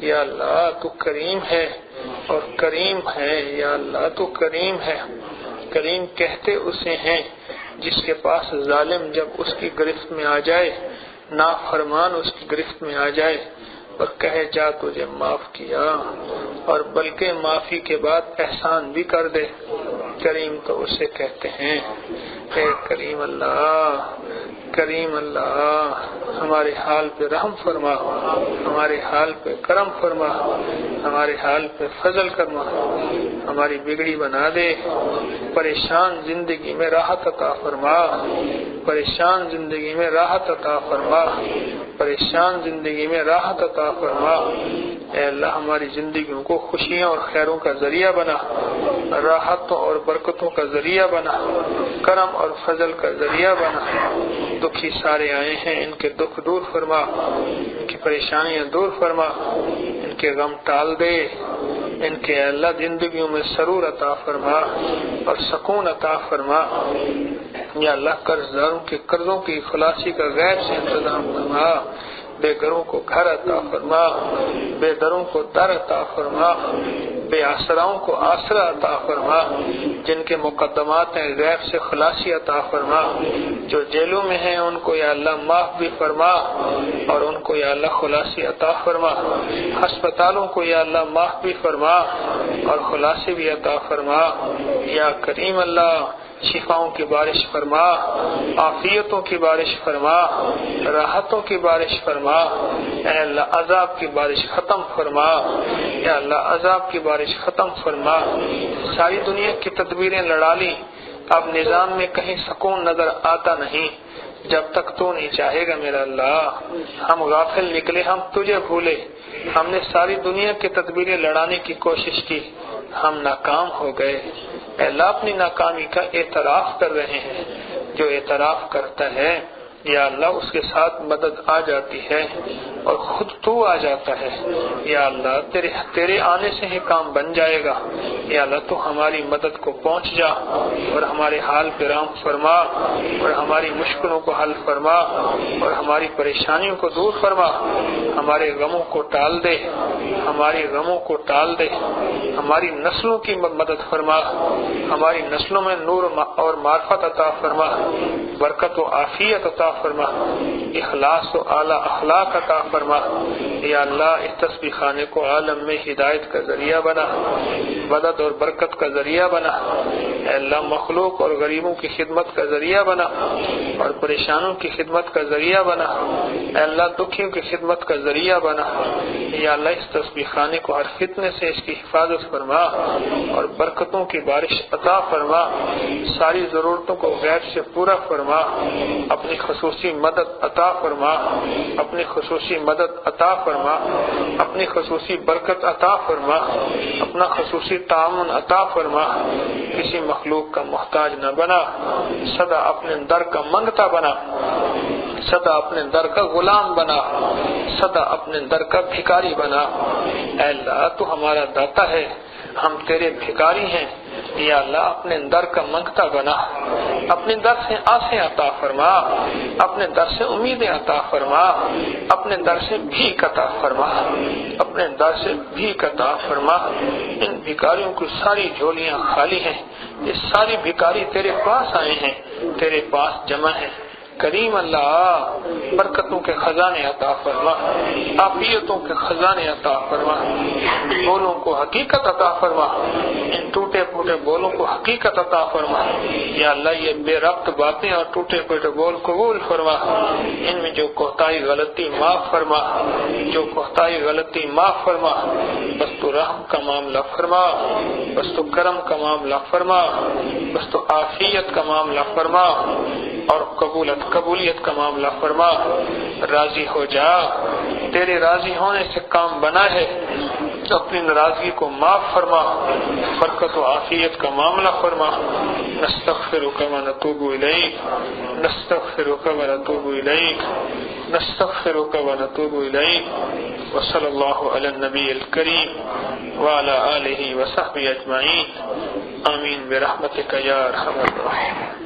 A: یا اللہ تو کریم ہے اور کریم ہے، یا اللہ تو کریم ہے۔ کریم کہتے اسے ہیں جس کے پاس ظالم جب اس کی گرفت میں آ جائے، نافرمان اس کی گرفت میں آ جائے اور کہے جا تجھے معاف کیا، اور بلکہ معافی کے بعد احسان بھی کر دے، کریم تو اسے کہتے ہیں۔ اے کریم اللہ، کریم اللہ ہمارے حال پہ رحم فرما، ہمارے حال پہ کرم فرما، ہمارے حال پہ فضل فرما، ہماری بگڑی بنا دے، پریشان زندگی میں راحت عطا فرما، پریشان زندگی میں راحت عطا فرما، پریشان زندگی میں راحت عطا فرما۔ اے اللہ ہماری زندگیوں کو خوشیاں اور خیروں کا ذریعہ بنا، راحتوں اور برکتوں کا ذریعہ بنا، کرم اور فضل کا ذریعہ بنا۔ دکھی سارے آئے ہیں، ان کے دکھ دور فرما، ان کی پریشانیاں دور فرما، ان کے غم ٹال دے، ان کے اللہ زندگیوں میں سرور عطا فرما اور سکون عطا فرما۔ یا اللہ قرض داروں کے قرضوں کی خلاصی کا غیب سے انتظام فرما، بے گھروں کو گھر عطا فرما، بے دروں کو در عطا فرما، بے آسراؤں کو آسرا عطا فرما، جن کے مقدمات ہیں غیب سے خلاصی عطا فرما، جو جیلوں میں ہیں ان کو یا اللہ معاف بھی فرما اور ان کو یا اللہ خلاصی عطا فرما، ہسپتالوں کو یا اللہ معاف بھی فرما اور خلاصی بھی عطا فرما۔ یا کریم اللہ شفاؤں کی بارش فرما، عافیتوں کی بارش فرما، راحتوں کی بارش فرما۔ اے اللہ عذاب کی بارش ختم فرما، یا اللہ عذاب کی بارش ختم فرما۔ ساری دنیا کی تدبیریں لڑا لی، اب نظام میں کہیں سکون نظر آتا نہیں، جب تک تو نہیں چاہے گا میرا اللہ۔ ہم غافل نکلے، ہم تجھے بھولے، ہم نے ساری دنیا کی تدبیریں لڑانے کی کوشش کی، ہم ناکام ہو گئے۔ اے اللہ اپنی ناکامی کا اعتراف کر رہے ہیں، جو اعتراف کرتا ہے یا اللہ اس کے ساتھ مدد آ جاتی ہے اور خود تو آ جاتا ہے۔ یا اللہ تیرے آنے سے ہی کام بن جائے گا۔ یا اللہ تو ہماری مدد کو پہنچ جا اور ہمارے حال پہ رحم فرما اور ہماری مشکلوں کو حل فرما اور ہماری پریشانیوں کو دور فرما، ہمارے غموں کو ٹال دے، ہماری غموں کو ٹال دے، ہماری نسلوں کی مدد فرما، ہماری نسلوں میں نور اور معرفت عطا فرما، برکت و عافیت عطا فرما، اخلاص و اعلی اخلاق عطا فرما۔ یا اللہ اس تسبیح خانے کو عالم میں ہدایت کا ذریعہ بنا، مدد اور برکت کا ذریعہ بنا۔ اے اللہ مخلوق اور غریبوں کی خدمت کا ذریعہ بنا اور پریشانوں کی خدمت کا ذریعہ بنا۔ اے اللہ دکھیوں کی خدمت کا ذریعہ بنا۔ یا اللہ اس تسبیح خانے کو ہر فتنے سے اس کی حفاظت فرما اور برکتوں کی بارش عطا فرما، ساری ضرورتوں کو غیب سے پورا فرما، اپنی خصوصی مدد عطا فرما، اپنی خصوصی مدد عطا فرما، اپنی خصوصی برکت عطا فرما، اپنا خصوصی تعاون عطا فرما۔ کسی مخلوق کا محتاج نہ بنا، سدا اپنے در کا منگتا بنا، سدا اپنے در کا غلام بنا، سدا اپنے در کا بھکاری بنا۔ اے اللہ تو ہمارا داتا ہے، ہم تیرے بھکاری ہیں۔ یا اللہ اپنے در کا منگتا بنا، اپنے در سے آسیں عطا فرما، اپنے در سے امیدیں عطا فرما، اپنے در سے بھیک عطا فرما، اپنے در سے بھیک عطا فرما۔ ان بھکاریوں کی ساری جھولیاں خالی ہیں، یہ ساری بھکاری تیرے پاس آئے ہیں، تیرے پاس جمع ہیں۔ کریم اللہ برکتوں کے خزانے عطا فرما، عافیتوں کے خزانے عطا فرما، بولوں کو حقیقت عطا فرما، ان ٹوٹے پھوٹے بولوں کو حقیقت عطا فرما۔ یا اللہ یہ بے ربط باتیں اور ٹوٹے پھوٹے بول قبول فرما، ان میں جو کوتاہی غلطی معاف فرما، جو کوتاہی غلطی معاف فرما۔ بس تو رحم کا معاملہ فرما، بس تو کرم کا معاملہ فرما، بس تو عافیت کا معاملہ فرما اور قبولیت کا معاملہ فرما۔ راضی ہو جا، تیرے راضی ہونے سے کام بنا ہے، اپنی ناراضگی کو معاف فرما، برکت و عافیت کا معاملہ فرما۔ نستغفرک و نتوب الیک، نستغفرک و نتوب الیک، نستغفرک و نتوب الیک۔ وصلی اللہ علی النبی الکریم وعلی آلہ وصحبہ اجمعین آمین برحمتک یا ارحم الراحمین.